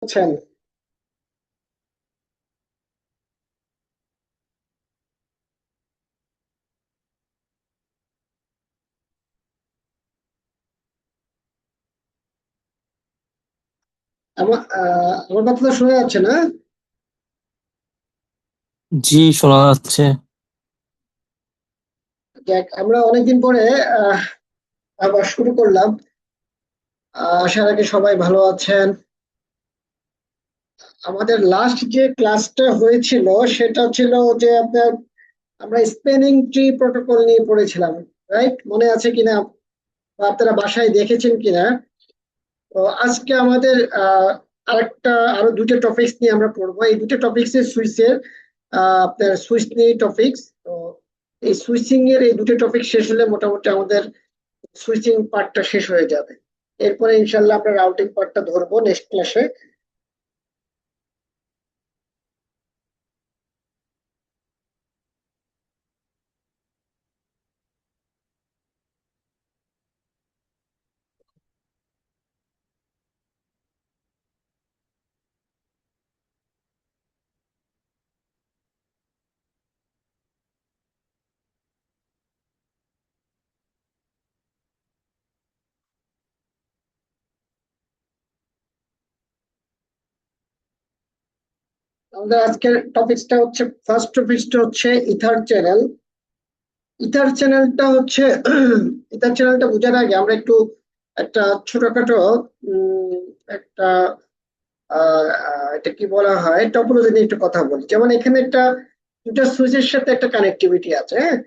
আছেন? আমার কথা তো শোনা যাচ্ছে না? জি, শোনা যাচ্ছে। দেখ, আমরা অনেকদিন পরে আহ, আবার শুরু করলাম। আশা রাখি সবাই ভালো আছেন। আমাদের লাস্ট যে ক্লাসটা হয়েছিল সেটা ছিল যে আপনার আমরা স্পেনিং ট্রি প্রোটোকল নিয়ে পড়েছিলাম, রাইট? মনে আছে কিনা বা আপনারা বাসায় দেখেছেন কিনা? তো আজকে আমাদের আরেকটা আরো দুটো টপিকস নিয়ে আমরা পড়বো। এই দুটো টপিকস এর সুইচের আপনার সুইচ নিয়ে টপিকস। তো এই সুইচিং এর এই দুটো টপিক শেষ হলে মোটামুটি আমাদের সুইচিং পার্টটা শেষ হয়ে যাবে। এরপরে ইনশাল্লাহ আমরা রাউটিং পার্টটা ধরবো নেক্সট ক্লাসে। আমাদের আজকের টপিকসটা হচ্ছে, ফার্স্ট টপিকসটা হচ্ছে ইথার চ্যানেল। ইথার চ্যানেলটা হচ্ছে ইথার চ্যানেলটা বোঝার আগে আমরা একটু একটা ছোটখাটো উম, একটা এটা কি বলা হয় টপোলজি নিয়ে একটু কথা বলি। যেমন এখানে একটা দুটা সুইচের সাথে একটা কানেক্টিভিটি আছে, হ্যাঁ?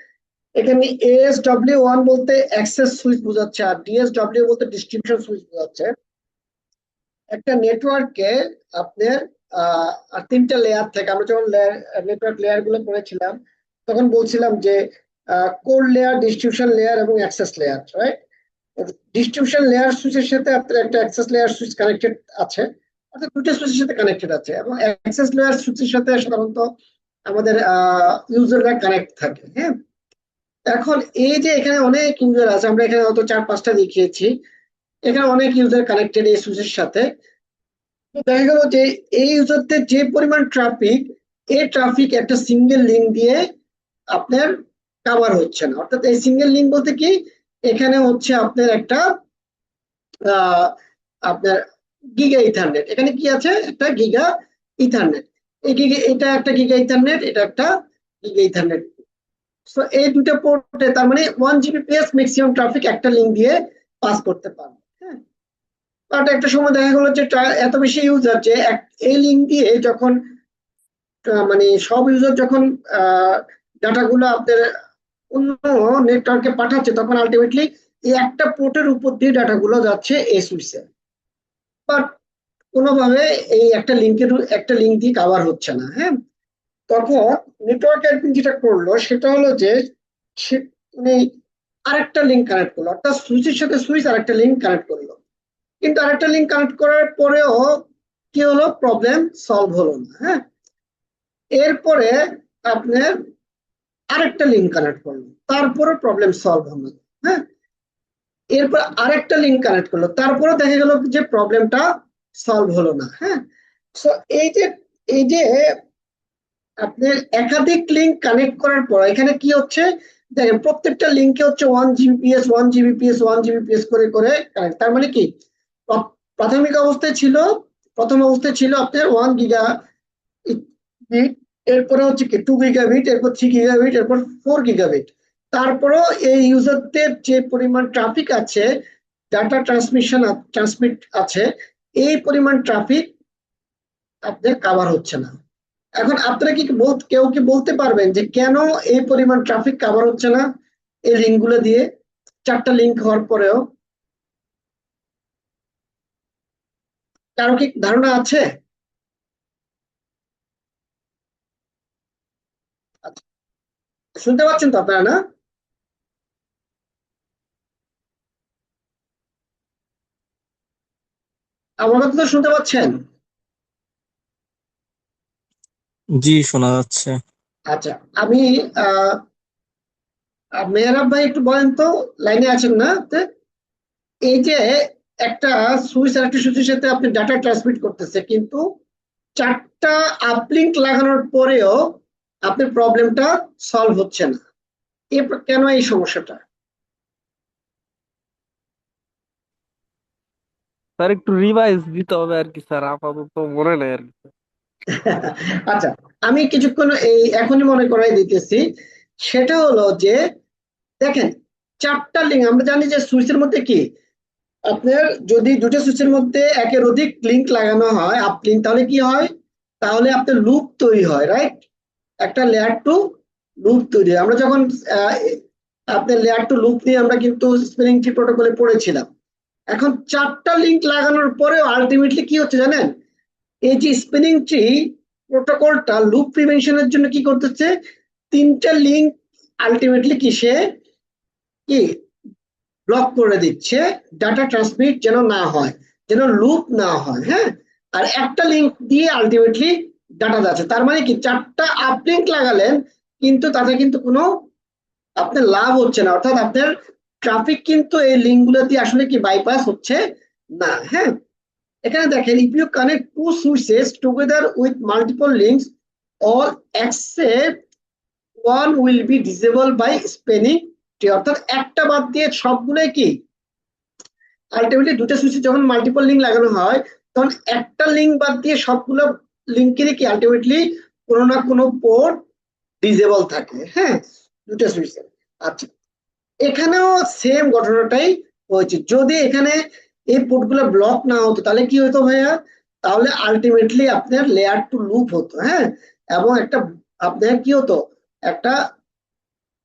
এখানে ASW1 বলতে অ্যাক্সেস সুইচ বোঝাচ্ছে, আর DSW বলতে ডিস্ট্রিবিউশন সুইচ বোঝাচ্ছে। একটা নেটওয়ার্কে আপনার আর তিনটা লেয়ার থাকে। আমরা যখন নেটওয়ার্ক লেয়ার গুলো পড়েছিলাম তখন বলছিলাম যে কোর লেয়ার, ডিস্ট্রিবিউশন লেয়ার এবং access layer, right? Distribution layer সুইচের সাথে আপনার একটা অ্যাক্সেস লেয়ার সুইচ কানেক্টেড আছে, অর্থাৎ দুটো সুইচের সাথে কানেক্টেড আছে। এবং অ্যাক্সেস লেয়ার সুইচের সাথে সাধারণত আমাদের ইউজাররা কানেক্ট থাকে, হ্যাঁ? এখন এই যে এখানে অনেক ইউজার আছে, আমরা এখানে হয়তো চার পাঁচটা দেখিয়েছি, এখানে অনেক ইউজার কানেক্টেড এই সুইচের সাথে। তো দেখা গেল যে এই ইউজারদের যে পরিমাণ ট্রাফিক, এই ট্রাফিক একটা সিঙ্গেল লিঙ্ক দিয়ে আপনার কাভার হচ্ছে না। অর্থাৎ এই সিঙ্গেল লিঙ্ক বলতে কি, এখানে হচ্ছে আপনার একটা আহ, আপনার গিগা ইথারনেট, এখানে কি আছে, একটা গিগা ইথারনেট। এই গিগা, এটা একটা গিগা ইথারনেট, এটা একটা গিগা ইথারনেট। সো এই দুটো পোর্টে তার মানে 1 Gbps ম্যাক্সিমাম ট্রাফিক একটা লিঙ্ক দিয়ে পাস করতে পারবে, হ্যাঁ? বাট একটা সময় দেখা গেলো যে এত বেশি ইউজার যে এই লিঙ্ক দিয়ে যখন মানে সব ইউজার যখন ডাটাগুলো আপনার অন্য নেটওয়ার্কে পাঠাচ্ছে, তখন আলটিমেটলি এই একটা পোর্টের উপর দিয়ে ডাটাগুলো যাচ্ছে এই সুইচে। বাট কোনোভাবে এই একটা লিঙ্ক দিয়ে কাভার হচ্ছে না, হ্যাঁ? তখন নেটওয়ার্ক অ্যাডমিন যেটা করলো সেটা হলো যে সে মানে আরেকটা লিঙ্ক কানেক্ট করলো, অর্থাৎ সুইচের সাথে সুইচ আরেকটা লিঙ্ক কানেক্ট করলো। কিন্তু আরেকটা লিঙ্ক কানেক্ট করার পরেও কি হলো, প্রবলেম সলভ হলো না, হ্যাঁ? এরপরে আপনার আরেকটা লিঙ্ক কানেক্ট করলো, তারপরে প্রবলেম সলভ হলো না, হ্যাঁ? এরপর আরেকটা লিঙ্ক কানেক্ট করলো, তারপরে দেখা গেল যে প্রবলেমটা সলভ হলো না, হ্যাঁ? সো এই যে আপনার একাধিক লিঙ্ক কানেক্ট করার পর এখানে কি হচ্ছে, দেখেন প্রত্যেকটা লিঙ্কে হচ্ছে 1 Gbps 1 Gbps 1 Gbps করে করে কানেক্ট। তার মানে কি, প্রাথমিক অবস্থায় ছিল, প্রথম অবস্থায় ছিল আপনার 1 গিগা বিট, এরপরে হচ্ছে কি 2 গিগাবিট, এরপর 3 গিগাবিট, এরপর 4 গিগাবিট। তারপরও এই ইউজারদের যে পরিমাণ ট্রাফিক আছে, ডাটা ট্রান্সমিট আছে, এই পরিমাণ ট্রাফিক আপনার কাভার হচ্ছে না। এখন আপনারা কেউ কি বলতে পারবেন যে কেন এই পরিমাণ ট্রাফিক কাভার হচ্ছে না এই লিঙ্ক গুলো দিয়ে, চারটা লিঙ্ক হওয়ার পরেও? কারো কি ধারণা আছে? আচ্ছা, শুনতে পাচ্ছেন তো আপনারা, না? আমার কথা তো শুনতে পাচ্ছেন? জি, শোনা যাচ্ছে। আচ্ছা, আমি আহ মেহরাব ভাই একটু বলেন তো, লাইনে আছেন না? এই যে একটা সুইচ আর একটা সুইচের সাথে আপনি ডাটা ট্রান্সমিট করতেছে, কিন্তু 4টা আপলিঙ্ক লাগানোর পরেও আপনার প্রবলেমটা সলভ হচ্ছে না। কেন এই সমস্যাটা? স্যার একটু রিভাইজ দিতে হবে আর কি স্যার, আপাতত মনে নেই আর কি। আচ্ছা, আমি কিছুক্ষণ এখনই মনে করাই দিতেছি। সেটা হলো যে দেখেন, 4টা লিঙ্ক আমরা জানি যে সুইচের মধ্যে কি আপনার যদি দুটো সুইচের মধ্যে একের অধিক লিঙ্ক লাগানো হয় আপলিঙ্ক, তাহলে কি হয়? তাহলে আপনার লুপ তৈরি হয়, রাইট? একটা লেয়ার টু লুপ তৈরি হয়। আমরা যখন আপনার লেয়ার টু লুপ নিয়ে আমরা কিন্তু স্প্রিং ট্রি প্রোটোকলে পড়েছিলাম। এখন 4টা লিঙ্ক লাগানোর পরেও আলটিমেটলি কি হচ্ছে জানেন? এই যে স্পিনিং ট্রি প্রোটোকলটা লুপ প্রিভেনশনের জন্য কি করতেছে, 3টা লিঙ্ক আলটিমেটলি কি সে কি ব্লক করে দিচ্ছে, ডাটা ট্রান্সমিট যেন না হয়, যেন লুপ না হয়। হ্যাঁ, আর একটা লিঙ্ক দিয়ে আলটিমেটলি ডাটা যাচ্ছে। তার মানে কি 4টা আপলিঙ্ক লাগালেন কিন্তু তাতে কিন্তু কোনো আপনার লাভ হচ্ছে না, অর্থাৎ আপনার ট্রাফিক কিন্তু এই লিঙ্ক গুলো দিয়ে আসলে কি বাইপাস হচ্ছে না। হ্যাঁ, এখানে দেখেন, if you connect two switches together with multiple links, all except one will be disable by spanning tree. অর্থাৎ একটা বাদ দিয়ে সবগুলোই কি আলটিমেটলি দুটো সুইচে যখন মাল্টিপল লিঙ্ক লাগানো হয় তখন একটা লিঙ্ক বাদ দিয়ে সবগুলো লিঙ্কেরই কি আলটিমেটলি কোনো না কোনো পোর্ট ডিসেবল থাকে। হ্যাঁ, দুটো সুইচে। আচ্ছা, এখানেও সেম ঘটনাটাই হয়েছে। যদি এখানে এই পোর্টগুলো ব্লক না হতো তাহলে কি হতো ভাইয়া? তাহলে আলটিমেটলি আপনার লেয়ার টু লুপ হতো। হ্যাঁ, এবং একটা আপনার কি হতো, একটা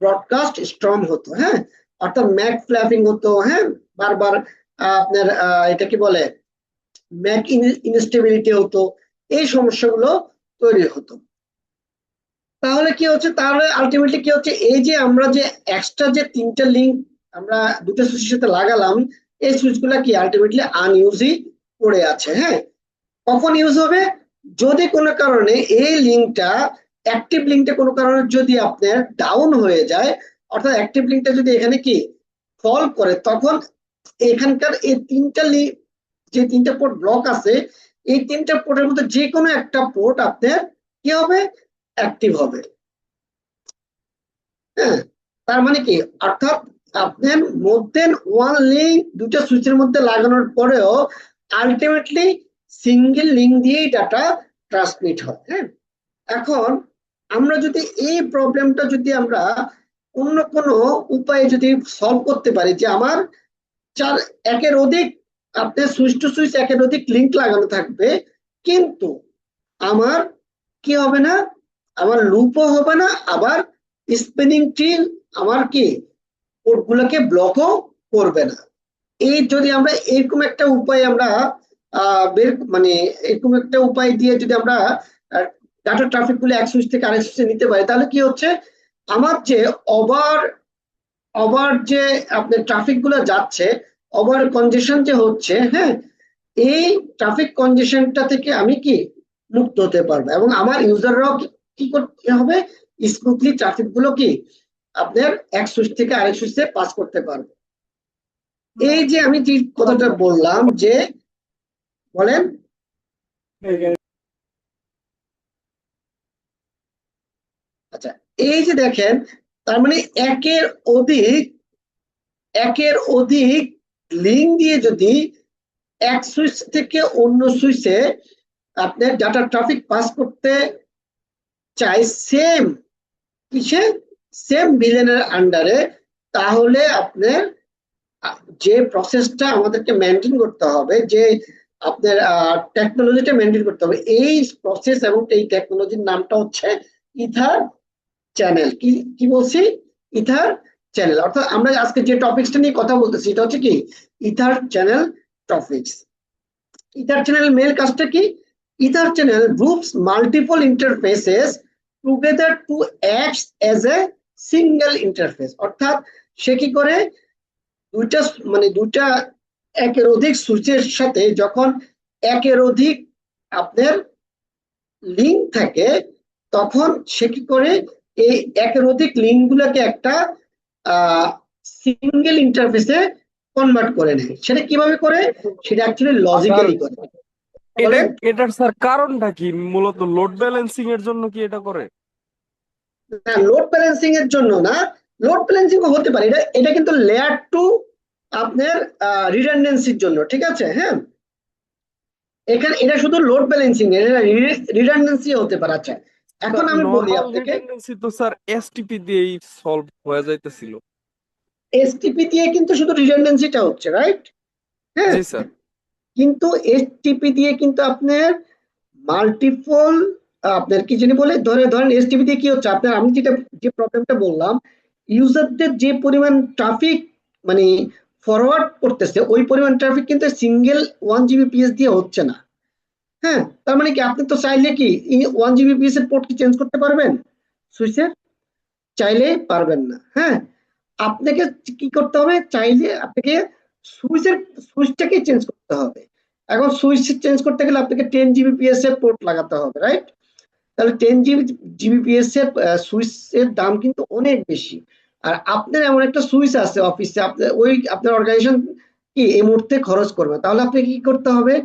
ব্রডকাস্ট স্টর্ম হতো। হ্যাঁ, অর্থাৎ ম্যাক ফ্ল্যাপিং হতো। হ্যাঁ, বারবার আপনার এটা কি বলে ম্যাক ইনস্টেবিলিটি হতো, এই সমস্যাগুলো তৈরি হতো। তাহলে কি হচ্ছে, তাহলে আলটিমেটলি কি হচ্ছে, এই যে আমরা যে এক্সট্রা যে 3টা লিঙ্ক আমরা দুটো সুইচের সাথে লাগালাম, এই সুইচগুলা কি আলটিমেটলি আনইউজই পড়ে আছে। হ্যাঁ, কখন ইউজ হবে? যদি কোনো কারণে এই লিঙ্কটা অ্যাক্টিভ লিঙ্কটা কোনো কারণে যদি আপনার ডাউন হয়ে যায়, অর্থাৎ অ্যাক্টিভ লিঙ্কটা যদি এখানে কি ফল করে, তখন এখানকার এই 3টা লিঙ্ক যে 3টা পোর্ট ব্লক আছে, এই 3টা পোর্টের মধ্যে যে কোনো একটা পোর্ট আপনার কি হবে, অ্যাক্টিভ হবে। হ্যাঁ, তার মানে কি, অর্থাৎ আপনার মধ্যে ওয়ান লিঙ্ক দুটো সুইচের মধ্যে লাগানোর পরেও আলটিমেটলি সিঙ্গেল লিঙ্ক দিয়েই ডাটা ট্রান্সমিট হয়। হ্যাঁ, এখন আমরা যদি এই প্রবলেমটা যদি আমরা অন্য কোনো উপায়ে যদি সলভ করতে পারি, যে আমার একের অধিক আপনার সুইচ টু সুইচ একের অধিক লিঙ্ক লাগানো থাকবে, কিন্তু আমার কি হবে না, আমার লুপও হবে না, আবার স্পিনিং ট্রি আমার কি পোর্টগুলোকে ব্লকও করবে না। এই যদি আমরা এরকম একটা উপায় আমরা বের মানে এরকম একটা উপায় দিয়ে যদি আমরা ডাটা ট্রাফিক গুলো এক সুইচ থেকে আরেক সুইচে নিতে পারি, তাহলে কি হচ্ছে, আমার যে ওভার ওভার যে আপনার ট্রাফিক গুলো যাচ্ছে, ওভার কনজেশন যে হচ্ছে, হ্যাঁ, এই ট্রাফিক কনজেশনটা থেকে আমি কি মুক্ত হতে পারবো, এবং আমার ইউজাররাও কি করতে হবে, স্মুথলি ট্রাফিক গুলো কি আপনার এক সুইচ থেকে আরেক সুইচে পাস করতে পারবে। এই যে আমি যে কথাটা বললাম যে, বলেন। আচ্ছা, এই যে দেখেন, তার মানে একের অধিক লিঙ্ক দিয়ে যদি এক সুইচ থেকে অন্য সুইচে আপনার ডাটা ট্রাফিক পাস করতে চাই সেম কিসে, সেম ভিলেনের আন্ডারে, তাহলে আপনার যে প্রসেসটা আমাদেরকে মেনটেন করতে হবে, যে আপনার টেকনোলজিটা মেনটেন করতে হবে, এই প্রসেস এবং এই টেকনোলজির নামটা হচ্ছে ইথার চ্যানেল। কি কি বলছি? Ether channel. অর্থাৎ আমরা আজকে যে টপিকসটা নিয়ে কথা বলতেছি এটা হচ্ছে কি EtherChannel topics. EtherChannel মেল কাজটা কি? EtherChannel groups multiple interfaces together to act as a single interface. অর্থাৎ সে কি করে, দুইটা একের অধিক সুইচের সাথে যখন একের অধিক আপনার লিঙ্ক থাকে, তখন সে কি করে এই একের অধিক লিঙ্ক গুলোকে একটা সিঙ্গেল ইন্টারফেসে কনভার্ট করে নেয়। সেটা কিভাবে করে? সেটা অ্যাকচুয়ালি লজিক্যালি করে। এটা বলেন। এটার স্যার কারণটা কি? মূলত লোড ব্যালেন্সিং এর জন্য কি এটা করে? লোড ব্যালেন্সিং এর জন্য না, লোড ব্যালেন্সিং হতে পারে, এটা এটা কিন্তু লেয়ার টু আপনার রিডান্ডেন্সির জন্য, ঠিক আছে? হ্যাঁ, এখানে এটা শুধু লোড ব্যালেন্সিং, এটা রিডান্ডেন্সি হতে পারে। আচ্ছা, এখন আমি বলি নর্মাল আপনাকে, রিডেন্ডেন্সি তো স্যার এসটিপি দিয়েই সলভ হয়ে যাইতেছিল। এসটিপি দিয়ে কিন্তু শুধু রিডান্ডেন্সিটা হচ্ছে, রাইট? হ্যাঁ, জি স্যার। কিন্তু এসটিপি দিয়ে কিন্তু আপনার মাল্টিপল, আপনার কি জানি বলে, ধরেন এসটিপি দিয়ে কি হচ্ছে আপনার, আমি যেটা যে প্রবলেমটা বললাম, ইউজারদের যে পরিমাণ ট্রাফিক মানে ফরওয়ার্ড করতেছে, ওই পরিমাণ ট্রাফিক কিন্তু সিঙ্গেল 1 Gbps দিয়ে হচ্ছে না। হ্যাঁ, তার মানে কি আপনি তো চাইলে কি 1 Gbps এর পোর্ট কি চেঞ্জ করতে পারবেন সুইচের? চাইলে পারবেন না। হ্যাঁ, আপনাকে কি করতে হবে? চাইলে আপনাকে সুইচের সুইচটাকে চেঞ্জ করতে হবে। এখন সুইচ চেঞ্জ করতে গেলে আপনাকে 10 Gbps এর পোর্ট লাগাতে হবে, রাইট? তাহলে 10 Gbps এর সুইচের দাম কিন্তু অনেক বেশি। আর আপনার এমন একটা সুইচ আছে অফিসে, আপনার ওই আপনার অর্গানাইজেশন কি এই মুহূর্তে খরচ করবে, তাহলে আপনাকে কি করতে হবে?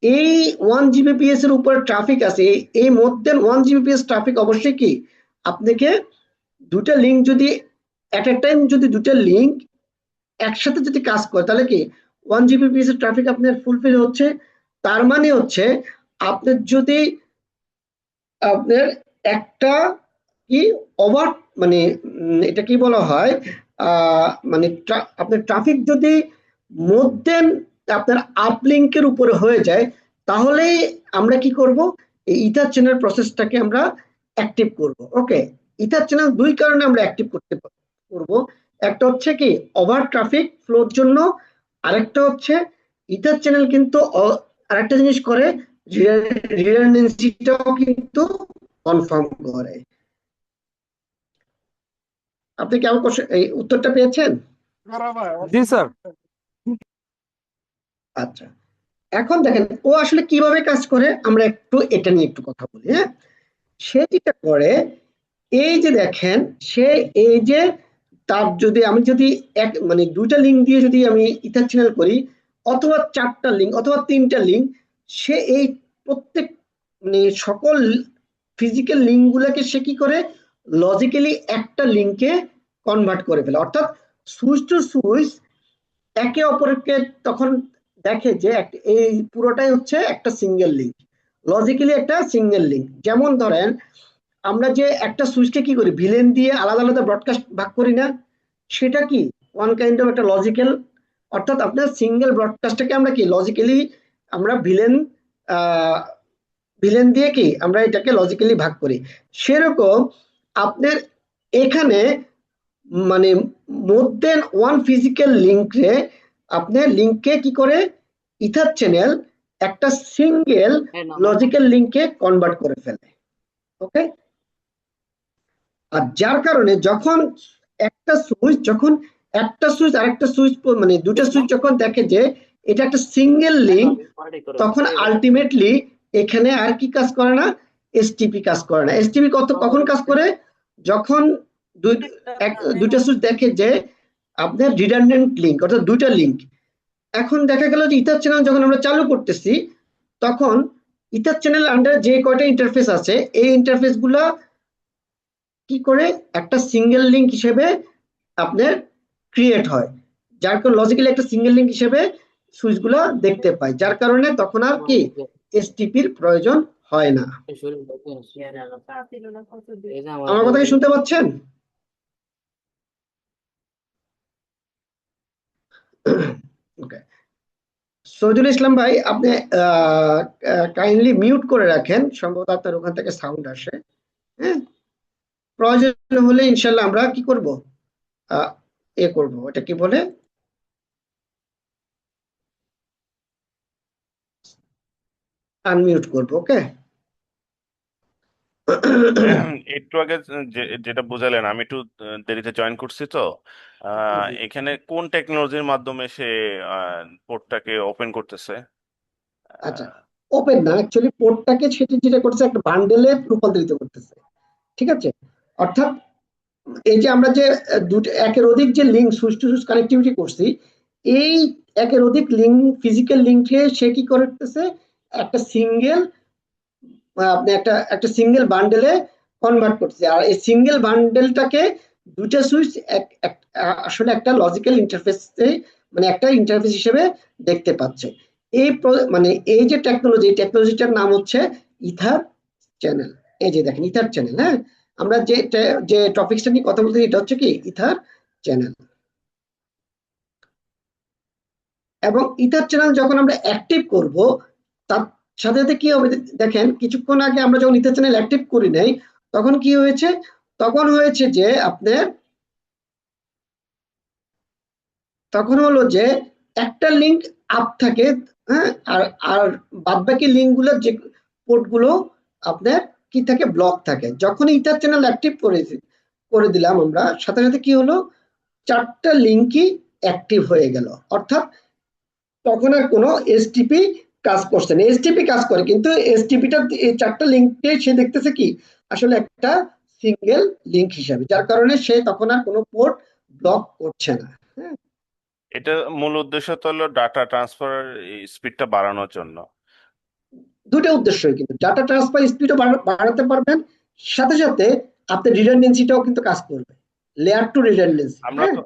এই 1 Gbps এর উপরে ট্রাফিক আছে, এই মধ্যে 1 Gbps ট্রাফিক অবশ্যই কি আপনাকে দুটা লিঙ্ক যদি এট এ টাইম, যদি দুটা লিঙ্ক একসাথে যদি কাজ করে, তাহলে কি 1 Gbps এর ট্রাফিক আপনার ফুলফিল হচ্ছে। তার মানে হচ্ছে আপনার যদি আপনার একটা কি ওভার মানে এটা কি বলা হয়, মানে আপনার ট্রাফিক যদি মধ্যে আপনার আপলিঙ্কের উপরে হয়ে যায়, তাহলে আমরা কি করব? এই ইথার চ্যানেল প্রসেসটাকে আমরা অ্যাক্টিভ করব। ওকে, ইথার চ্যানেল দুই কারণে আমরা অ্যাক্টিভ করব। একটা হচ্ছে কি ওভার ট্রাফিক ফ্লোর জন্য, আরেকটা হচ্ছে ইথার চ্যানেল কিন্তু আরেকটা জিনিস করে, রিডান্ডেন্সিটাও কিন্তু কনফার্ম করে। আপনি কেমন এই উত্তরটা পেয়েছেন? জি স্যার। আচ্ছা, এখন দেখেন ও আসলে কিভাবে কাজ করে, আমরা একটু এটা নিয়ে একটু কথা বলি। হ্যাঁ, সে যেটা করে, এই যে দেখেন, সে এই যে তার যদি আমি যদি এক মানে দুইটা লিঙ্ক দিয়ে যদি আমি ইথার চ্যানেল করি, অথবা চারটা লিঙ্ক অথবা তিনটা লিঙ্ক, সে এই প্রত্যেক মানে সকল ফিজিক্যাল লিঙ্ক গুলাকে সে কি করে লজিক্যালি একটা লিঙ্কে কনভার্ট করে ফেলে। অর্থাৎ সুইচ টু সুইচ একে অপরকে তখন দেখে যে এই পুরোটাই হচ্ছে একটা সিঙ্গেল লিঙ্ক, লজিক্যালি একটা সিঙ্গেল লিঙ্ক। যেমন ধরেন আমরা যে একটা সুইচকে কি করি, ভিলেন দিয়ে আলাদা আলাদা ব্রডকাস্ট ভাগ করি না, সেটা কি ওয়ান কাইন্ড অফ একটা লজিক্যাল। অর্থাৎ আপনার সিঙ্গেল ব্রডকাস্টটাকে আমরা কি লজিক্যালি আমরা ভিলেন দিয়ে কি আমরা এটাকে লজিক্যালি ভাগ করি। সেরকম আপনার এখানে মানে মোর দেন ওয়ান ফিজিক্যাল লিঙ্কে আপনার লিঙ্কে কি করে ইথার চ্যানেল একটা সিঙ্গেল লজিক্যাল লিঙ্কে কনভার্ট করে ফেলে। ওকে, আর যার কারণে যখন একটা সুইচ আরেকটা সুইচ মানে দুটা সুইচ যখন দেখে যে এটা একটা সিঙ্গেল লিঙ্ক, তখন আলটিমেটলি এখানে আর কি কাজ করে না, এসটিপি কাজ করে না। এসটিপি কখন কাজ করে? যখন দুইটা সুইচ দেখে যে আপনার রিডান্ডেন্ট লিঙ্ক, অর্থাৎ দুইটা লিঙ্ক। এখন দেখা গেল যে ইথার চ্যানেল যখন আমরা চালু করতেছি, তখন ইথার চ্যানেল আন্ডার যে কয়টা ইন্টারফেস আছে, এই ইন্টারফেস গুলা কি করে একটা সিঙ্গেল লিঙ্ক হিসেবে আপনার ক্রিয়েট হয়, যার কারণে লজিক্যালি একটা সিঙ্গেল লিঙ্ক হিসেবে সুইচগুলো দেখতে পাই, যার কারণে তখন আর কি এসটিপির প্রয়োজন হয় না। আমার কথা কি শুনতে পাচ্ছেন? ওকে, সৈয়দুল ইসলাম ভাই, আপনি কাইন্ডলি মিউট করে রাখেন, সম্ভবত আপনার ওখান থেকে সাউন্ড আসে। হ্যাঁ, প্রয়োজন হলে ইনশাল্লাহ আমরা কি করব, করব, এটা কি বলে, আনমিউট করব। ওকে, একটু আগে যেটা বুঝালেন, আমি একটু দেরিতে জয়েন করছি তো। এখানে কোন টেকনোলজির মাধ্যমে সে পোর্টটাকে ওপেন করতেছে? আচ্ছা, ওপেন না, অ্যাকচুয়ালি পোর্টটাকে সেটি যেটা করছে একটা বান্ডেলে রূপান্তরিত করতেছে, ঠিক আছে? অর্থাৎ এই যে আমরা যে দুটো একের অধিক যে link switch to switch connectivity করছি, এই একের অধিক লিঙ্ক, ফিজিক্যাল লিঙ্কে সে কি করতেছে, একটা সিঙ্গেল আপনি একটা একটা সিঙ্গেল বান্ডেলে কনভার্ট করতেছে। আর এই সিঙ্গেল বান্ডেলটাকে দুটা সুইচ আসলে একটা লজিক্যাল ইন্টারফেসে, মানে একটা ইন্টারফেস হিসেবে দেখতে পাচ্ছে। মানে এই যে টেকনোলজি, এই টেকনোলজিটার নাম হচ্ছে ইথার চ্যানেল। এই যে দেখেন ইথার চ্যানেল, হ্যাঁ, আমরা যে টপিকসটা নিয়ে কথা বলতে, এটা হচ্ছে কি ইথার চ্যানেল। এবং ইথার চ্যানেল যখন আমরা অ্যাক্টিভ করব, তার সাথে সাথে কি হবে দেখেন, কিছুক্ষণ আগে আমরা যখন ইথার চ্যানেল অ্যাক্টিভ করি নাই, তখন কি হয়েছে, তখন হয়েছে যে আপনার, তখন হলো যে একটা লিঙ্ক আপ থাকে, হ্যাঁ, আর আর বাদ বাকি লিঙ্ক গুলো, যে পোর্ট গুলো আপনার কি থাকে, ব্লক থাকে। যখন ইথার চ্যানেল অ্যাক্টিভ করে দিলাম আমরা, সাথে সাথে কি হলো, চারটা লিঙ্কই অ্যাক্টিভ হয়ে গেল। অর্থাৎ তখন আর কোনো এসটিপি কাজ করছে না। এসটিপি কাজ করে, কিন্তু এসটিপিটা এই চারটা লিঙ্ককে সে দেখতেছে কি আসলে একটা সিঙ্গেল লিঙ্ক হিসাবে, যার কারণে সে তখন আর কোনো পোর্ট ব্লক করছে না। হ্যাঁ, এটা মূল উদ্দেশ্য তো হলো ডাটা ট্রান্সফার স্পিডটা বাড়ানোর জন্য। দুটো উদ্দেশ্যই, কিন্তু ডাটা ট্রান্সফার স্পিডও বাড়াতে পারবেন, সাথে সাথে আপনার রিডান্ডেন্সিটাও কিন্তু কাজ করবে, লেয়ার টু রিডান্ডেন্সি। আমরা হ্যাঁ, তো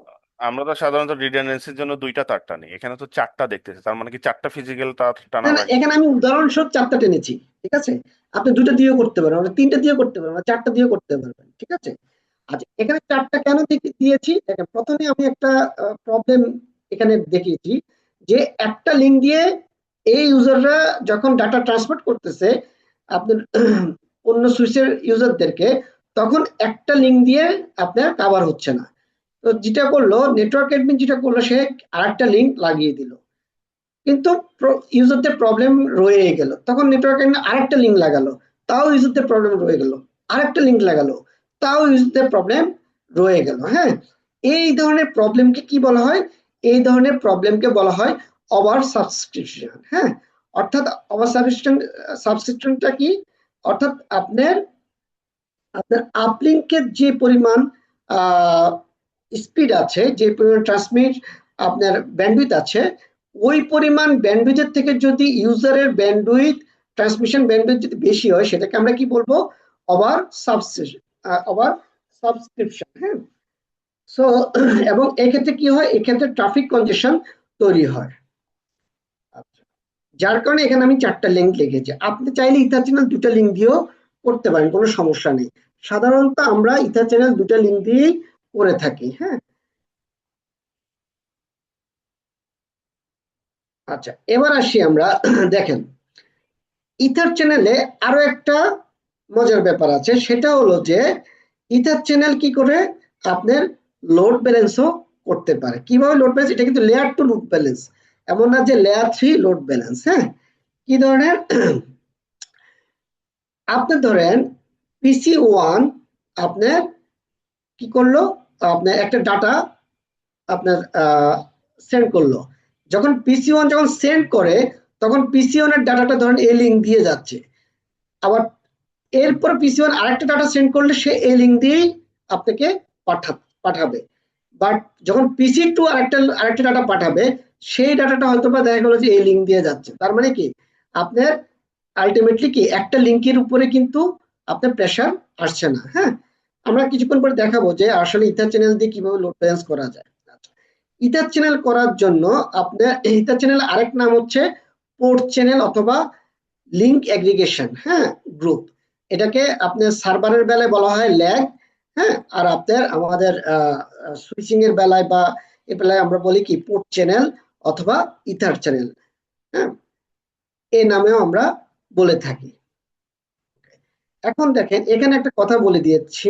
আমরা তো সাধারণত রিডান্ডেন্সির জন্য দুইটা তার টানি, এখানে তো চারটা দেখতেছি, তার মানে কি চারটা ফিজিক্যাল তার টানা না না, লাগে? এখানে আমি উদাহরণস্বরূপ চারটা টেনেছি, ঠিক আছে। আপনি দুটো দিয়েও করতে পারেন, আপনি তিনটা দিয়ে করতে পারেন, চারটা দিয়ে করতে পারবেন, ঠিক আছে। আচ্ছা, এখানে চারটা কেন দিয়েছি দেখেন, প্রথমে আমি একটা প্রবলেম এখানে দেখিয়েছি, যে একটা লিঙ্ক দিয়ে এই ইউজাররা যখন ডাটা ট্রান্সফার করতেছে আপনার অন্য সুইচের ইউজারদেরকে, তখন একটা লিঙ্ক দিয়ে আপনার কাভার হচ্ছে না। তো যেটা করলো নেটওয়ার্ক অ্যাডমিন, যেটা করলো সে আরেকটা লিঙ্ক লাগিয়ে দিল, কিন্তু ইউজারদের প্রবলেম রয়ে গেল। তখন নেটওয়ার্ক অ্যাডমিন আরেকটা লিঙ্ক লাগালো, তাও ইউজারদের প্রবলেম রয়ে গেল, আরেকটা লিঙ্ক লাগালো, তাও ইউজারদের প্রবলেম রয়ে গেল। হ্যাঁ, এই ধরনের প্রবলেমকে কি বলা হয়, এই ধরনের প্রবলেমকে বলা হয় ওভার সাবস্ক্রিপশন। হ্যাঁ, অর্থাৎ ওভার সাবস্ক্রিপশনটা কি, অর্থাৎ আপনার আপনার আপলিঙ্কের যে পরিমাণ স্পিড আছে, যে পরিমাণ ট্রান্সমিট আপনার ব্যান্ডউইথ আছে, ওই পরিমাণ ব্যান্ডউইথের থেকে যদি ইউজারের ব্যান্ডউইথ, ট্রান্সমিশন ব্যান্ডউইথ যদি বেশি হয়, সেটাকে আমরা কি বলবো, ওভার সাবস্ক্রিপশন। ওভার সাবস্ক্রিপশন, হ্যাঁ। সো এবং এক্ষেত্রে কি হয়, এক্ষেত্রে ট্রাফিক কনজেশন তৈরি হয়। আচ্ছা, যার কারণে এখানে আমি চারটা লিঙ্ক লিখেছি। আপনি চাইলে ইথার চ্যানেল দুটা লিঙ্ক দিয়েও করতে পারেন, কোনো সমস্যা নেই। সাধারণত আমরা ইথার চ্যানেল দুটা লিঙ্ক দিয়েই করে থাকি। হ্যাঁ, আচ্ছা, এবার আসি আমরা দেখেন ইথার চ্যানেলে আরো একটা মজার ব্যাপার আছে, সেটা হলো যে ইথার চ্যানেল কি করে আপনার লোড ব্যালেন্সও করতে পারে। কিভাবে লোড ব্যালেন্স, এটা কিন্তু লেয়ার টু লোড ব্যালেন্স, এমন না যে লেয়ার থ্রি লোড ব্যালেন্স। হ্যাঁ, কি ধরনের, আপনি ধরেন পিসি ওয়ান আপনার কি করলো, আপনার একটা ডাটা আপনার সেন্ড করলো। যখন পিসি ওয়ান যখন সেন্ড করে, তখন পিসি ওয়ান এর ডাটাটা ধরেন এই লিঙ্ক দিয়ে যাচ্ছে। আবার এরপর পিসি ওয়ান আরেকটা ডাটা সেন্ড করলে সে এই লিঙ্ক দিয়েই আপনাকে পাঠাবে। বাট যখন পিসি টু আরেকটা ডাটা পাঠাবে, সেই ডাটাটা হয়তো বা দেখা গেলো যে এই লিঙ্ক দিয়ে যাচ্ছে। তার মানে কি আপনার আলটিমেটলি কি একটা লিঙ্কের উপরে কিন্তু আপনার প্রেশার আসছে না। হ্যাঁ, আমরা কিছুক্ষণ পরে দেখাবো যে আসলে ইথার চ্যানেল দিয়ে কিভাবে লোড ব্যালেন্স করা যায়। ইথার চ্যানেল করার জন্য আপনার ইথার চ্যানেল আরেক নাম হচ্ছে পোর্ট চ্যানেল অথবা লিঙ্ক অ্যাগ্রিগেশন, হ্যাঁ, গ্রুপ। এটাকে আপনার সার্ভারের বেলায় বলা হয় ল্যাগ। হ্যাঁ, আর আপনার আমাদের সুইচিং এর বেলায় বা এ বেলায় আমরা বলি কি পোর্ট চ্যানেল অথবা ইথার চ্যানেল। হ্যাঁ, এই নামেও আমরা বলে থাকি। এখন দেখেন এখানে একটা কথা বলে দিয়েছি,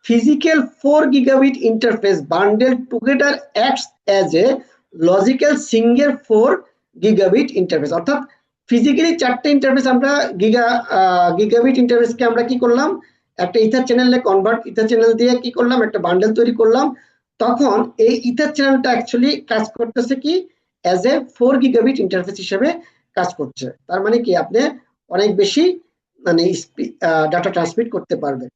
physical 4 gigabit interface bundle together acts as a logical single 4 gigabit interface. অর্থাৎ ফিজিক্যালি চারটে ইন্টারফেস আমরা গিগাবিট ইন্টারফেসকে আমরা কি করলাম, একটা ইথার চ্যানেলে কনভার্ট, ইথার চ্যানেল দিয়ে কি করলাম, একটা বান্ডেল তৈরি করলাম। তখন এই ইথার চ্যানেলটা অ্যাকচুয়ালি কাজ করতেছে কি অ্যাজ এ 4 গিগাবিট ইন্টারফেস হিসেবে কাজ করছে। তার মানে কি আপনি অনেক বেশি মানে ডাটা ট্রান্সমিট করতে পারবেন।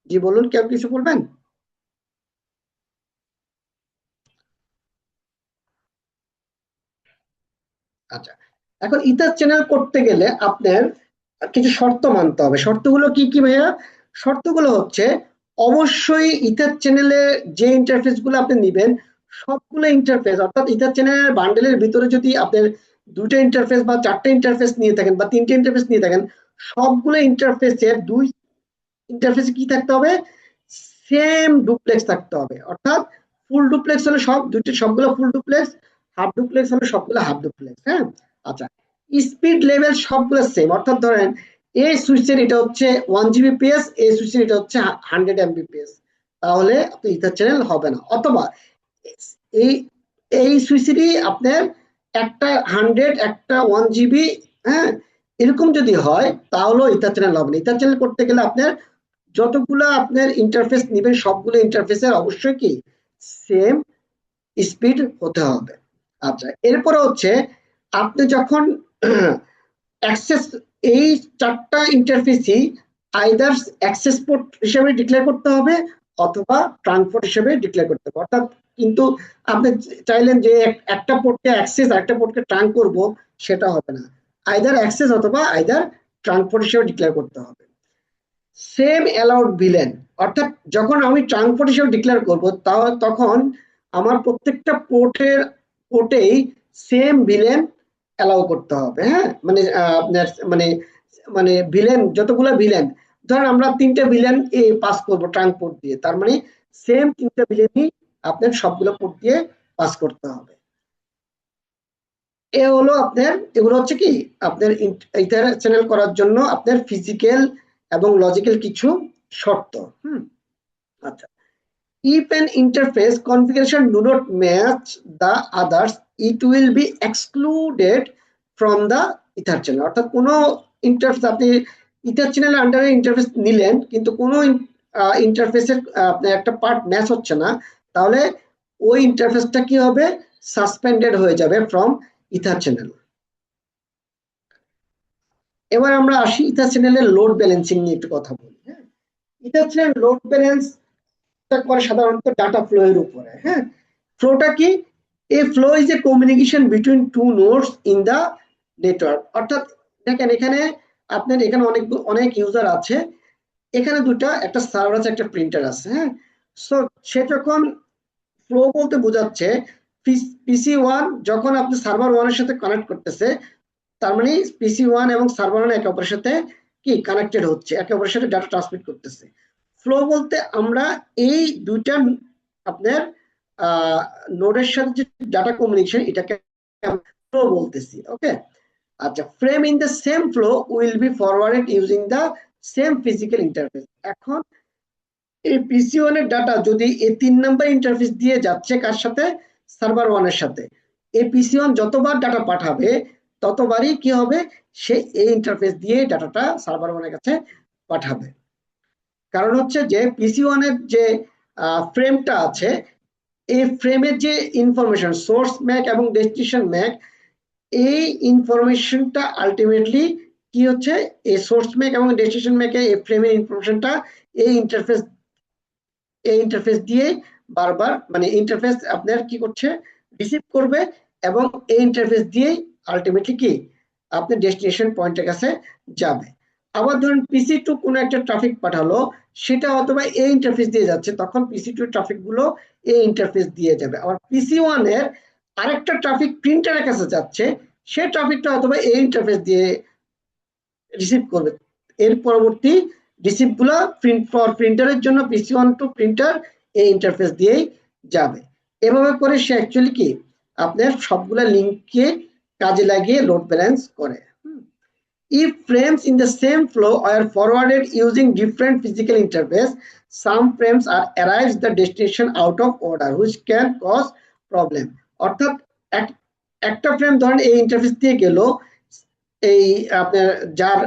জি বলুন, কেউ কিছু বলবেন? আচ্ছা, এখন ইথার চ্যানেল করতে গেলে আপনার কিছু শর্ত মানতে হবে। শর্তগুলো কি কি ভাইয়া? শর্তগুলো হচ্ছে অবশ্যই ইথার চ্যানেলে যে ইন্টারফেস গুলো আপনি নিবেন সবগুলো ইন্টারফেস, অর্থাৎ ইথার চ্যানেলের বান্ডেলের ভিতরে যদি আপনার দুটো ইন্টারফেস বা চারটে ইন্টারফেস নিয়ে থাকেন বা তিনটে ইন্টারফেস নিয়ে থাকেন, সবগুলো ইন্টারফেসের দুই ইন্টারফেসে কি থাকতে হবে? সেম ডুপ্লেক্স থাকতে হবে। অর্থাৎ ফুল ডুপ্লেক্স হলে সবগুলো ফুল ডুপ্লেক্স, হাফ ডুপ্লেক্স হলে সবগুলো হাফ ডুপ্লেক্স। হ্যাঁ, আচ্ছা, স্পিড লেভেল সবগুলো সেম। অর্থাৎ ধরেন এই সুইচের এটা হচ্ছে 1 Gbps, এই সুইচের এটা হচ্ছে 100 Mbps, তাহলে আপনি ইথার চ্যানেল হবে না। অথবা এই এই সুইচেরই আপনার একটা 100 একটা 1 GB, হ্যাঁ, এরকম যদি হয় তাহলে ইথার চ্যানেল হবে না। ইথার চ্যানেল করতে গেলে আপনার যতগুলো আপনার ইন্টারফেস নিবেন সবগুলো ইন্টারফেসের অবশ্যই কি সেম স্পিড হতে হবে। আচ্ছা, এরপরে হচ্ছে আপনি যখন অ্যাক্সেস এই চারটা ইন্টারফেসই আইদার অ্যাক্সেস পোর্ট হিসেবে ডিক্লেয়ার করতে হবে অথবা ট্রাঙ্ক পোর্ট হিসেবে ডিক্লেয়ার করতে হবে। অর্থাৎ কিন্তু আপনি চাইলেন যে একটা পোর্টকে অ্যাক্সেস আর একটা পোর্টকে ট্রাঙ্ক করব, সেটা হবে না। আইদার অ্যাক্সেস অথবা আইদার ট্রাঙ্ক পোর্ট হিসেবে ডিক্লেয়ার করতে হবে। সেম অ্যালাউড ভিলেন, অর্থাৎ যখন আমি ট্রাঙ্ক পোর্ট হিসেবে ডিক্লেয়ার করব তখন আমার প্রত্যেকটা পোর্টেই সেম ভিলেন অ্যালাউ করতে হবে। হ্যাঁ, মানে আপনার মানে মানে ভিলেন যতগুলো ভিলেন, ধরেন আমরা তিনটা ভিলেন পাস করব ট্রাঙ্ক পোর্ট দিয়ে, তার মানে সেম তিনটা ভিলেনই আপনার সবগুলো পোর্ট দিয়ে পাস করতে হবে। এ হলো আপনার, এগুলো হচ্ছে কি আপনার ইথার চ্যানেল করার জন্য আপনার ফিজিক্যাল এবং লজিক্যাল কিছু শর্ত। আচ্ছা, if an interface configuration do not match the others, it will be excluded from the ether channel। অর্থাৎ কোনো ইন্টারফেস আপনি ইথার চ্যানেলের আন্ডারে ইন্টারফেস নিলেন কিন্তু কোনো ইন্টারফেসের আপনার একটা পার্ট ম্যাচ হচ্ছে না, তাহলে ওই ইন্টারফেসটা কি হবে? সাসপেন্ডেড হয়ে যাবে ফ্রম ইথার চ্যানেল। এবার আমরা আসি ইথার চ্যানেলের লোড ব্যালেন্সিং নিয়ে একটু কথা বলি। হ্যাঁ, ইথার চ্যানেল লোড ব্যালেন্স করে সাধারণত ডাটা ফ্লো এর উপরে। হ্যাঁ, ফ্লোটা কি? A flow is a communication between two nodes in the network. অর্থাৎ দেখেন এখানে আপনার এখানে অনেক ইউজার আছে, এখানে দুটা, একটা সার্ভার আছে একটা প্রিন্টার আছে। হ্যাঁ, সো সে যখন ফ্লো বলতে বোঝাচ্ছে পিসি ওয়ান যখন আপনি সার্ভার ওয়ানের সাথে কানেক্ট করতেছে, তার মানে পিসি ওয়ান এবং সার্ভার ওয়ান একে অপরের সাথে কি কানেক্টেড হচ্ছে, একে অপরের সাথে ডাটা ট্রান্সমিট করতেছে। ফ্লো বলতে আমরা এই দুইটা আপনার নোডের সাথে যে ডাটা কমিউনিকেশন এটাকে ফ্লো বলতেছি। ওকে, আচ্ছা, frame in the same flow will be forwarded using the same physical interface. এখন এই পিসি ওয়ান এর ডাটা যদি এই 3 নম্বর ইন্টারফেস দিয়ে যাচ্ছে কার সাথে? সার্ভার ওয়ানের সাথে। এই পিসি ওয়ান যতবার ডাটা পাঠাবে ততবারই কি হবে? সে এই ইন্টারফেস দিয়ে ডাটাটা সার্ভার ওয়ানের কাছে পাঠাবে। কারণ হচ্ছে যে পিসি ওয়ানের যে ফ্রেমটা আছে, এই ফ্রেমের যে ইনফরমেশন সোর্স ম্যাক এবং ডেস্টিনেশন ম্যাক, এই ইনফরমেশনটা আলটিমেটলি কি হচ্ছে? এই সোর্স ম্যাক এবং ডেস্টিনেশন ম্যাকের এই ফ্রেমের ইনফরমেশনটা এই ইন্টারফেস দিয়ে বারবার মানে ইন্টারফেস আপনার কি করছে? রিসিভ করবে এবং এই ইন্টারফেস দিয়েই আলটিমেটলি কি আপনার ডেস্টিনেশন পয়েন্টের কাছে যাবে। আবার ধরুন পিসি টু কোনো একটা ট্রাফিক পাঠালো, সেটা অথবা এই ইন্টারফেস দিয়ে যাচ্ছে, তখন পিসি টু ট্রাফিক গুলো এই ইন্টারফেস দিয়ে যাবে। আবার পিসি ওয়ান এর আরেকটা ট্রাফিক প্রিন্টারের কাছে যাচ্ছে, সে ট্রাফিকটা অথবা এই ইন্টারফেস দিয়ে রিসিভ করবে। এর পরবর্তী রিসিভ গুলো প্রিন্টারের জন্য পিসি ওয়ান টু প্রিন্টার এই ইন্টারফেস দিয়েই যাবে। এভাবে করে সে অ্যাকচুয়ালি কি আপনার সবগুলা লিঙ্ককে কাজে লাগিয়ে লোড ব্যালেন্স করে। If frames in the same flow are forwarded using different physical interface, some frames are arrives the destination out of order, which can cause problem। অর্থাৎ একটা ফ্রেম ধরেন এই ইন্টারফেস দিয়ে গেল, এই আপনার যার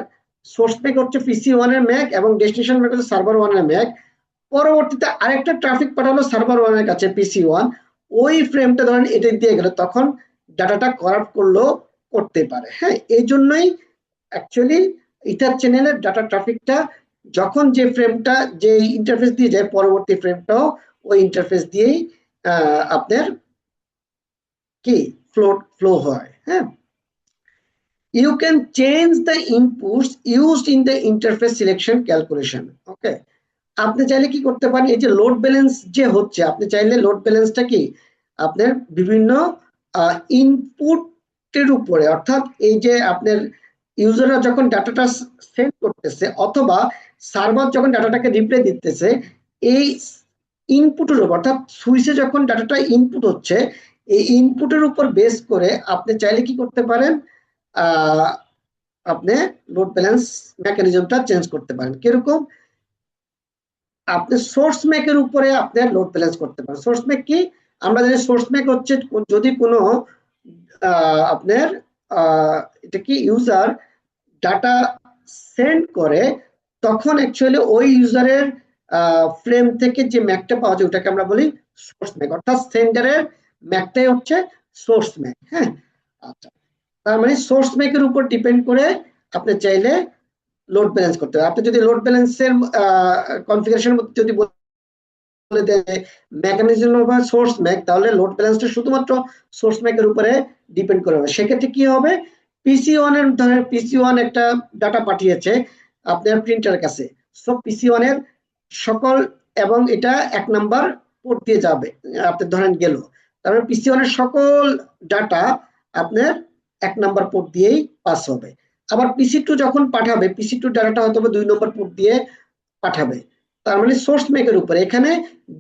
সোর্স ম্যাক হচ্ছে পিসি ওয়ান এর ম্যাক এবং ডেস্টিনেশন ম্যাক হচ্ছে সার্ভার ওয়ান এর ম্যাক, পরবর্তীতে আরেকটা ট্রাফিক পাঠালো সার্ভার ওয়ান এর কাছে পিসি ওয়ান, ওই ফ্রেমটা ধরেন এটা দিয়ে গেল, তখন ডাটাটা করাপ্ট করলেও করতে পারে। হ্যাঁ, এই জন্যই অ্যাকচুয়ালি ইথার চ্যানেলের ডাটা ট্রাফিকটা যখন যে ফ্রেমটা যে ইন্টারফেস দিয়ে যায়, পরবর্তী ফ্রেমটাও ওই ইন্টারফেস দিয়েই আপনার কি ফ্লো হয়। হ্যাঁ, you can change the inputs used in the interface selection calculation. Okay, আপনি চাইলে কি করতে পারেন, এই যে লোড ব্যালেন্স যে হচ্ছে, আপনি চাইলে লোড ব্যালেন্সটা কি আপনার বিভিন্ন ইনপুটের উপরে, অর্থাৎ এই যে আপনার ইউজাররা যখন ডাটাটা সেন্ড করতেছে অথবা সার্ভার যখন ডাটাটাকে রিপ্লাই দিতেছে, এই ইনপুটের উপর, অর্থাৎ সুইচে যখন ডাটাটা ইনপুট হচ্ছে, এই ইনপুটের উপর বেস করে আপনি চাইলে কি করতে পারেন, আপনি লোড ব্যালেন্স মেকানিজমটা চেঞ্জ করতে পারেন। কিরকম, আপনি সোর্স ম্যাকের উপরে আপনার লোড ব্যালেন্স করতে পারেন। সোর্স ম্যাক কি, আমরা জানি সোর্স ম্যাক হচ্ছে যদি কোনো আপনার এটা কি ইউজার ডাটা সেন্ড করে, তখন অ্যাকচুয়ালি ওই ইউজারের ফ্রেম থেকে যে ম্যাকটা পাওয়া যায় ওটাকে আমরা বলি সোর্স ম্যাক, অর্থাৎ সেন্ডারের ম্যাকটাই হচ্ছে সোর্স ম্যাক। হ্যাঁ, আচ্ছা, তার মানে সোর্স ম্যাকের উপর ডিপেন্ড করে আপনি চাইলে লোড ব্যালেন্স করতে হবে। আপনি যদি লোড ব্যালেন্সের কনফিগারেশনের মধ্যে যদি বলে দেয় মেকানিজম বা সোর্স ম্যাক, তাহলে লোড ব্যালেন্সটা শুধুমাত্র সোর্স ম্যাকের উপরে ডিপেন্ড করে হবে। সেক্ষেত্রে কি হবে, পিসি ওয়ান এর ধরেন পিসি ওয়ান একটা ডাটা পাঠিয়েছে আপনার প্রিন্টারের কাছে, সো পিসি ওয়ান এর সকল, এবং এটা 1 নাম্বার পোর্ট দিয়ে যাবে, আপনি ধরেন গেল, তারপরে পিসি ওয়ান এর সকল ডাটা আপনার 1 নাম্বার পোর্ট দিয়েই পাস হবে। আবার পিসি টু যখন পাঠাবে, পিসি টু ডাটাটা হয়তো 2 নম্বর পোর্ট দিয়ে পাঠাবে। তার মানে সোর্স ম্যাকের উপরে, এখানে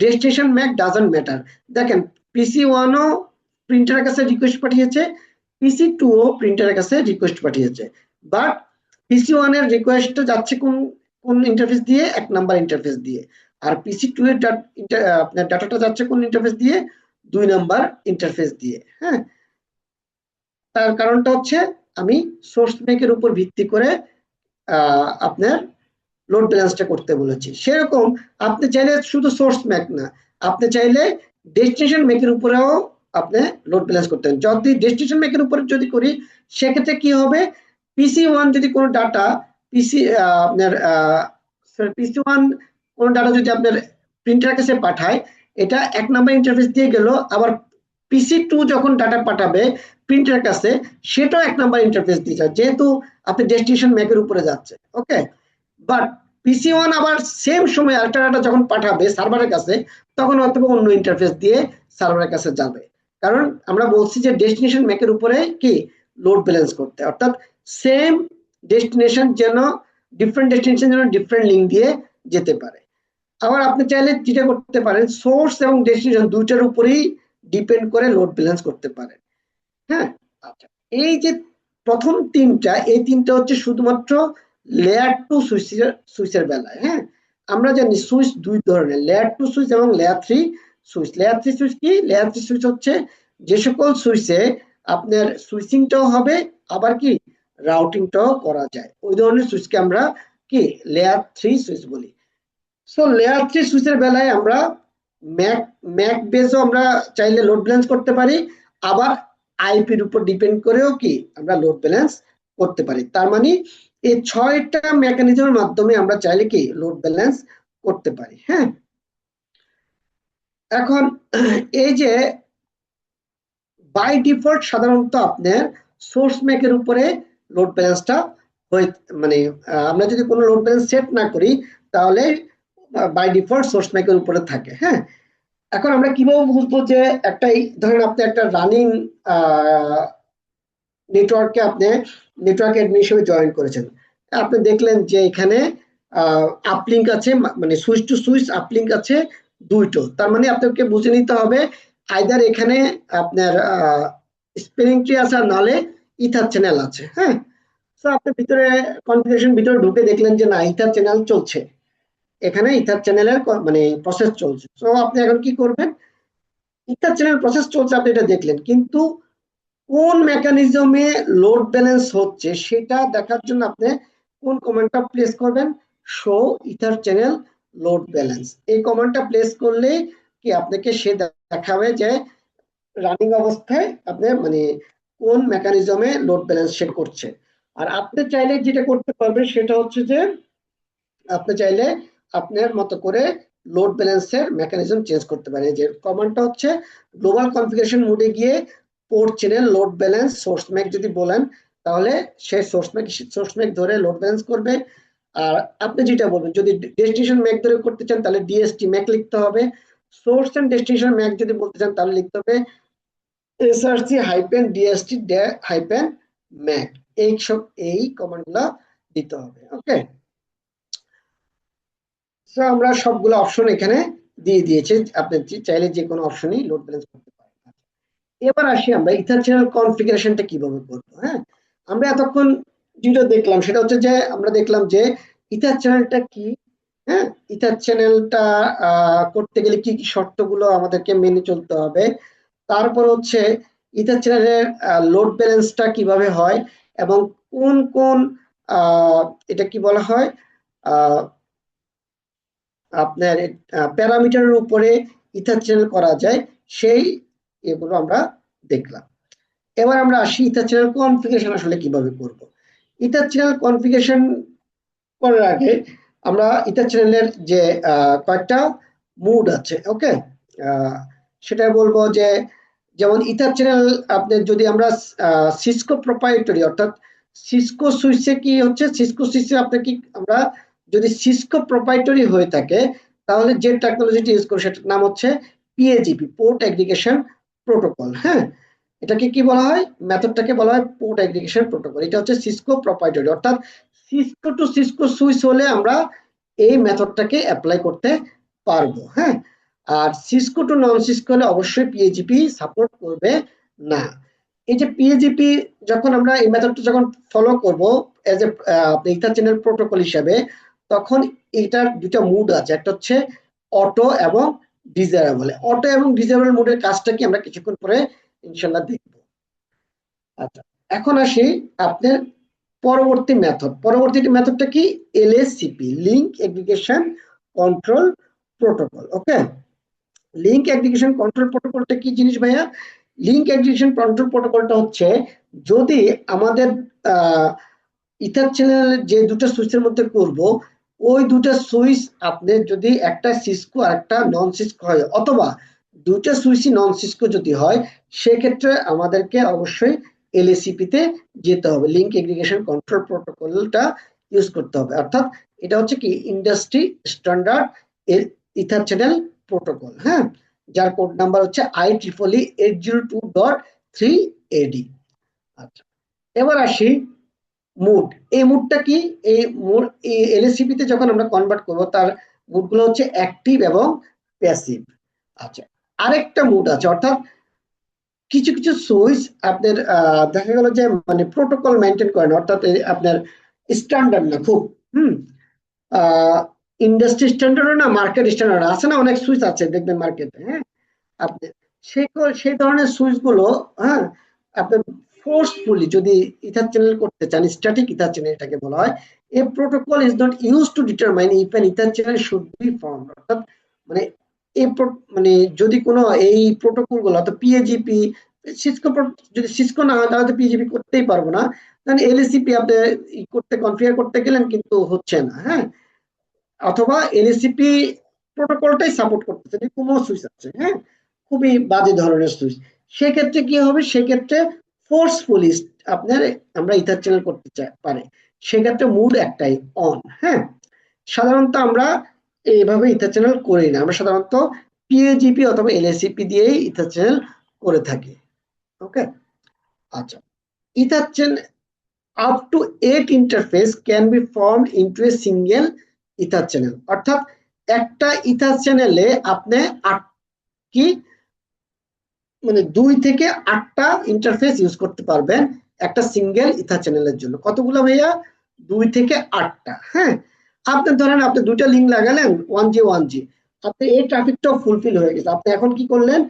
ডেস্টিনেশন ম্যাক ডাজন্ট ম্যাটার। দেখেন পিসি ওয়ানও প্রিন্টারের কাছে রিকোয়েস্ট পাঠিয়েছে, পিসি টু ও প্রিন্টারের কাছে রিকোয়েস্ট পাঠিয়েছে, বাট পিসি ওয়ানের রিকোয়েস্টটা যাচ্ছে কোন কোন ইন্টারফেস দিয়ে, 1 নাম্বার ইন্টারফেস দিয়ে, আর পিসি টু এর আপনার ডাটাটা যাচ্ছে কোন ইন্টারফেস দিয়ে, 2 নাম্বার ইন্টারফেস দিয়ে। হ্যাঁ, তার কারণটা হচ্ছে আমি সোর্স ম্যাকের উপর ভিত্তি করে আপনার লোড ব্যালেন্সটা করতে বলেছি। সেরকম আপনি চাইলে শুধু সোর্স ম্যাক না, আপনি চাইলে ডেস্টিনেশন ম্যাকের উপরেও আপনি লোড ব্যালেন্স করতে পারেন। যদি ডেস্টিনেশন ম্যাকের উপরে যদি করি, সেক্ষেত্রে কি হবে, পিসি ওয়ান যদি কোনো ডাটা আপনার পিসি ওয়ান কোনো ডাটা যদি আপনার প্রিন্টারের কাছে পাঠায়, এটা 1 নাম্বার ইন্টারফেস দিয়ে গেল, আবার পিসি টু যখন ডাটা পাঠাবে প্রিন্টারের কাছে, সেটাও 1 নাম্বার ইন্টারফেস দিয়ে যায়, যেহেতু আপনি ডেস্টিনেশন ম্যাকের উপরে যাচ্ছে। ওকে, বাট পিসি ওয়ান আবার সেম সময় আরেকটা ডাটা যখন পাঠাবে সার্ভারের কাছে, তখন হয়তো অন্য ইন্টারফেস দিয়ে সার্ভারের কাছে যাবে। কারণ আমরা বলছি যে ডেস্টিনেশন ম্যাকের উপরে কি লোড ব্যালেন্স করতে, অর্থাৎ সেম ডেস্টিনেশন যেন ডিফারেন্ট ডেস্টিনেশন যেন ডিফারেন্ট লিঙ্ক দিয়ে যেতে পারে। আবার আপনি চাইলে যেটা করতে পারেন, সোর্স এবং ডেস্টিনেশন দুইটার উপরেই ডিপেন্ড করে লোড ব্যালেন্স করতে পারেন। হ্যাঁ, আচ্ছা, এই যে প্রথম তিনটা, এই তিনটা হচ্ছে শুধুমাত্র লেয়ার টু সুইচের বেলায়। হ্যাঁ, আমরা জানি সুইচ 2 ধরনের, লেয়ার 2 সুইচ এবং লেয়ার 3 সুইচ। লেয়ার 3 সুইচ কি, লেয়ার 3 সুইচ হচ্ছে যে সকল সুইচে আপনার সুইচিংটাও হবে, আবার কি রাউটিংটাও করা যায়, ওই ধরনের সুইচকে আমরা কি লেয়ার 3 সুইচ বলি। সো লেয়ার 3 সুইচের বেলায় আমরা ম্যাক বেসও আমরা চাইলে লোড ব্যালেন্স করতে পারি, আবার আইপির উপর ডিপেন্ড করেও কি আমরা লোড ব্যালেন্স করতে পারি। তার মানে এই 6টা মেকানিজমের মাধ্যমে আমরা চাইলে কি লোড ব্যালেন্স করতে পারি। হ্যাঁ, এখন এই যে বাই ডিফল্ট সাধারণত আপনার সোর্স ম্যাকের উপরে লোড ব্যালেন্সটা হয়ে, মানে আমরা যদি কোনো লোড ব্যালেন্স সেট না করি, তাহলে বাই ডিফল্ট সোর্স ম্যাকের উপরে থাকে। হ্যাঁ, এখন আমরা কিভাবে বুঝবো যে একটাই, ধরেন আপনি একটা রানিং নেটওয়ার্কে আপনি নেটওয়ার্ক অ্যাডমিন হিসেবে জয়েন করেছেন, আপনি দেখলেন যে এখানে আপলিঙ্ক আছে, মানে সুইচ টু সুইচ আপলিঙ্ক আছে দুইটো। তার মানে আপনাকে বুঝে নিতে হবে আইদার এখানে আপনার স্প্রিং ট্রি আছে, আর নালে ইথার চ্যানেল আছে। হ্যাঁ, তো আপনি ভিতরে কনফিগারেশন ভিতরে ঢুকে দেখলেন যে না, ইথার চ্যানেল চলছে, এখানে ইথার চ্যানেলের মানে প্রসেস চলছে। তো আপনি এখন কি করবেন, ইথার চ্যানেল প্রসেস চলছে আপনি এটা দেখলেন, কিন্তু কোন মেকানিজমে লোড ব্যালেন্স হচ্ছে সেটা দেখার জন্য আপনি কোন কমান্ডটা প্লেস করবেন, show ether channel load balance. এই কমান্ডটা প্লেস করলে কি আপনাকে সে দেখাবে যে রানিং অবস্থায় আপনি মানে কোন মেকানিজমে লোড ব্যালেন্স সে করছে। আর আপনি চাইলে যেটা করতে পারবেন সেটা হচ্ছে যে আপনি চাইলে আপনার মতো করে লোড ব্যালেন্সের মেকানিজম চেঞ্জ করতে পারেন। যে কমান্ডটা হচ্ছে গ্লোবাল কনফিগারেশন মোডে গিয়ে port channel load balance source Mac যদি বলেন, তাহলে সে সোর্স ম্যাক ধরে লোড ব্যালেন্স করবে। আর আপনি যেটা বলবেন, যদি ডেস্টিনেশন ম্যাক ধরে করতে চান তাহলে ডিএসটি ম্যাক লিখতে হবে। সোর্স এন্ড ডেস্টিনেশন ম্যাক যদি বলতে চান তাহলে লিখতে হবে SRC hyphen DST hyphen Mac. এই কমান্ডগুলো দিতে হবে। ওকে, সো আমরা সবগুলো অপশন এখানে দিয়ে দিয়েছি, আপনি চাইলে যে কোনো অপশনই লোড ব্যালেন্স করতে পারেন। এবার আসি আমরা ইথার চ্যানেল কনফিগারেশনটা কিভাবে করবো। হ্যাঁ, আমরা এতক্ষণ যেটা দেখলাম সেটা হচ্ছে যে আমরা দেখলাম যে ইথার চ্যানেলটা কি। হ্যাঁ, ইথার চ্যানেলটা করতে গেলে কি কি শর্তগুলো আমাদেরকে মেনে চলতে হবে, তারপর হচ্ছে ইথার চ্যানেলের লোড ব্যালেন্সটা কিভাবে হয়, এবং কোন কোন এটা কি বলা হয় আপনার প্যারামিটারের উপরে ইথার চ্যানেল করা যায়, সেই এগুলো আমরা দেখলাম। এবার আমরা আসি ইথার চ্যানেল কনফিগারেশন আসলে কিভাবে করব। ইথার চ্যানেল কনফিগারেশন করার আগে আমরা ইথার চ্যানেলের যে কয়েকটা মুড আছে, ওকে, সেটা বলবো যে যেমন ইথার চ্যানেল আপনার যদি আমরা সিসকো প্রোপ্রাইটারি অর্থাৎ সিসকো সুইচে কি হচ্ছে, সিসকো সুইচে আপনার কি আমরা যদি সিসকো প্রোপ্রাইটারি হয়ে থাকে তাহলে যে টেকনোলজিটি ইউজ করব সেটার নাম হচ্ছে পিএজিপি, পোর্ট অ্যাগ্রিগেশন প্রোটোকল। হ্যাঁ, এটাকে কি বলা হয়, মেথডটাকে বলা হয় পোর্ট অ্যাগ্রিগেশন প্রোটোকল। এটা হচ্ছে সিসকো প্রোপ্রাইটারি, অর্থাৎ সিসকো টু সিসকো সুইচ হলে আমরা এই মেথডটাকে অ্যাপ্লাই করতে পারবো। হ্যাঁ, আর সিসকো টু নন সিসকো হলে অবশ্যই পিএজিপি সাপোর্ট করবে না। এই যে পিএজিপি যখন আমরা এই মেথডটা যখন ফলো করব as a ether channel protocol হিসাবে, তখন এটার দুটো মুড আছে, একটা হচ্ছে অটো এবং ডিজারেবল। অটো এবং ডিজারেবল মুডের কাজটা কি আমরা কিছুক্ষণ পরে ইনশাল্লাহ দেখব। আচ্ছা, এখন আসি আপনার পরবর্তী মেথডটা কি, এলএসসিপি, লিংক এগ্রিগেশন কন্ট্রোল প্রোটোকল। ওকে, লিংক এগ্রিগেশন কন্ট্রোল প্রোটোকলটা কি জিনিস ভাইয়া? লিংক এগ্রিগেশন কন্ট্রোল প্রোটোকলটা হচ্ছে যদি আমাদের ইথার চ্যানেল যে দুটো সুইচের মধ্যে করব, ওই দুটো সুইচ আপনার যদি একটা সিসকো আর একটা নন সিসকো হয়, অথবা দুটো সুইচই নন সিসকো যদি হয়, সেক্ষেত্রে আমাদেরকে অবশ্যই এলএসিপি তে যেতে হবে, লিংক এগ্রিগেশন কন্ট্রোল প্রোটোকলটা ইউজ করতে হবে। অর্থাৎ এটা হচ্ছে কি industry standard ether channel protocol. হ্যাঁ, যার কোড নাম্বার হচ্ছে IEEE 802.3AD। আচ্ছা, এবার আসি মুড। এই মুডটা কি, এই মুড এলএসসিপি তে যখন আমরা কনভার্ট করব তার মুডগুলো হচ্ছে অ্যাক্টিভ এবং প্যাসিভ। আচ্ছা, আরেকটা মুড আছে, অর্থাৎ কিছু কিছু সুইচ আপনার দেখা গেল যে মানে প্রোটোকল মেনটেন করে না, অর্থাৎ আপনার স্ট্যান্ডার্ড না খুব, ইন্ডাস্ট্রি স্ট্যান্ডার্ড না, মার্কেট স্ট্যান্ডার্ড আছে না, অনেক সুইচ আছে দেখবেন মার্কেটে। হ্যাঁ, আপনি সেই ধরনের সুইচ গুলো, হ্যাঁ, আপনি ফোর্সফুলি যদি ইথার চ্যানেল করতে চান, স্ট্যাটিক ইথার চ্যানেল এটাকে বলা হয়, a protocol is not use to determine if an EtherChannel should be formed. অর্থাৎ মানে এই মানে যদি কোনো এই প্রোটোকল গুলো অর্থাৎ পিএজিপি, সিসকো যদি সিসকো না হয় তাহলে তো পিএজিপি করতেই পারবো না, তাহলে এলএসিপি আপনি কনফিগার করতে গেলেন কিন্তু হচ্ছে না। হ্যাঁ, অথবা এলএসিপি প্রোটোকলটাই সাপোর্ট করতেছে না, কোনো সুইচ আছে, হ্যাঁ, খুবই বাজে ধরনের সুইচ, সেক্ষেত্রে কি হবে, সেক্ষেত্রে ফোর্সফুলি আপনার আমরা ইথার চ্যানেল করতে পারে, সেক্ষেত্রে মুড একটাই অন। হ্যাঁ, সাধারণত আমরা এইভাবে ইথার চ্যানেল করি না, আমরা সাধারণত পিএজিপি অথবা এলএসিপি দিয়েই ইথার চ্যানেল করে থাকি। ওকে, আচ্ছা, ether channel up to 8 interface can be formed into a single ether channel। অর্থাৎ একটা ইথার চ্যানেলে আপনি কি মানে 2 থেকে 8টা ইন্টারফেস ইউজ করতে পারবেন একটা সিঙ্গেল ইথার চ্যানেলের জন্য। কতগুলো ভাইয়া? 2 থেকে 8টা। হ্যাঁ, আপনি ধরেন আপনি দুইটা লিংক লাগালেন 1G আপনি এই ট্রাফিকটাও ফুলফিল হয়ে গেছে, আপনি এখন কি করলেন,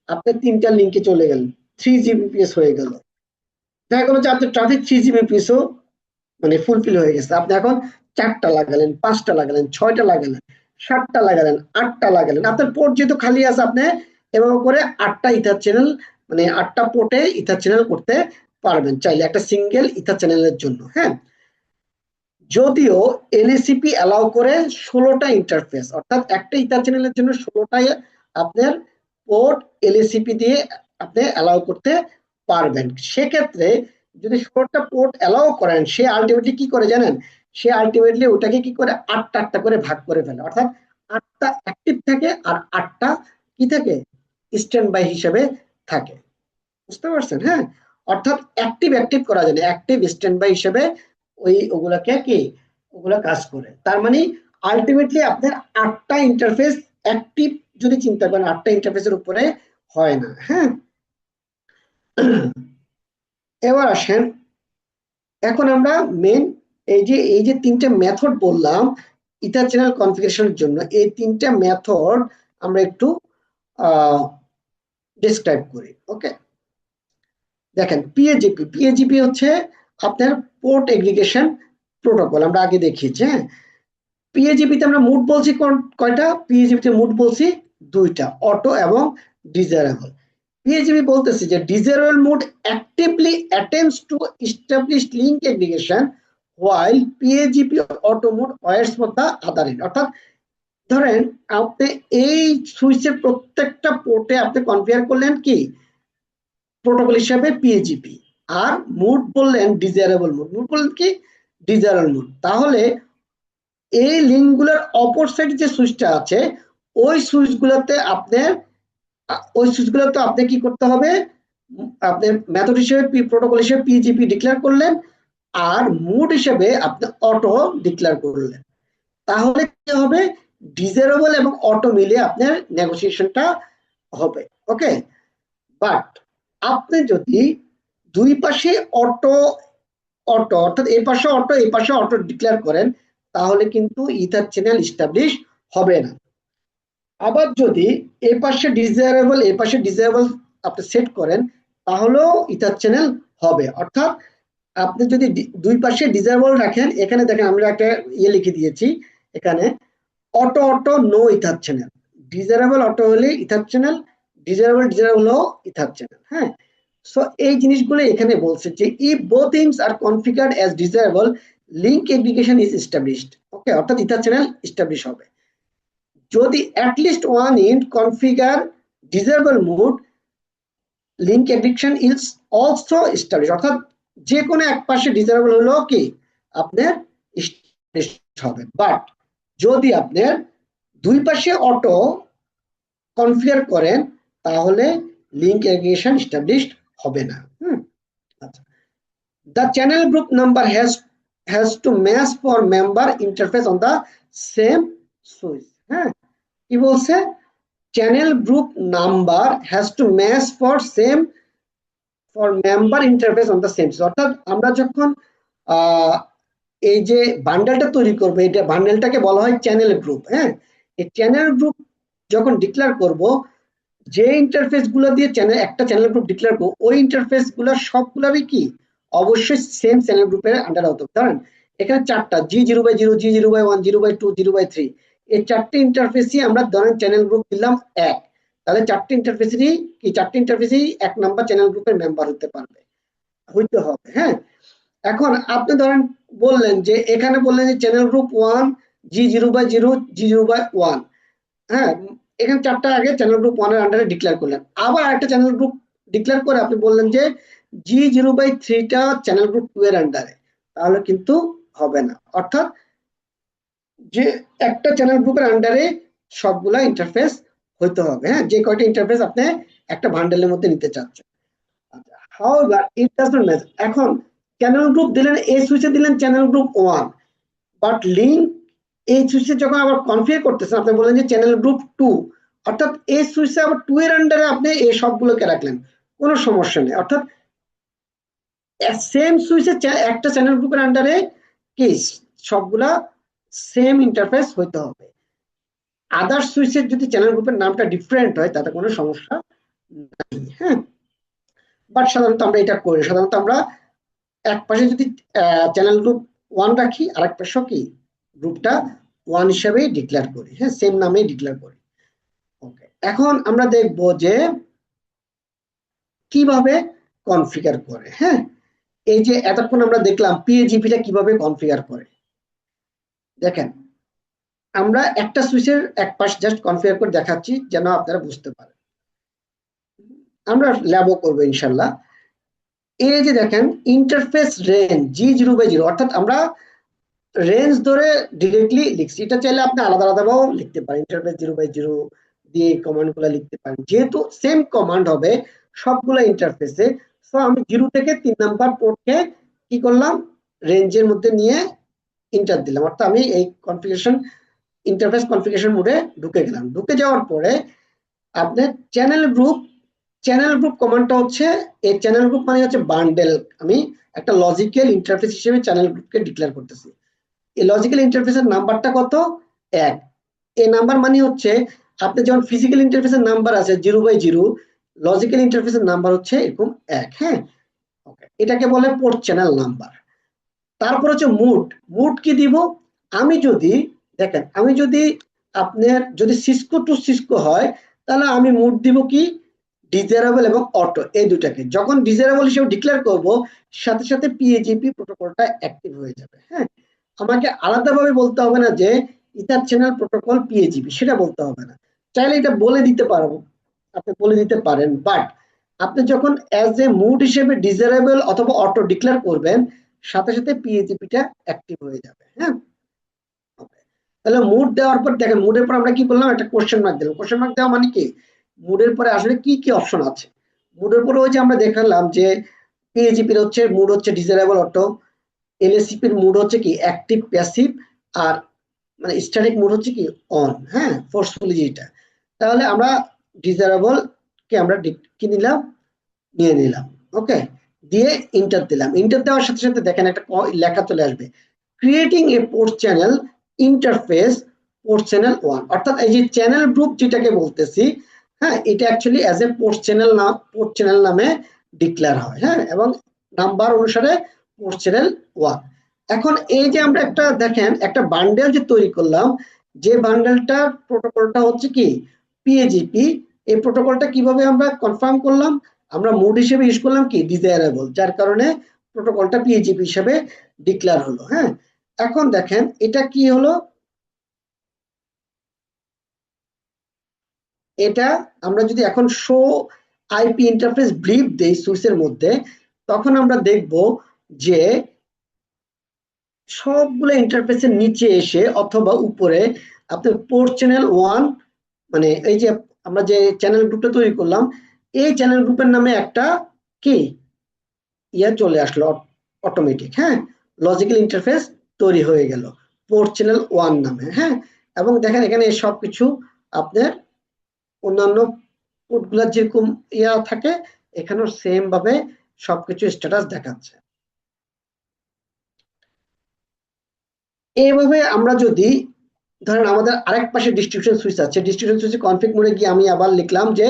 আপনি 3টা লিংকে চলে গেলেন, 3 Gbps হয়ে গেল। দেখা গেল যে আপনার ট্রাফিক 3 Gbps ও মানে ফুলফিল হয়ে গেছে, আপনি এখন 4টা লাগালেন, 5টা লাগালেন, 6টা লাগালেন, 7টা লাগালেন, 8টা লাগালেন, আপনার পোর্ট যেহেতু খালি আছে আপনি এভাবে করে 8টা ইথার চ্যানেল মানে 8টা পোর্টে ইথার চ্যানেল করতে পারবেন চাইলে একটা সিঙ্গেল ইথার চ্যানেলের জন্য। হ্যাঁ, যদিও এলএসিপি অ্যালাউ করে 16টা ইন্টারফেস, অর্থাৎ একটা ইথার চ্যানেলের জন্য 16টাই আপনার পোর্ট এলএসিপি দিয়ে আপনি অ্যালাউ করতে পারবেন। সেক্ষেত্রে যদি 16টা পোর্ট অ্যালাউ করেন, সে আলটিমেটলি কি করে জানেন, সে আলটিমেটলি ওটাকে কি করে 8টা করে ভাগ করে ফেলে, অর্থাৎ 8টা অ্যাক্টিভ থাকে আর 8টা কি থাকে, স্ট্যান্ড বাই হিসেবে থাকে। বুঝতে পারছেন? হ্যাঁ, অর্থাৎ অ্যাক্টিভ অ্যাক্টিভ করা যায় না, অ্যাক্টিভ স্ট্যান্ড বাই হিসেবে ওগুলাকে কি ওগুলা কাজ করে। তার মানে আলটিমেটলি আপনার 8টা ইন্টারফেস অ্যাক্টিভ যদি চিন্তা করেন 8টা ইন্টারফেসের উপরে হয় না। হ্যাঁ, এবার আসেন, এখন আমরা মেন এই যে 3টে মেথড বললাম ইথার চ্যানেল কনফিগারেশনের জন্য, এই 3টে মেথড আমরা একটু ডিসক্রাইব করি। ওকে, দেখেন পিএজিপি হচ্ছে আপনার পোর্ট এগ্রিগেশন প্রোটোকল, আমরা আগে দেখিয়েছি। হ্যাঁ, পিএজিপিতে আমরা মুড বলছি কয়টা, পিএজিপিতে মুড বলছি 2টা, অটো এবং ডিজায়ারেবল। PHP বলতেছে যে desirable mode actively attempts to establish link aggregation while PHP auto mode waits for the other end। অর্থাৎ ধরেন আপনি এই সুইচের প্রত্যেকটা পোর্টে আপনি কনফিগার করলেন কি প্রোটোকল হিসাবে PHP, আর মুড বললেন ডিজায়ারেবল মুড, মুড বললেন কি ডিজায়ারেবল মুড। তাহলে এই লিঙ্কগুলোর অপর সাইডে যে সুইচটা আছে ওই সুইচগুলোতে আপনি কি করতে হবে, আপনার মেথড হিসেবে প্রোটোকল হিসেবে পিজিপি ডিক্লেয়ার করলেন আর মুড হিসেবে আপনি অটো ডিক্লেয়ার করলেন। তাহলে কি হবে, ডিজায়ারেবল এবং অটো মিলে আপনার নেগোসিয়েশনটা হবে। ওকে, বাট আপনি যদি দুই পাশে অটো অর্থাৎ এই পাশে অটো ডিক্লেয়ার করেন তাহলে কিন্তু ইথার চ্যানেল এস্টাবলিশ হবে না। আবার যদি এই পাশে ডিজায়ারেবল আপনি সেট করেন তাহলেও ইথার চ্যানেল হবে। অর্থাৎ আপনি যদি দুই পাশে ডিজায়ারেবল রাখেন, এখানে দেখেন আমরা একটা লিখে দিয়েছি এখানে, auto no ether channel, desirable auto হলে ইথার চ্যানেল, ডিজায়ারেবল হলো ইথার চ্যানেল। হ্যাঁ, সো এই জিনিসগুলো এখানে বলছে যে if both ends are configured as desirable link aggregation is established। ওকে, অর্থাৎ ইথার চ্যানেল এস্টাবলিশ হবে। যদি at least one end configure desirable mode link aggregation is also established। অর্থাৎ যে কোনো এক পাশে ডিজায়ারেবল হলো কি আপনার হবে, বাট যদি আপনার দুই পাশে অটো কনফিগার করেন তাহলে লিঙ্ক এগ্রিগেশন এস্টাবলিশড হবে না। আচ্ছা, the channel group number has to match for member interface on the same switch। হ্যাঁ, কি বলছে, channel group number has to match for member interface on the same. অর্থাৎ আমরা যখন এই যে বান্ডেলটা তৈরি করবো, এটা বান্ডেলটাকে বলা হয় চ্যানেল গ্রুপ। হ্যাঁ, এই চ্যানেল গ্রুপ যখন ডিক্লেয়ার করব, যে ইন্টারফেস গুলো দিয়ে একটা চ্যানেল গ্রুপ ডিক্লেয়ার করবো ওই ইন্টারফেস গুলো সবগুলোরই কি অবশ্যই সেম চ্যানেল গ্রুপের আন্ডার হতে হবে। ধরেন এখানে 4টা G0/0, G0/1, 0/2, 0/3, এই 4টে ইন্টারফেসই আমরা ধরেন চ্যানেল গ্রুপ দিলাম 1, তাহলে 4টে ইন্টারফেসই 1 নাম্বার চ্যানেল গ্রুপের মেম্বার হইতে হবে। হ্যাঁ, এখন আপনি ধরেন বললেন যে এখানে বললেন যে চ্যানেল গ্রুপ 1 G0/0, G0/1। হ্যাঁ, এখানে 4টা আগে চ্যানেল গ্রুপ 1 এর আন্ডারে ডিক্লেয়ার করলেন, আবার একটা চ্যানেল গ্রুপ ডিক্লেয়ার করে আপনি বললেন যে G0/3টা চ্যানেল গ্রুপ 2 এর আন্ডারে, তাহলে কিন্তু হবে না। অর্থাৎ যে একটা চ্যানেল গ্রুপের আন্ডারে সবগুলা ইন্টারফেস হইতে হবে। হ্যাঁ, যে কয়টা ইন্টারফেস আপনি একটা বান্ডেলের মধ্যে নিতে চাচ্ছেন। However, it does not match। এখন চ্যানেল গ্রুপ দিলেন, এই সুইচে দিলেন চ্যানেল গ্রুপ 1, বাট লিঙ্ক এই সুইচে যখন আবার কনফিগার করতেছেন আপনি বলেন যে চ্যানেল গ্রুপ 2, অর্থাৎ এই সুইচে আবার 2 এর আন্ডারে আপনি এই সবগুলোকে রাখলেন, কোনো সমস্যা নেই। অর্থাৎ সেম সুইচে একটা চ্যানেল গ্রুপের আন্ডারে কি সবগুলা সেম ইন্টারফেস হইতে হবে। আদার সুইচের যদি চ্যানেল গ্রুপের নামটা ডিফারেন্ট হয় তাতে কোনো সমস্যা নাই। হ্যাঁ, বাট সাধারণত আমরা এটা করি, সাধারণত আমরা এক পাশে যদি চ্যানেল গ্রুপ 1 রাখি আর এক পাশে কি গ্রুপটা 1 হিসেবেই ডিক্লেয়ার করি। হ্যাঁ, সেম নামেই ডিক্লেয়ার করি। ওকে, এখন আমরা দেখব যে কিভাবে কনফিগার করে। হ্যাঁ, এই যে এতক্ষণ আমরা দেখলাম পিএজিপিটা কিভাবে কনফিগার করে। দেখেন আমরা একটা সুইচের এক পাশ জাস্ট কনফিগার করে দেখাচ্ছি যেন আপনারা বুঝতে পারেন, আমরা ল্যাবও করবো ইনশাল্লাহ। এই যে দেখেন ইন্টারফেস রেঞ্জ G0/0, অর্থাৎ আমরা রেঞ্জ ধরে ডিরেক্টলি লিখছি। এটা চাইলে আপনি আলাদা আলাদাভাবে লিখতে পারেন, ইন্টারফেস 0/0 দিয়ে কমান্ড গুলা লিখতে পারেন, যেহেতু সেম কমান্ড হবে সবগুলো ইন্টারফেসে। সো আমি 0 থেকে 3 নাম্বার পোর্টকে কি করলাম, রেঞ্জের মধ্যে নিয়ে ইন্টার দিলাম, অর্থাৎ আমি এই কনফিগারেশন ইন্টারফেস কনফিগারেশন মোডে ঢুকে গেলাম। ঢুকে যাওয়ার পরে আপনার চ্যানেল গ্রুপ কমান্ডটা হচ্ছে, এই চ্যানেল গ্রুপ মানে হচ্ছে বান্ডেল। আমি একটা লজিক্যাল ইন্টারফেস হিসেবে চ্যানেল গ্রুপকে ডিক্লেয়ার করতেছি। এই লজিক্যাল ইন্টারফেসের নাম্বারটা কত, 1। এই নাম্বার মানে হচ্ছে আপনি যেমন ফিজিক্যাল ইন্টারফেসের নাম্বার আছে 0/0, লজিক্যাল ইন্টারফেসের নাম্বার হচ্ছে এরকম 1। হ্যাঁ, ওকে, এটাকে বলে পোর্ট চ্যানেল নাম্বার। তারপর হচ্ছে মুড কি দিব, আমি যদি দেখেন, আমি যদি আপনার যদি সিসকো টু সিসকো হয় তাহলে আমি মুড দিব কি ডিজারেবল এবং অটো, এই দুটাকে। যখন ডিজারেবল হিসেবে ডিক্লেয়ার করব সাথে সাথে PAGP প্রোটোকলটা অ্যাক্টিভ হয়ে যাবে। হ্যাঁ, আমাকে আলাদাভাবে বলতে হবে না যে ইথার চ্যানেল প্রোটোকল PAGP, সেটা বলতে হবে না। চাইলে এটা বলে দিতে পারবো, আপনি বলে দিতে পারেন, বাট আপনি যখন অ্যাজ এ মুড হিসেবে ডিজারেবল অথবা অটো ডিক্লেয়ার করবেন সাথে সাথে PAGP-টা অ্যাক্টিভ হয়ে যাবে। হ্যাঁ, তাহলে মুড দেওয়ার পর দেখেন, মুডের পর আমরা কি করলাম, একটা কোশ্চেন মার্ক দিলাম। কোশ্চেন মার্ক দেওয়া মানে কি, মুডের পরে আসলে কি কি অপশন আছে। মুডের পরে ওই যে আমরা দেখালাম যে PAGP-র হচ্ছে মুড হচ্ছে ডিজারেবল অটো, LACP-র মুড হচ্ছে কি অ্যাক্টিভ প্যাসিভ, আর মানে স্ট্যাটিক মুড হচ্ছে কি অন। হ্যাঁ, ফোর্সফুলি যেটা। তাহলে আমরা ডিজারেবল কে আমরা কি নিলাম, নিয়ে নিলাম। ওকে, দিয়ে ইন্টার দিলাম। ইন্টার দেওয়ার সাথে সাথে দেখেন একটা লেখা চলে আসবে, creating a port channel interface port channel 1, অর্থাৎ এই যে চ্যানেল গ্রুপ যেটাকে বলতেছি, হ্যাঁ, এটা actually as a port channel নামে ডিক্লেয়ার হয়। হ্যাঁ, এবং নাম্বার অনুসারে পোর্ট চ্যানেল 1। এখন এই যে আমরা একটা দেখেন একটা বান্ডেল যে তৈরি করলাম, যে বান্ডেলটা প্রোটোকলটা হচ্ছে কি PAGP, এই প্রোটোকলটা কিভাবে আমরা কনফার্ম করলাম, আমরা মুড হিসেবে ইউজ করলাম কি ডিজায়ারেবল, যার কারণে প্রোটোকলটা PAGP হিসেবে ডিক্লেয়ার হলো। হ্যাঁ, এখন দেখেন এটা কি হলো, এটা আমরা যদি এখন শো IP ইন্টারফেস ব্রিফ দেই সুইচের মধ্যে, তখন আমরা দেখব যে সবগুলো ইন্টারফেসের নিচে এসে অথবা উপরে আপনার পোর্ট চ্যানেল 1, মানে এই যে আমরা যে চ্যানেল গ্রুপটা তৈরি করলাম, এই চ্যানেল গ্রুপের নামে একটা কি চলে আসলো অটোমেটিক। হ্যাঁ, লজিক্যাল ইন্টারফেস তৈরি হয়ে গেল পোর্ট চ্যানেল 1 নামে। হ্যাঁ, এবং দেখেন এখানে সবকিছু আপনার অন্যান্য পোর্টগুলো যেরকম থাকে এখানেও সেম ভাবে সবকিছু স্ট্যাটাস দেখাচ্ছে। এইভাবে আমরা যদি ধরেন আমাদের আরেক পাশে ডিস্ট্রিবিউশন সুইচ আছে, ডিস্ট্রিবিউশন সুইচে কনফিগ মোডে গিয়ে আমি আবার লিখলাম যে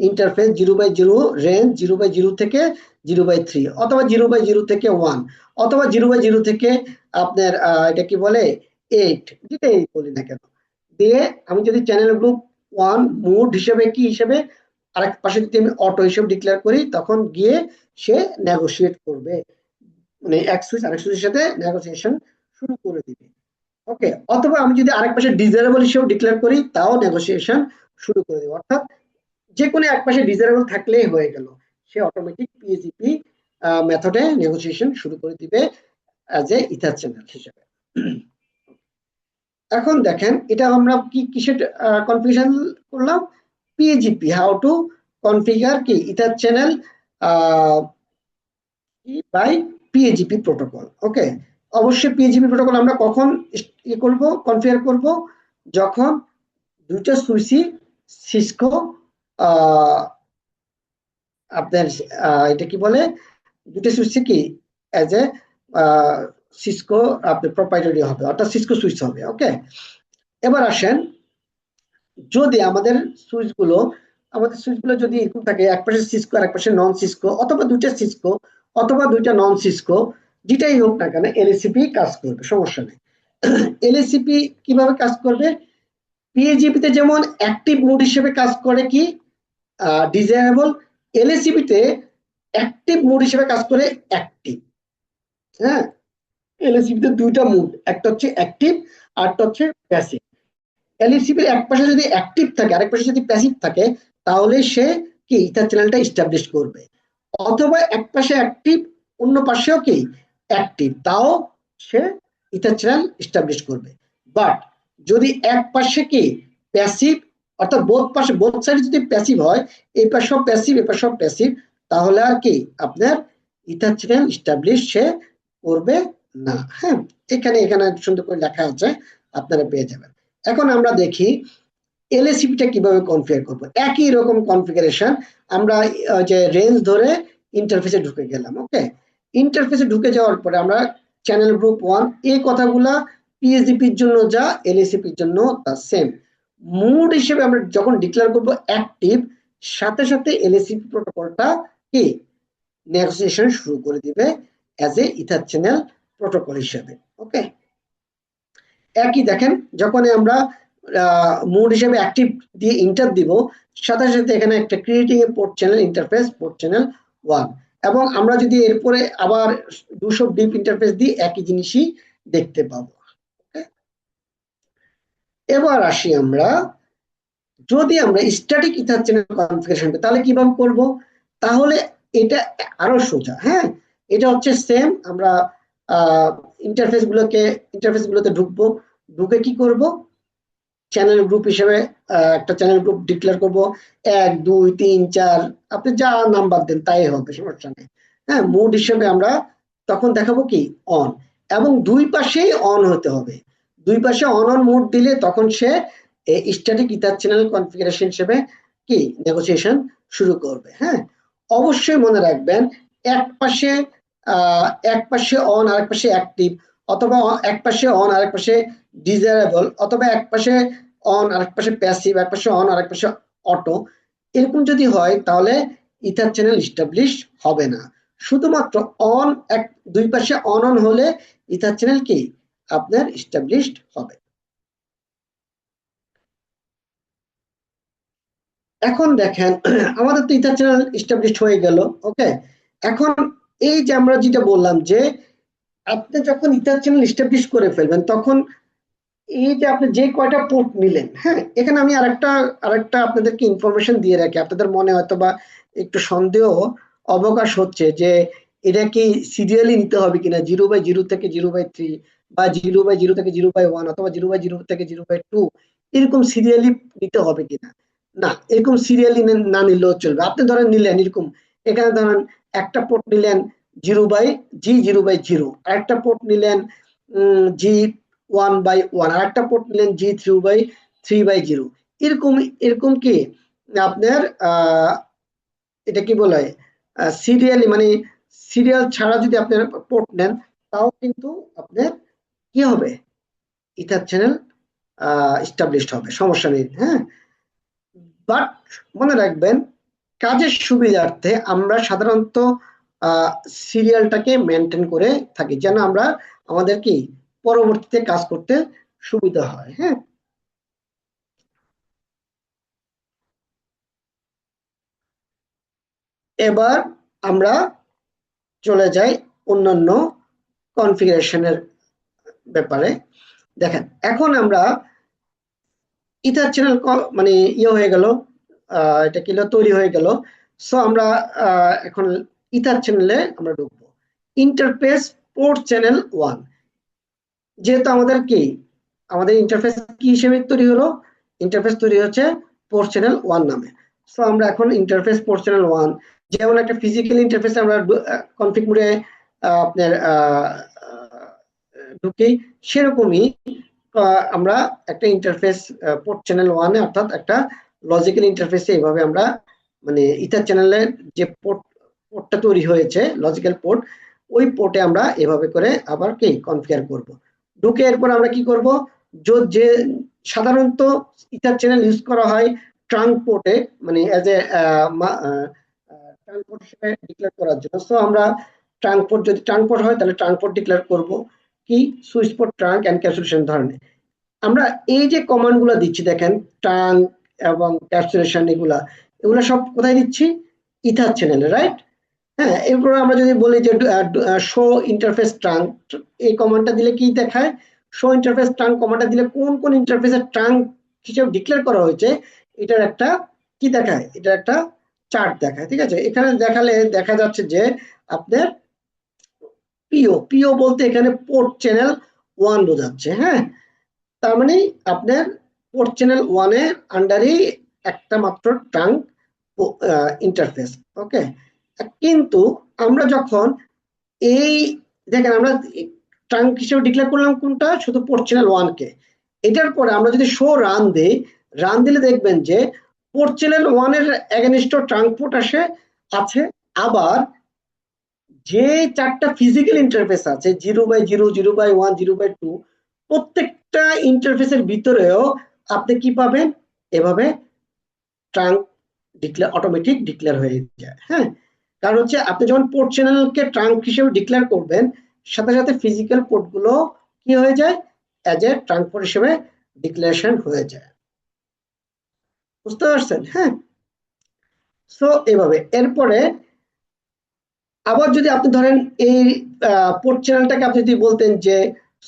ইন্টারফেস 0/0 রেঞ্জ 0/0 থেকে 0/3, অথবা 0/0 থেকে 1, অথবা 0/0 থেকে আপনার এটা কি বলে 8, যেটাই বলি না কেন, দিয়ে আমি যদি চ্যানেল গ্রুপ 1 মুড হিসেবে কি হিসেবে আরেক পাশে যদি আমি অটো হিসেবে ডিক্লেয়ার করি, তখন গিয়ে সে নেগোশিয়েট করবে, মানে এক সুইচ আরেক সুইচের সাথে নেগোসিয়েশন শুরু করে দিবে। ওকে, অথবা আমি যদি আরেক পাশে ডিজারেবল হিসেবে ডিক্লেয়ার করি, তাও নেগোসিয়েশন শুরু করে দেবে। অর্থাৎ যে কোনো এক পাশে ডিজারেবল থাকলেই হয়ে গেল, সে অটোমেটিক PAGP মেথডে নেগোসিয়েশন শুরু করে দিবে অ্যাজ এ ইথার চ্যানেল হিসেবে। এখন দেখেন এটা আমরা কি কিসের কনফিগারেশন করলাম, PAGP হাউ টু কনফিগার কি EtherChannel by PAGP protocol. Okay, অবশ্যই PAGP প্রোটোকল আমরা কখন করব, কনফিগার করব, যখন দুইটা সুইচই সিসকো আপনার এটা কি বলে, দুটো সুইচে কি অ্যাজ এ সিসকো আপনার প্রপ্রাইটারি হবে, অর্থাৎ সিসকো সুইচ হবে। ওকে, এবার আসেন, যদি আমাদের সুইচগুলো যদি এরকম থাকে, এক পাশে সিসকো আর এক পাশে নন সিসকো, অথবা দুইটা সিসকো অথবা দুইটা নন সিসকো, যেটাই হোক না কেন LACP কাজ করবে, সমস্যা নেই। LACP কিভাবে কাজ করবে, PAGP-তে যেমন অ্যাক্টিভ মোড হিসেবে কাজ করে কি ডিজায়ারেবল, LACP-তে অ্যাক্টিভ মোড হিসেবে কাজ করে অ্যাক্টিভ। হ্যাঁ, LACP-তে দুইটা মোড, একটা হচ্ছে অ্যাক্টিভ আর একটা হচ্ছে প্যাসিভ। LACP-র এক পাশে যদি অ্যাক্টিভ থাকে আরেক পাশে যদি প্যাসিভ থাকে, তাহলে সে কি ইথার চ্যানেলটা এস্টাবলিশ করবে। অথবা এক পাশে অ্যাক্টিভ, অন্য পাশেও কি অ্যাক্টিভ, তাও সে ইথার চ্যানেল এস্টাবলিশ করবে। বাট যদি এক পাশে কি প্যাসিভ, অর্থাৎ বোথ সাইড যদি প্যাসিভ হয়, এই পাশেও প্যাসিভ এই পাশেও প্যাসিভ, তাহলে আর কি আপনার ইথার চ্যানেল এস্টাবলিশ সে করবে না। হ্যাঁ, এখানে এখানে সুন্দর করে লেখা আছে, আপনারা পেয়ে যাবেন। এখন আমরা দেখি এলএসিপিটা কিভাবে কনফিগার করব। একই রকম কনফিগারেশন, আমরা যে রেঞ্জ ধরে ইন্টারফেসে ঢুকে গেলাম। ওকে, ইন্টারফেসে ঢুকে যাওয়ার পরে আমরা চ্যানেল গ্রুপ 1 এই কথাগুলা পিএসডিপির জন্য যা এলএসিপির জন্য তা সেম। মুড হিসেবে আমরা যখন ডিক্লেয়ার করব অ্যাক্টিভ, সাথে সাথে এলএসিপি প্রোটোকলটা কি নেগোসিয়েশন শুরু করে দিবে as a ether channel protocol হিসেবে। ওকে, একই দেখেন, যখন আমরা মুড হিসেবে অ্যাক্টিভ দিয়ে ইন্টার দিব, সাথে সাথে এখানে একটা creating a port channel interface port channel 1, এবং আমরা যদি এরপরে আবার 200 ডিপ ইন্টারফেস দিই একই জিনিসই দেখতে পাবো। এবার আসি আমরা, যদি আমরা স্ট্যাটিক ইথার চ্যানেল কনফিগারেশন তাহলে কিভাবে করব, তাহলে এটা আরো সোজা। হ্যাঁ, এটা হচ্ছে সেম, আমরা ইন্টারফেসগুলোতে ঢুকবো, ঢুকে কি করব, চ্যানেল গ্রুপ হিসেবে একটা চ্যানেল গ্রুপ ডিক্লেয়ার করব 1 2 3 4, আপনি যা নাম্বার দেন তাই হবে, সমস্যা নেই। হ্যাঁ, মুড হিসেবে আমরা তখন দেখাবো কি অন, এবং দুই পাশেই অন হতে হবে। দুই পাশে অন অন মুড দিলে তখন সে স্ট্যাটিক ইথার চ্যানেল কনফিগারেশন হিসেবে কি নেগোসিয়েশন শুরু করবে। হ্যাঁ, অবশ্যই মনে রাখবেন এক পাশে অন আরেক পাশে অ্যাক্টিভ, অথবা এক পাশে অন আরেক পাশে ডিজায়ারেবল, অথবা এক পাশে অন আরেক পাশে প্যাসিভ, এক পাশে অন আরেক পাশে অটো, এরকম যদি হয় তাহলে ইথার চ্যানেল এস্টাবলিশ হবে না। শুধুমাত্র অন, দুই পাশে অন অন হলে ইথার চ্যানেল কি আপনার এস্টাবলিশড হবে। এখন দেখেন আমাদের তো ইথার চ্যানেল এস্টাবলিশড হয়ে গেল। ওকে, এখন এই যে আমরা যেটা বললাম যে আপনি যখন ইথার চ্যানেল এস্টাবলিশ করে ফেলবেন, তখন এই যে আপনি যে কয়টা পোর্ট নিলেন, হ্যাঁ, এখানে আমি আরেকটা আপনাদেরকে ইনফরমেশন দিয়ে রাখি, আপনাদের মনে হয়তো বা একটু সন্দেহ অবকাশ হচ্ছে যে এটা কি সিরিয়ালি নিতে হবে কিনা, 0/0 থেকে 0/3, বা 0/0 থেকে 0/1, অথবা 0/0 থেকে 0/2, এরকম সিরিয়ালি নিতে হবে কিনা। না, এরকম সিরিয়ালি না নিলেও চলবে। আপনি ধরেন নিলেন এরকম, এখানে ধরেন একটা পোর্ট নিলেন 0/0, আরেকটা পোর্ট নিলেন G1/1, আর একটা পোর্ট নিলেন G3/0, এরকম এরকম কি আপনার এটা কি বলে সিরিয়ালি, মানে সিরিয়াল ছাড়া যদি আপনার পোর্ট নেন, তাও কিন্তু আপনার কি হবে, ইথার চ্যানেল এস্টাবলিশড হবে, সমস্যা নেই। হ্যাঁ, বাট মনে রাখবেন কাজের সুবিধার্থে আমরা সাধারণত সিরিয়ালটাকে মেনটেন করে থাকি, যেন আমরা আমাদের কি পরবর্তীতে কাজ করতে সুবিধা হয়। হ্যাঁ, এবার আমরা চলে যাই অন্যান্য কনফিগারেশনের ব্যাপারে। দেখেন, এখন আমরা ইথার চ্যানেল মানে ইয়ে হয়ে গেল, এটা কি তৈরি হয়ে গেল। সো আমরা এখন ইথার চ্যানেলে আমরা ঢুকবো। ইন্টারফেস পোর্ট চ্যানেল 1, যেহেতু আমাদের ইন্টারফেস কি হিসেবে তৈরি হলো, ইন্টারফেস তৈরি হচ্ছে পোর্ট চ্যানেল 1 নামে। সো আমরা এখন ইন্টারফেস পোর্ট চ্যানেল 1, যেমন একটা ফিজিক্যাল ইন্টারফেস আমরা কনফিগ মোডে আপনার ঢুকি, সেরকমই আমরা একটা ইন্টারফেস পোর্ট চ্যানেল 1 এ, অর্থাৎ একটা লজিক্যাল ইন্টারফেসে এইভাবে আমরা মানে ইথার চ্যানেলের যে পোর্টটা তৈরি হয়েছে লজিক্যাল পোর্ট, ওই পোর্টে আমরা এভাবে করে আবার কি কনফিগার করব। ঢুকে এরপর আমরা কি করব, যে সাধারণত ইথার চ্যানেল ইউজ করা হয় ট্রাঙ্ক পোর্টে, মানে অ্যাজ এ ট্রাঙ্ক পোর্ট হিসেবে ডিক্লেয়ার করার জন্য। সো আমরা ট্রাঙ্ক পোর্ট, যদি ট্রাঙ্ক পোর্ট হয় তাহলে ট্রাঙ্ক পোর্ট ডিক্লেয়ার করব, কি সুইচ পোর্ট, ট্রাঙ্ক, এনক্যাপসুলেশন ধরনের। আমরা এই যে কমান্ড গুলো দিচ্ছি দেখেন, ট্রাঙ্ক এবং ক্যাপসুলেশন, এগুলা সব কোথায় দিচ্ছি, ইথার চ্যানেলে, রাইট। হ্যাঁ, এরপর আমরা যদি বলি যে শো ইন্টারফেস ট্রাঙ্ক, এই কমান্ডটা দিলে কি দেখায়, শো ইন্টারফেস ট্রাঙ্ক কমান্ডটা দিলে কোন কোন ইন্টারফেসের ট্রাঙ্ক হিসেবে ডিক্লেয়ার করা হয়েছে এটার একটা কি দেখায়, এটা একটা চার্ট দেখায়, ঠিক আছে। এখানে দেখালে দেখা যাচ্ছে যে আপনার পিও বলতে এখানে পোর্ট চ্যানেল 1 বোঝাচ্ছে, হ্যাঁ। তার মানে আপনার পোর্ট চ্যানেল 1 এর আন্ডারে একটা মাত্র ট্রাঙ্ক ইন্টারফেস, ওকে। কিন্তু আমরা যখন এই দেখেন আমরা ট্রাঙ্ক হিসেবে ডিক্লেয়ার করলাম কোনটা, শুধু পোর্ট চ্যানেল 1 কে। এটার পরে আমরা যদি শো রান দেই, রান দিলে দেখবেন যে পোর্ট চ্যানেল 1 এর এগেনস্ট ট্রাঙ্ক পোর্ট আছে। আবার যে চারটা ফিজিক্যাল ইন্টারফেস আছে 0/0, 0/1, 0/2, প্রত্যেকটা ইন্টারফেসের ভিতরেও আপনি কি পাবেন, এভাবে ট্রাঙ্ক অটোমেটিক ডিক্লেয়ার হয়ে যায়, হ্যাঁ। কারণ হচ্ছে আপনি যখন পোর্ট চ্যানেলকে ট্রাঙ্ক হিসেবে ডিক্লেয়ার করবেন, সাথে সাথে ফিজিক্যাল পোর্ট গুলো কি হয়ে যায়, অ্যাজ এ ট্রাঙ্ক পোর্ট হিসেবে ডিক্লারেশন হয়ে যায়। বুঝতে পারছেন? হ্যাঁ। সো এইভাবে এরপরে আবার যদি আপনি ধরেন এই পোর্ট চ্যানেলটাকে আপনি যদি বলতেন যে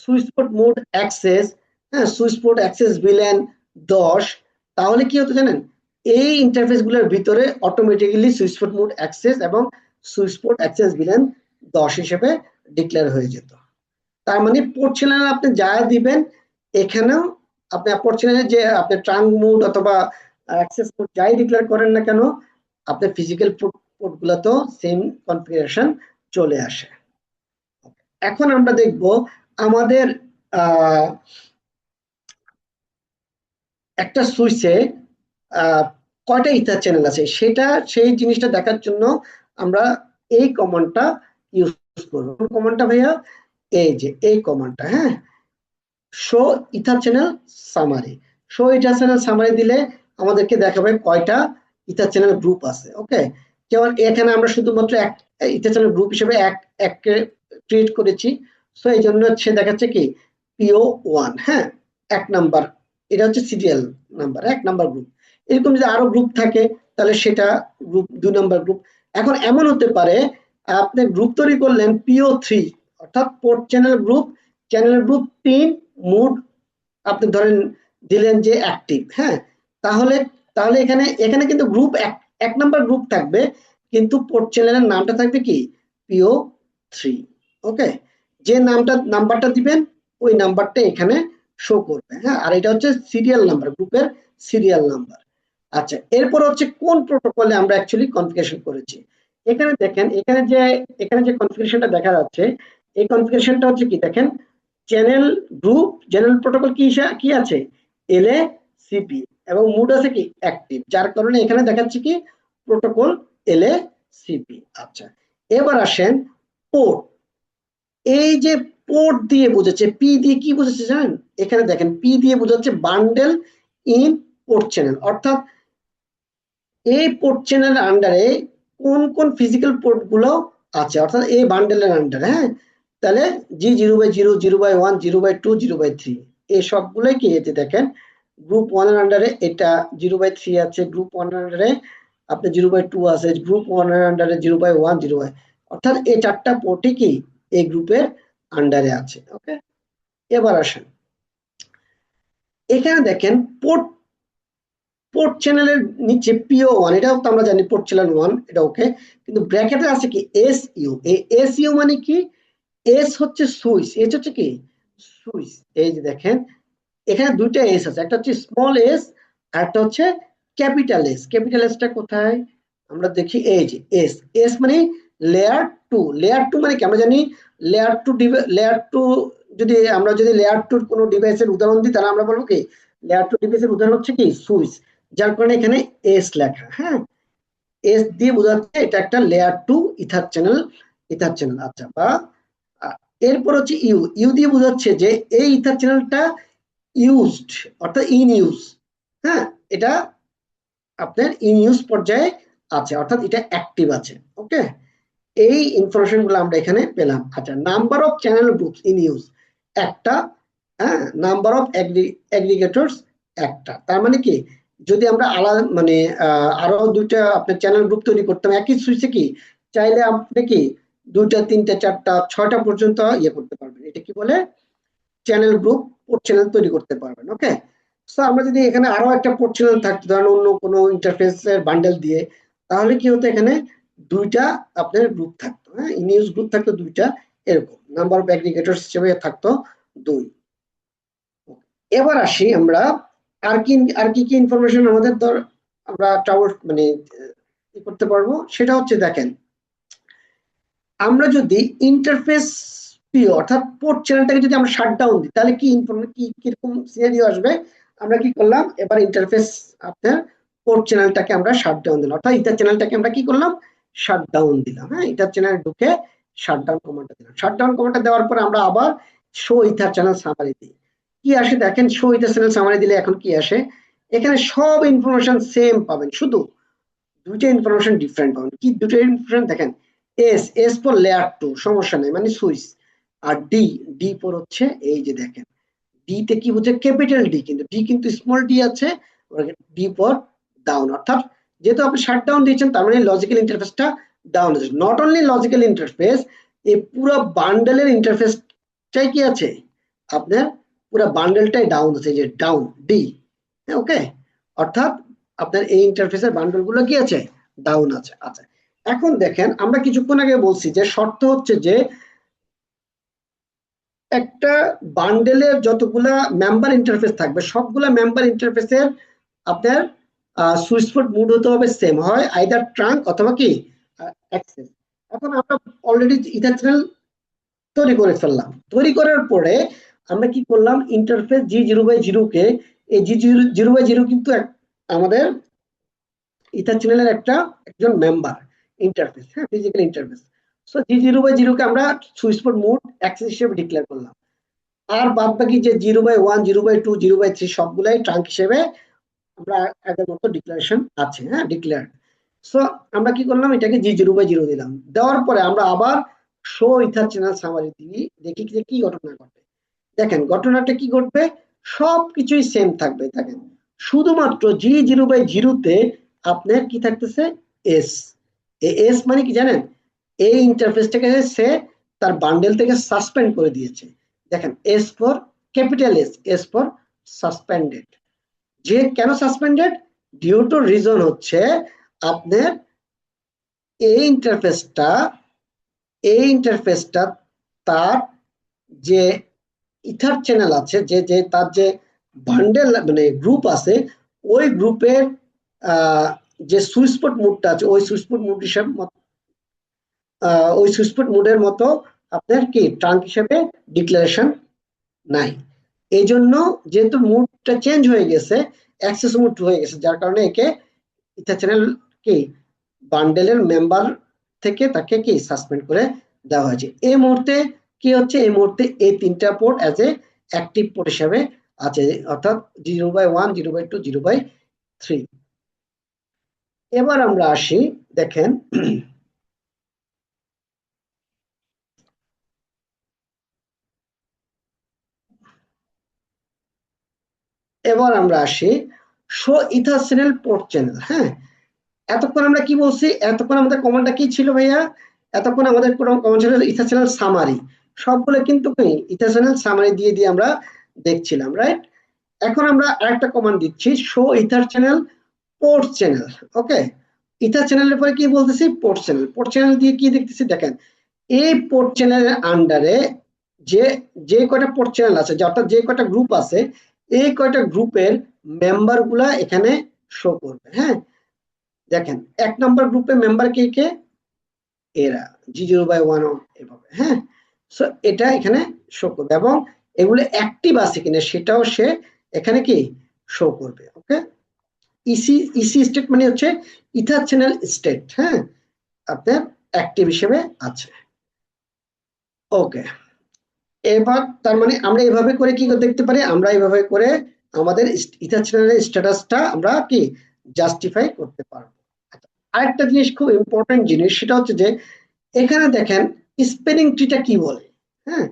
সুইচ পোর্ট মোড অ্যাক্সেস, হ্যাঁ, সুইচ পোর্ট অ্যাক্সেস ভিলেন 10, তাহলে কি হতো জানেন, এই ইন্টারফেস গুলোর ভিতরে automatically switch port mode access এবং সুইচ পোর্ট অ্যাক্সেস ভিলেন 10 হিসেবে ডিক্লেয়ার হয়ে যেত। তার মানে পোর্ট চ্যানেল আপনি যা দিবেন, এখানেও আপনি পোর্ট চ্যানেলে যে আপনি ট্রাঙ্ক মোড অথবা অ্যাক্সেস মোড যাই ডিক্লেয়ার করেন না কেন, আপনার ফিজিক্যাল পোর্ট গুলোতেও সেম কনফিগারেশন চলে আসে। এখন আমরা দেখব আমাদের একটা সুইচে কয়টা ইথার চ্যানেল আছে, সেই জিনিসটা দেখার জন্য আমরা এই কমান্ডটা ইউজ করব। কমান্ডটা ভাইয়া এই যে এই কমান্ডটা, হ্যাঁ, show ether channel summary. Show ether channel summary দিলে আমাদেরকে দেখাবে কয়টা ইথার চ্যানেল গ্রুপ আছে, ওকে। যেমন এখানে আমরা শুধুমাত্র এক ইথার চ্যানেল গ্রুপ হিসেবে এক ক্রিয়েট করেছি, সো এই জন্য হচ্ছে দেখাচ্ছে কি PO1, হ্যাঁ, 1 নাম্বার, এটা হচ্ছে সিরিয়াল নাম্বার 1 নাম্বার গ্রুপ। এরকম যদি আরো গ্রুপ থাকে তাহলে সেটা গ্রুপ 2 নাম্বার গ্রুপ। এখন এমন হতে পারে আপনি গ্রুপ তৈরি করলেন PO3, অর্থাৎ পোর্ট চ্যানেল গ্রুপ 3 মোড আপনি ধরেন দিলেন যে অ্যাক্টিভ, হ্যাঁ। তাহলে তাহলে এখানে কিন্তু গ্রুপ 1 নাম্বার গ্রুপ থাকবে, কিন্তু পোর্ট চ্যানেলের নামটা থাকবে কি PO3, ওকে। যে নাম্বারটা দিবেন ওই নাম্বারটা এখানে শো করবে, হ্যাঁ। আর এটা হচ্ছে সিরিয়াল নাম্বার, গ্রুপের সিরিয়াল নাম্বার। আচ্ছা, এরপর হচ্ছে কোন প্রোটোকলে আমরা অ্যাকচুয়ালি কনফিগারেশন করেছি। এখানে দেখেন, এখানে যে কনফিগারেশনটা দেখা যাচ্ছে, এই কনফিগারেশনটা হচ্ছে কি দেখেন, চ্যানেল গ্রুপ জেনারেল প্রোটোকল কি আছে, LACP, এবং মুড আছে কি অ্যাক্টিভ, যার কারণে এখানে দেখাচ্ছে কি প্রোটোকল LACP। আচ্ছা, এবার আসেন পোর্ট। এই যে পোর্ট দিয়ে বুঝেছে, পি দিয়ে কি বুঝেছে জানেন, এখানে দেখেন পি দিয়ে বুঝাচ্ছে বান্ডেল ইন পোর্ট চ্যানেল, অর্থাৎ এই পোর্ট চ্যানেলের আন্ডারে কোন কোন ফিজিক্যাল পোর্ট গুলো আছে, অর্থাৎ এই বান্ডেলের আন্ডারে, হ্যাঁ। তাহলে G0/0, 0/1, 0/2, 0/3, এই সবগুলোই কি এতে দেখেন গ্রুপ 1 এর আন্ডারে এটা 0/3 আছে, গ্রুপ 1 এর আন্ডারে আপনার 0/2 আছে, গ্রুপ 1 এর আন্ডারে 0/1, 0, অর্থাৎ এই চারটা পোর্টই কি এই গ্রুপের আন্ডারে আছে, ওকে। এবার আসেন এখানে দেখেন পোর্ট চ্যানেলের নিচে PO1, এটাও তো আমরা জানি পোর্ট চ্যানেল 1, এটা ওকে। কিন্তু ব্র্যাকেটে আছে কি SU, এই SU মানে কি, এস হচ্ছে সুইচ, এস হচ্ছে কি সুইচ। এই যে দেখেন এখানে দুইটা এস আছে, একটা হচ্ছে স্মল এস আর একটা হচ্ছে ক্যাপিটাল এস। ক্যাপিটাল এসটা কোথায় আমরা দেখি, এই যে এস মানে লেয়ার 2। লেয়ার 2 মানে কি আমরা জানি লেয়ার 2 যদি লেয়ার 2 কোনো ডিভাইসের উদাহরণ দিই, তাহলে আমরা বলবো কি লেয়ার 2 ডিভাইসের উদাহরণ হচ্ছে কি সুইচ, যার কারণে এখানে এস লেখা, হ্যাঁ। এস দিয়ে বোঝাচ্ছে এটা একটা লেয়ার 2 ইথার চ্যানেল। আচ্ছা, বা এরপর হচ্ছে ইউ দিয়ে বোঝাচ্ছে যে এই ইথার চ্যানেলটা ইউজড, অর্থাৎ ইন ইউজ, হ্যাঁ, এটা আপনার ইন ইউজ পর্যায়ে আছে, অর্থাৎ এটা অ্যাক্টিভ আছে, ওকে। এই ইনফরমেশন গুলো আমরা এখানে পেলাম। আচ্ছা, number of channel groups in use একটা, হ্যাঁ, নাম্বার অফ অ্যাগ্রিগেটরস একটা। তার মানে কি যদি আমরা আলাদা মানে আরো দুইটা আপনার চ্যানেল গ্রুপ তৈরি করতাম একই সুইচে, কি চাইলে আপনি কি 2টা 3টা 4টা 6টা পর্যন্ত ইয়ে করতে পারবেন, এটা কি বলে চ্যানেল গ্রুপ, পোর্ট চ্যানেল তৈরি করতে পারবেন, ওকে। সো আমরা যদি এখানে আরো একটা পোর্ট চ্যানেল থাকতো, ধরেন অন্য কোনো ইন্টারফেসের বান্ডেল দিয়ে, তাহলে কি হতো, এখানে দুইটা আপনার গ্রুপ থাকতো, হ্যাঁ, ইন ইউজ গ্রুপ থাকতো দুইটা, এরকম নাম্বার অফ অ্যাগ্রিগেটর হিসেবে থাকতো 2। এবার আসি আমরা আর কি কি ইনফরমেশন আমাদের আমরা মানে করতে পারবো, সেটা হচ্ছে দেখেন, আমরা যদি ইন্টারফেস অর্থাৎ পোর্ট চ্যানেলটাকে যদি আমরা শাট ডাউন দিই, তাহলে কি কিরকম সিনারিও আসবে। আমরা কি করলাম, এবার ইন্টারফেস আপনার পোর্ট চ্যানেলটাকে আমরা শাট ডাউন দিলাম, অর্থাৎ ইথার চ্যানেলটাকে আমরা কি করলাম, শাট ডাউন দিলাম। হ্যাঁ, ইথার চ্যানেল ঢুকে শাট ডাউন কমান্ডটা দিলাম। শাট ডাউন কমান্ডটা দেওয়ার পরে আমরা আবার শো ইথার চ্যানেল সামারি দিই। কি আসে দেখেন, শো ইথার চ্যানেল সামারি দিলে এখন কি আসে, এখানে সব ইনফরমেশন সেম পাবেন, শুধু দুইটা ইনফরমেশন ডিফারেন্ট পাবেন। কি দুটো ইনফরমেশন দেখেন, এস ফর লেয়ার 2, সমস্যা নেই, মানে সুইচ। আর ডি ফর হচ্ছে এই যে দেখেন, ডি তে কি হচ্ছে, ক্যাপিটাল ডি, কিন্তু ডি কিন্তু স্মল ডি আছে, ডি ফর ডাউন। অর্থাৎ যেহেতু আপনি শাট ডাউন দিয়েছেন, তার মানে লজিক্যাল ইন্টারফেসটা ডাউন আছে। নট অনলি লজিক্যাল ইন্টারফেস, এই পুরো বান্ডেলের ইন্টারফেসটাই কি আছে, আপনার পুরো বান্ডেলটাই ডাউন আছে, যে ডাউন ডি। ওকে, অর্থাৎ আপনার এই ইন্টারফেসের বান্ডেল গুলো কি আছে, ডাউন আছে। আচ্ছা, এখন দেখেন, আমরা কিছুক্ষণ আগে বলছি যে শর্ত হচ্ছে যে একটা বান্ডেলের যতগুলা মেম্বার ইন্টারফেস থাকবে, সবগুলা মেম্বার ইন্টারফেসের আপনার সুইচ পোর্ট মুড হতে হবে সেম, হয় আইদার ট্রাঙ্ক অথবা কি অ্যাক্সেস। এখন আমরা অলরেডি ইথার চ্যানেল তৈরি করে ফেললাম। তৈরি করার পরে আমরা কি করলাম, ইন্টারফেস G0/0 কে, এই G0/0 কিন্তু আমাদের ইথার চ্যানেলের একজন মেম্বার ইন্টারফেস, হ্যাঁ, ফিজিক্যাল ইন্টারফেস। সো G0/0 কে আমরা সুইচ পোর্ট মুড অ্যাক্সেস হিসেবে ডিক্লেয়ার করলাম। আর বাদ বাকি যে 0/1, 0/2, 0/3 সবগুলাই ট্রাঙ্ক হিসেবে আমরা আগের মতো ডিক্লারেশন আছে, হ্যাঁ, ডিক্লেয়ার। সো আমরা কি করলাম, এটাকে G0/0 দিলাম। দেওয়ার পরে আমরা আবার শো ইথার চ্যানেল সামারি দিই, দেখি যে কি ঘটনা ঘটে। দেখেন ঘটনাটা কি ঘটবে, সবকিছুই সেম থাকবে। দেখেন শুধুমাত্র G0/0 তে আপনার কি থাকতেছে, এস। এস মানে কি জানেন, এই ইন্টারফেসটাকে সে তার বান্ডেল থেকে সাসপেন্ড করে দিয়েছে। দেখেন S for capital S for suspended. যে কেন সাসপেন্ডেড, ডিউ টু রিজন হচ্ছে আপনার এই ইন্টারফেসটা তার যে ইথার চ্যানেল আছে, যে তার যে বান্ডেল মানে গ্রুপ আছে, ওই গ্রুপের যে সুইচ পোর্ট মুডটা আছে, ওই সুইচ পোর্ট মুড হিসাবে ওই সুইচ পোর্ট মুডের মতো আপনার কি ট্রাঙ্ক হিসেবে ডিক্লারেশন নাই। এই জন্য যেহেতু মুডটা চেঞ্জ হয়ে গেছে, অ্যাক্সেস মুড হয়ে গেছে, যার কারণে একে ইথার চ্যানেল কি বান্ডেলের মেম্বার থেকে তাকে কি সাসপেন্ড করে দেওয়া হয়েছে। এই মুহূর্তে কি হচ্ছে, এই মুহূর্তে এই তিনটা port as a active port হিসাবে আছে, অর্থাৎ 0/1, 0/2, 0/3। এবার আমরা আসি, দেখেন এবার আমরা আসি show EtherChannel port channel. হ্যাঁ, এতক্ষণ আমরা কি বলছি, এতক্ষণ আমাদের কমান্ডটা কি ছিল ভাইয়া, এতক্ষণ আমাদের কমান্ড ছিল ইথার চ্যানেল সামারি। সবগুলো কিন্তু ইথার চ্যানেল সামারি দিয়ে দিয়ে আমরা দেখছিলাম, রাইট। এখন আমরা আরেকটা কমান্ড দিচ্ছি, show EtherChannel port channel. Okay, ইথার চ্যানেলের পরে কি বলতেছি, পোর্ট চ্যানেল। পোর্ট চ্যানেল দিয়ে কি দেখতেছি, দেখেন এই পোর্ট চ্যানেলের আন্ডারে যে যে কয়টা পোর্ট চ্যানেল আছে, অর্থাৎ যে কয়টা গ্রুপ আছে, এই কয়টা গ্রুপের মেম্বার গুলা এখানে শো করবে। হ্যাঁ, দেখেন 1 নম্বর গ্রুপে মেম্বার কে কে, এরা G0/1 এভাবে। হ্যাঁ, সো এটা এখানে শো করবে, এবং এগুলো অ্যাক্টিভ আছে কিনা সেটাও সে এখানে কি শো করবে। ওকে, ইসি স্টেট মানে হচ্ছে ইথার চ্যানেল স্টেট, হ্যাঁ, আপনার অ্যাক্টিভ হিসেবে আছে। ওকে, এবার তার মানে আমরা এভাবে করে কি দেখতে পারি, আমরা এভাবে করে আমাদের ইথার চ্যানেলের স্ট্যাটাসটা আমরা কি জাস্টিফাই করতে পারবো। আরেকটা জিনিস খুব ইম্পর্টেন্ট জিনিস, সেটা হচ্ছে যে এখানে দেখেন স্পেলিং ট্রিটা কি বলে। হ্যাঁ,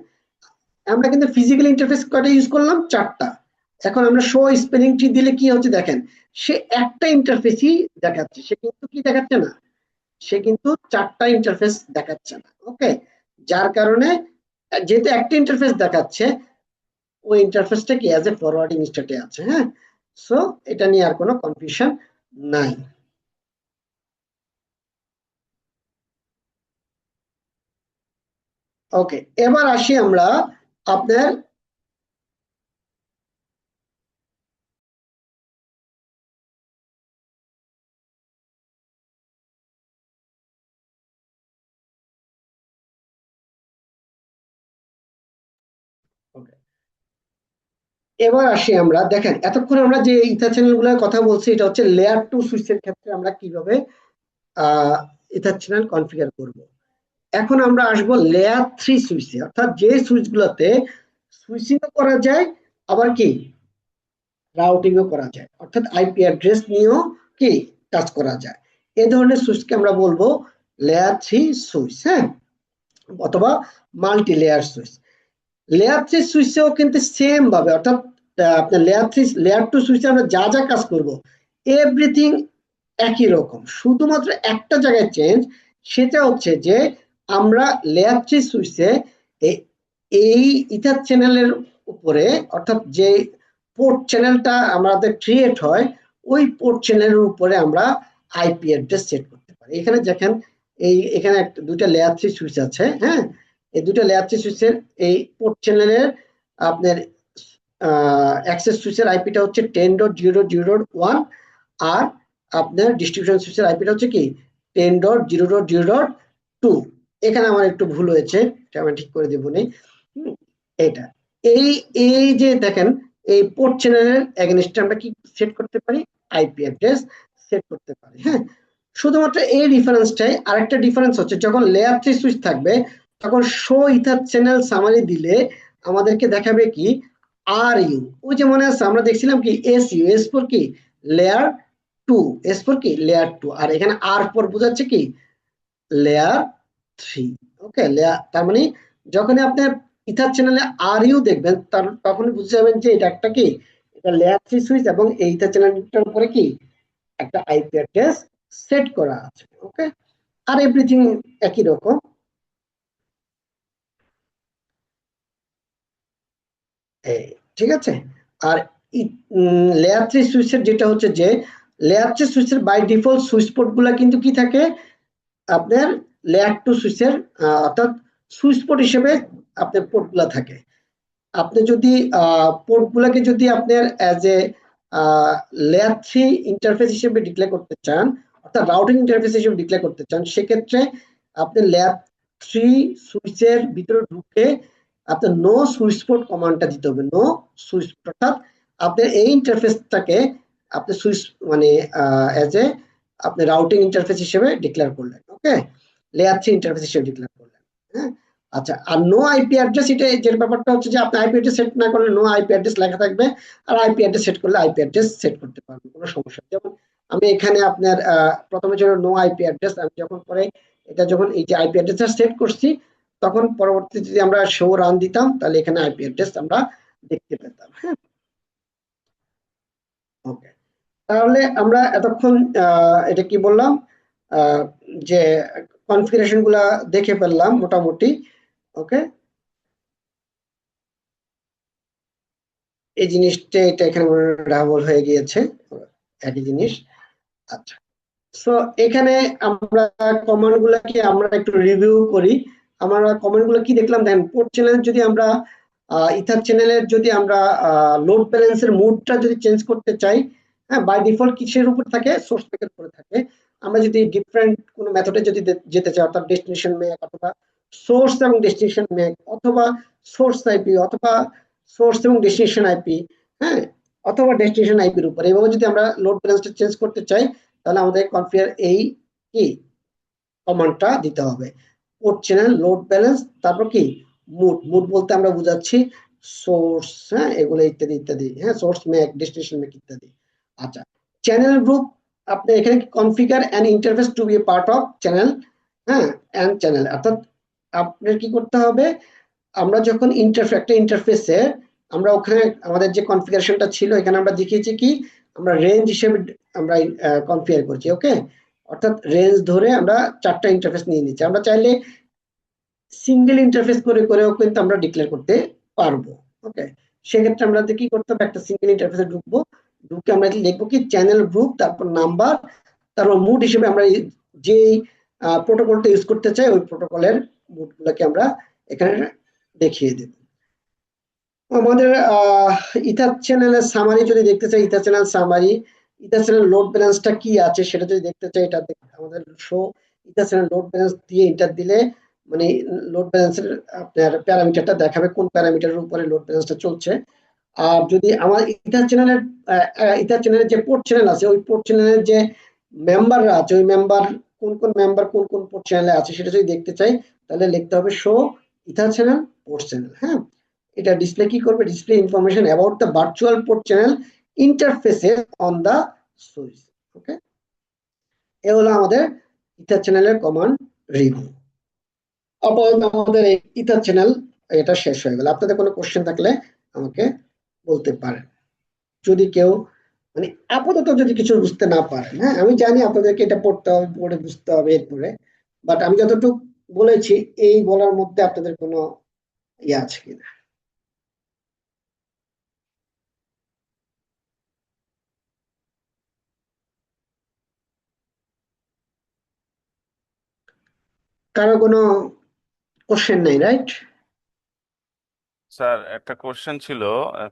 আমরা কিন্তু ফিজিক্যাল ইন্টারফেস কয়টা ইউজ করলাম, 4টা। এখন আমরা শো স্পেলিং ট্রি দিলে কি হচ্ছে, দেখেন সে একটা ইন্টারফেসই দেখাচ্ছে, সে কিন্তু কি দেখাচ্ছে না, সে কিন্তু 4টা ইন্টারফেস দেখাচ্ছে না। ওকে, যার কারণে যেহেতু একটা ইন্টারফেস দেখাচ্ছে, ওই ইন্টারফেসটা কি অ্যাজ এ ফরওয়ার্ডিং স্টেটে আছে। হ্যাঁ, সো এটা নিয়ে আর কোনো কনফিউশন নাই। ওকে, এবার আসি আমরা আপনার okay, এবার আসি আমরা, দেখেন এতক্ষণ আমরা যে ইথার চ্যানেল গুলোর কথা বলছি এটা হচ্ছে লেয়ার 2 সুইচের ক্ষেত্রে আমরা কিভাবে ইথার চ্যানেল কনফিগার করব। এখন আমরা আসবো লেয়ার 3 সুইচে, অর্থাৎ যে সুইচগুলোতে সুইচিংও করা যায় আবার কি রাউটিংও করা যায়, অর্থাৎ আইপি অ্যাড্রেস নিয়েও কি কাজ করা যায়। এই ধরনের সুইচকে আমরা বলবো লেয়ার 3 সুইচ, হ্যাঁ, অথবা মাল্টি লেয়ার সুইচ। লেয়ার 3 সুইচেও কিন্তু সেম ভাবে, অর্থাৎ আপনার লেয়ার 2 সুইচে আমরা যা যা কাজ করব এভরিথিং একই রকম, শুধুমাত্র একটা জায়গায় চেঞ্জ, সেটা হচ্ছে যে আমরা লেয়ার 3 সুইচে এই ইথার চ্যানেলের উপরে, অর্থাৎ যে পোর্ট চ্যানেলটা আমাদের ক্রিয়েট হয় ওই পোর্ট চ্যানেলের উপরে আমরা আইপি অ্যাড্রেস সেট করতে পারি। এখানে দেখেন এখানে দুইটা লেয়ার 3 সুইচ আছে, হ্যাঁ, এই দুটো লেয়ার 3 সুইচের এই পোর্ট চ্যানেলের আপনার অ্যাক্সেস সুইচের আইপিটা হচ্ছে 10.0.0.1 আর আপনার ডিস্ট্রিবিউশন সুইচের আইপিটা হচ্ছে কি 10.0.0.2। এখানে আমার একটু ভুল হয়েছে, এটা আমি ঠিক করে দেব নি। এটা এই এই যে দেখেন এই পোর্ট চ্যানেলের এগেইনস্টে আমরা কি সেট করতে পারি, আইপি অ্যাড্রেস সেট করতে পারি, হ্যাঁ। শুধুমাত্র এই ডিফারেন্সটাই, আরেকটা ডিফারেন্স হচ্ছে যখন লেয়ার 3 সুইচ থাকবে তখন শো ইথার চ্যানেল সামারি দিলে আমাদেরকে দেখাবে কি আর ইউ, ওই যে মনে আছে আমরা দেখছিলাম কি এস ইউ, এস ফর কি লেয়ার 2, এস ফর কি লেয়ার 2, আর এখানে আর ফর বোঝাচ্ছে কি লেয়ার 3। ওকে, লেয়ার তার মানে যখন আপনি ইথার চ্যানেলে আর ইউ দেখবেন তখন বুঝে যাবেন যে এটা একটা কি এটা লেয়ার 3 সুইচ এবং এই ইথার চ্যানেলটার উপরে কি একটা আইপি অ্যাড্রেস সেট করা আছে। ওকে, আর এভরিথিং একই রকম। ঠিক আছে, আর লেয়ার 3 সুইচের যেটা হচ্ছে যে লেয়ার 3 সুইচের বাই ডিফল্ট সুইচ পোর্ট গুলা কিন্তু কি থাকে আপনার লেয়ার 2 সুইচের, অর্থাৎ সুইচ পোর্ট হিসেবে আপনার পোর্ট গুলা থাকে। আপনি যদি পোর্ট গুলাকে যদি আপনার অ্যাজ এ লেয়ার 3 ইন্টারফেস হিসেবে ডিক্লেয়ার করতে চান, অর্থাৎ রাউটিং ইন্টারফেস হিসেবে ডিক্লেয়ার করতে চান, সেক্ষেত্রে আপনি লেয়ার 3 সুইচের ভিতরে ঢুকে আপনার নো সুইচ পোর্ট কমান্ডটা দিতে হবে, নো সুইচ, অর্থাৎ আপনার এই ইন্টারফেসটাকে আপনি সুইচ মানে অ্যাজ এ আপনি রাউটিং ইন্টারফেস হিসেবে ডিক্লেয়ার করলেন। ওকে, লেয়ার 3 ইন্টারফেস হিসেবে ডিক্লেয়ার করলেন, হ্যাঁ। আচ্ছা, আর নো আইপি অ্যাড্রেস, এটা যে ব্যাপারটা হচ্ছে যে আপনি আইপি অ্যাড্রেস সেট না করলে নো আইপি অ্যাড্রেস লেখা থাকবে, আর আইপি অ্যাড্রেস সেট করলে আইপি অ্যাড্রেস সেট করতে পারবেন, কোনো সমস্যা নেই। যেমন আমি এখানে আপনার প্রথমে ছিল নো আইপি অ্যাড্রেস, আমি যখন পরে এটা যখন এই যে আইপি অ্যাড্রেসটা সেট করছি তখন পরবর্তীতে যদি আমরা শো রান দিতাম তাহলে এখানে আইপি অ্যাড্রেস আমরা দেখতে পেতাম, হ্যাঁ। ওকে, তাহলে আমরা এতক্ষণ এটা কি বললাম যে কনফিগারেশন গুলা দেখে ফেললাম মোটামুটি। ওকে, এই জিনিসটা এটা এখানে ডাবল হয়ে গিয়েছে, একই জিনিস। আচ্ছা, সো এখানে আমরা কমান্ড গুলাকে আমরা একটু রিভিউ করি। আমরা কমান্ড গুলো কি দেখলাম, দেখেন পোর্ট চ্যানেল যদি আমরা ইথার চ্যানেলের যদি আমরা লোড ব্যালেন্সের মুডটা যদি চেঞ্জ করতে চাই, হ্যাঁ, বাই ডিফল্ট কিসের উপর থাকে, সোর্স ম্যাকের উপরে থাকে। আমরা যদি ডিফারেন্ট কোনো মেথডে যদি যেতে চাই, অর্থাৎ ডেস্টিনেশন ম্যাক অথবা সোর্স এবং ডেস্টিনেশন ম্যাক অথবা সোর্স আইপি অথবা সোর্স এবং ডেস্টিনেশন আইপি, হ্যাঁ, অথবা ডেস্টিনেশন আইপির উপর, এইভাবে যদি আমরা লোড ব্যালেন্সটা চেঞ্জ করতে চাই তাহলে আমাদের কনফিগার এই কি কমান্ডটা দিতে হবে, পোর্ট চ্যানেল লোড ব্যালেন্স, তারপর কি মুড, মুড বলতে আমরা বুঝাচ্ছি সোর্স, হ্যাঁ, এগুলো ইত্যাদি ইত্যাদি, হ্যাঁ, সোর্স ম্যাক ডেস্টিনেশন ম্যাক ইত্যাদি। আচ্ছা, চ্যানেল গ্রুপ, আপনি এখানে configure an interface to be part of channel, হ্যাঁ, অ্যান্ড চ্যানেল, অর্থাৎ আপনার কি করতে হবে, আমরা যখন একটা ইন্টারফেসে আমরা ওখানে আমাদের যে কনফিগারেশনটা ছিল এখানে আমরা দেখিয়েছি কি আমরা রেঞ্জ হিসেবে আমরা কনফিগার করছি। ওকে, অর্থাৎ রেঞ্জ ধরে আমরা 4টা ইন্টারফেস নিয়ে নিচ্ছি, আমরা চাইলে সিঙ্গেল ইন্টারফেস করে করেও কিন্তু আমরা ডিক্লেয়ার করতে পারবো। ওকে, সেক্ষেত্রে আমরা কি করতে হবে, একটা সিঙ্গেল ইন্টারফেসে ঢুকবো, ঢুকে আমরা লিখবো কি চ্যানেল গ্রুপ, তারপর নাম্বার, তারপর মুড হিসেবে আমরা যে প্রোটোকলটা ইউজ করতে চাই ওই প্রোটোকলের মুড গুলোকে আমরা এখানে দেখিয়ে দেব। আমাদের ইথার চ্যানেলের সামারি যদি দেখতে চাই, ether channel summary, ether channel load ব্যালেন্সটা কি আছে সেটা যদি দেখতে চাই, এটা আমাদের show ether channel load balance দিয়ে এন্টার দিলে মানে লোড ব্যালেন্সের আপনার প্যারামিটারটা দেখাবে কোন প্যারামিটারের উপরে লোড ব্যালেন্সটা চলছে। আর যদি আমার ইথার চ্যানেলের যে পোর্ট চ্যানেল আছে, ওই পোর্ট চ্যানেলের যে মেম্বাররা আছে, ওই মেম্বার কোন কোন মেম্বার কোন কোন পোর্ট চ্যানেলে আছে সেটা যদি দেখতে চাই, তাহলে লিখতে হবে show EtherChannel port channel. হ্যাঁ, এটা ডিসপ্লে কি করবে, display information about the virtual port channel ইন্টারফেসে অন দ্য সুইচ। ওকে, এ হলো আমাদের ইথার চ্যানেলের কমান্ড রিভিউ। আপাতত আমাদের এই ইথার চ্যানেল এটা শেষ হয়ে গেল। আপনাদের কোনো কোশ্চেন থাকলে আমাকে বলতে পারেন, যদি কেউ মানে আপাতত যদি কিছু বুঝতে না পারেন। হ্যাঁ, আমি জানি আপনাদেরকে এটা পড়তে হবে, পড়ে বুঝতে হবে এরপরে, বাট আমি যতটুকু বলেছি এই বলার মধ্যে আপনাদের কোনো ইয়ে আছে কিনা। কারো কোনো কোশ্চেন নাই, রাইট? স্যার একটা কোশ্চেন ছিল,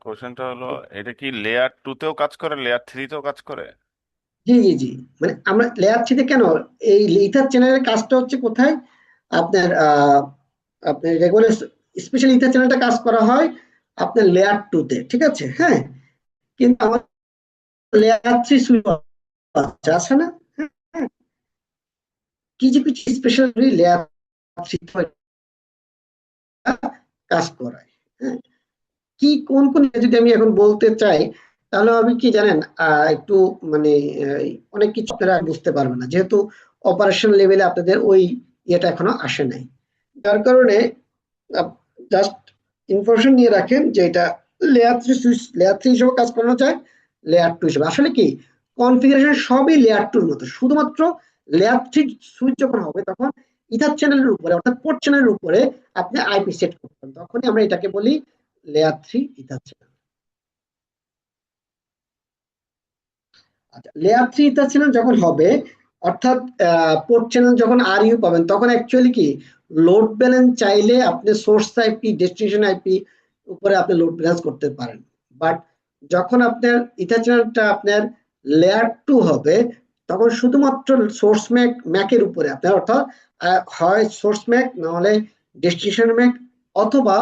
কোশ্চেনটা হলো এটা কি লেয়ার 2 তেও কাজ করে, লেয়ার 3 তেও কাজ করে? জি জি জি, মানে আমরা লেয়ার থ্রিতে কেন, এই ইথার চ্যানেলের কাজটা হচ্ছে কোথায়, আপনার আপনার রেগুলার স্পেশাল ইথার চ্যানেলটা কাজ করা হয় আপনার লেয়ার টুতে, ঠিক আছে? হ্যাঁ, কিন্তু আমার লেয়ার থ্রি সুইচ আছে না? হ্যাঁ, কিছু কিছু স্পেশাল লেয়ার থ্রি কাজ করায়। হ্যাঁ, কি কোন কোন যদি আমি এখন বলতে চাই, তাহলে আমি কি জানেন, একটু মানে অনেক কিছু আপনারা বুঝতে পারবেন না, যেহেতু অপারেশন লেভেলে আপনাদের ওই ইয়েটা এখনো আসে নাই। যার কারণে জাস্ট ইনফরমেশন নিয়ে রাখেন যে এটা layer three switch, layer three হিসেবে কাজ করানো যায়, লেয়ার টু হিসেবে। আসলে কি কনফিগারেশন সবই লেয়ার টুর মতো, শুধুমাত্র লেয়ার থ্রি সুইচ যখন হবে তখন ইথার চ্যানেলের উপরে অর্থাৎ পোর্ট চ্যানেলের উপরে আপনি আইপি সেট করবেন, তখনই আমরা এটাকে বলি লেয়ার থ্রি ইথার চ্যানেল। আচ্ছা, লেয়ার থ্রি ইথার চ্যানেল যখন হবে অর্থাৎ পোর্ট চ্যানেল যখন আর ইউ পাবেন, তখন অ্যাকচুয়ালি কি লোড ব্যালেন্স চাইলে আপনি সোর্স আইপি ডেস্টিনেশন আইপি উপরে আপনি লোড ব্যালেন্স করতে পারেন। বাট যখন আপনার ইথার চ্যানেলটা আপনার লেয়ার টু হবে, তখন শুধুমাত্র সোর্স ম্যাকের উপরে আপনার অর্থাৎ হয় সোর্স ম্যাক না হলে ডেস্টিনেশন ম্যাক, অথবা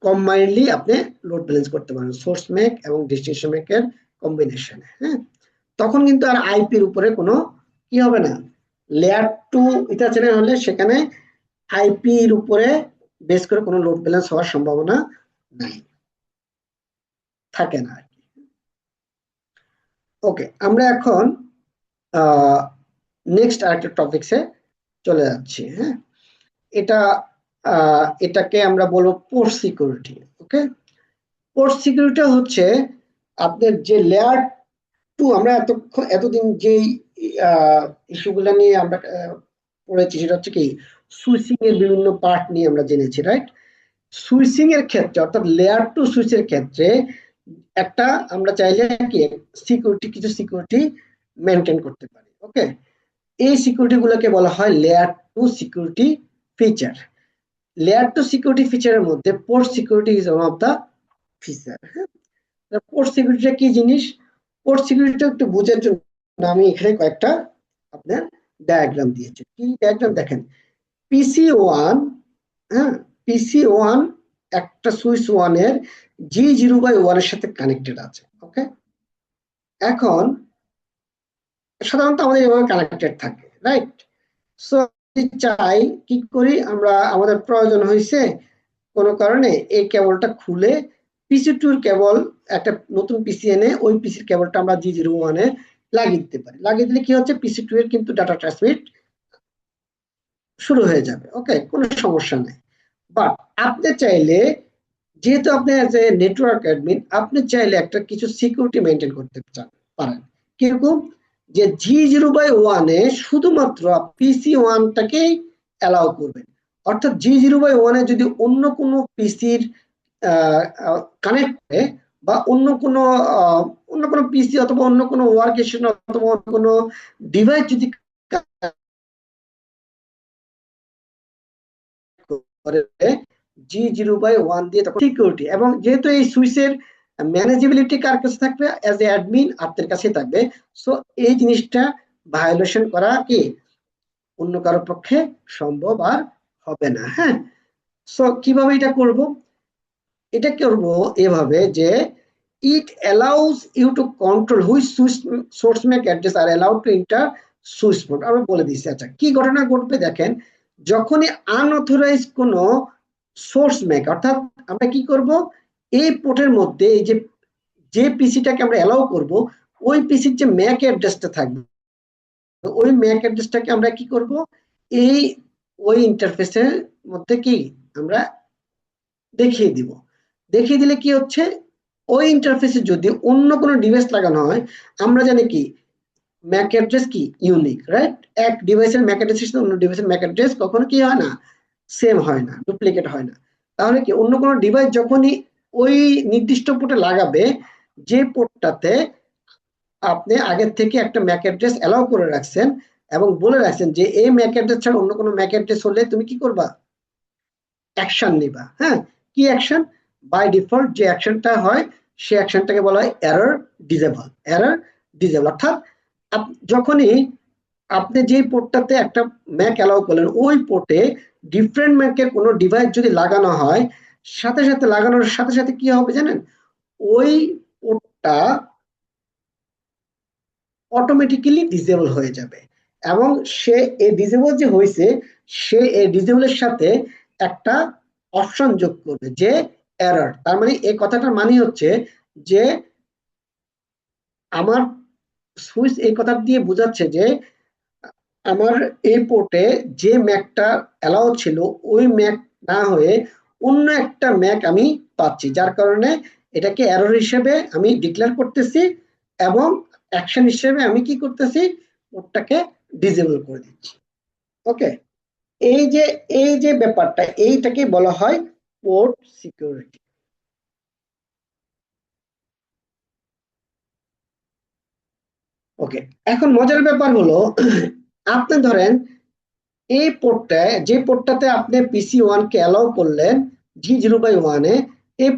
কম্বাইন্ডলি আপনি লোড ব্যালেন্স করতে পারেন সোর্স ম্যাক এবং ডেস্টিনেশন ম্যাকের কম্বিনেশনে। হ্যাঁ, তখন কিন্তু আর আইপির উপরে কোনো কি হবে না, লেয়ার টু ইথার চ্যানেল হলে সেখানে আইপির উপরে বেস করে কোনো লোড ব্যালেন্স হওয়ার সম্ভাবনা নাই, থাকে না আর কি। ওকে, আমরা এখন নেক্সট আরেকটা টপিকসে চলে যাচ্ছি। হ্যাঁ, এটা এটাকে আমরা বলবো পোর্ট সিকিউরিটি। ওকে, পোর্ট সিকিউরিটি হচ্ছে আপনার যে লেয়ার টু, আমরা এতদিন যেই ইস্যুগুলো নিয়ে আমরা পড়েছি সেটা হচ্ছে কি সুইচিং এর বিভিন্ন পার্ট নিয়ে আমরা জেনেছি, রাইট? সুইচিং এর ক্ষেত্রে অর্থাৎ লেয়ার টু সুইচের ক্ষেত্রে একটা আমরা চাইলে কি সিকিউরিটি, কিছু সিকিউরিটি মেনটেন করতে পারি। ওকে, এই সিকিউরিটি গুলোকে বলা হয় layer two security feature. Layer two security ফিচারের মধ্যে port security is one of the feature. হ্যাঁ, পোর্ট সিকিউরিটিটা কি জিনিস, পোর্ট সিকিউরিটি একটু বোঝার জন্য আমি এখানে কয়েকটা আপনার ডায়াগ্রাম দিয়েছি। কি ডায়াগ্রাম দেখেন, পিসি ওয়ান, হ্যাঁ, পিসি ওয়ান একটা সুইচ ওয়ান এর G0/1 এর সাথে কানেক্টেড আছে। ওকে, এখন সাধারণত আমাদের এভাবে কানেক্টেড থাকে, রাইট? সো চাই কি করি আমরা, আমাদের প্রয়োজন হয়েছে কোনো কারণে এই কেবলটা খুলে পিসি টুর কেবল একটা নতুন পিসি এনে ওই পিসির কেবলটা আমরা G01 এ লাগিয়ে দিতে পারি। লাগিয়ে দিলে কি হচ্ছে, পিসি টু এর কিন্তু ডাটা ট্রান্সমিট শুরু হয়ে যাবে। ওকে, কোনো সমস্যা নেই। বাট আপনি চাইলে, যেহেতু আপনি এজ এ নেটওয়ার্ক অ্যাডমিন, আপনি চাইলে একটা কিছু সিকিউরিটি মেনটেন করতে পারেন। কিরকম, যে G0/1 এ শুধুমাত্র পিসি ওয়ানটাকেই অ্যালাউ করবেন। অর্থাৎ G0/1 এ যদি অন্য কোনো পিসির কানেক্ট করে বা অন্য কোনো পিসি অথবা অন্য কোনো ওয়ার্ক স্টেশন অথবা অন্য কোনো ডিভাইস যদি G0/1 দিয়ে তখন সিকিউরিটি, এবং যেহেতু এই সুইচের ম্যানেজেবিলিটি কার কাছে থাকবে, অ্যাজ এ অ্যাডমিন আপনার কাছে থাকবে। সো এই জিনিসটা ভায়োলেশন করা কি অন্য কারো পক্ষে সম্ভব আর হবে না। হ্যাঁ, সো কিভাবে এটা করব? এটা করব এভাবে যে it allows you to control which source MAC address are allowed to enter switch port. আমরা বলে দিচ্ছি। আচ্ছা, কি ঘটনা ঘটবে দেখেন, যখনই আনঅথরাইজ কোনো সোর্স ম্যাক, অর্থাৎ আমরা কি করব, এই পোর্টের মধ্যে এই যে পিসিটাকে আমরা অ্যালাউ করব, ওই পিসির যে ম্যাক অ্যাড্রেসটা থাকবে, ওই ম্যাক অ্যাড্রেসটাকে আমরা কি করব, ওই ইন্টারফেসের মধ্যে কি আমরা দেখিয়ে দিব। দেখিয়ে দিলে কি হচ্ছে, ওই ইন্টারফেসে যদি অন্য কোনো ডিভাইস লাগানো হয়, আমরা জানি কি ম্যাক অ্যাড্রেস কি ইউনিক, রাইট? এক ডিভাইসের ম্যাক অ্যাড্রেসের সাথে অন্য ডিভাইসের ম্যাক অ্যাড্রেস কখনো কি হয় না, সেম হয় না, ডুপ্লিকেট হয় না। তাহলে কি অন্য কোনো ডিভাইস যখনই ওই নির্দিষ্ট পোর্টে লাগাবে, যে পোর্টটাতে আপনি আগের থেকে একটা ম্যাক অ্যাড্রেস অ্যালাউ করে রাখছেন এবং বলে রাখছেন যে এই ম্যাক অ্যাড্রেস ছাড়া অন্য কোনো ম্যাক অ্যাড্রেস হলে তুমি কি করবা, অ্যাকশন নিবা। হ্যাঁ, কি অ্যাকশন? বাই ডিফল্ট যে অ্যাকশনটা হয় সেই অ্যাকশনটাকে বলা হয় এরর ডিসেবল। এরর ডিসেবল অর্থাৎ যখনই আপনি যে পোর্টটাতে একটা ম্যাক অ্যালাউ করলেন, ওই পোর্টে ডিফারেন্ট ম্যাকের কোনো ডিভাইস যদি লাগানো হয়, সাথে সাথে লাগানোর সাথে সাথে কি হবে জানেন, ওই পোর্টটা অটোমেটিক্যালি ডিসেবল হয়ে যাবে। এবং সে এই ডিসেবল যে হয়েছে, সে এই ডিসেবলের সাথে একটা অপশন যোগ করবে যে এরর। তার মানে এই কথাটার মানে হচ্ছে যে আমার সুইচ এই কথা দিয়ে বোঝাচ্ছে যে আমার এই পোর্টে যে ম্যাকটা অ্যালাউ ছিল, ওই ম্যাক না হয়ে অন্য একটা ম্যাক আমি পাচ্ছি, যার কারণে এটাকে এরর হিসেবে আমি ডিক্লেয়ার করতেছি এবং অ্যাকশন হিসেবে আমি কি করতেছি, পোর্টটাকে ডিসেবল করে দিচ্ছি। ওকে, এই যে ব্যাপারটা, এইটাকে বলা হয় পোর্ট সিকিউরিটি। ওকে, এখন মজার ব্যাপার হলো, আপনি ধরেন এই পোর্টটায়, যে পোর্টটাতে আপনি PC1 কে অ্যালাউ করলেন G0/1 এ, এই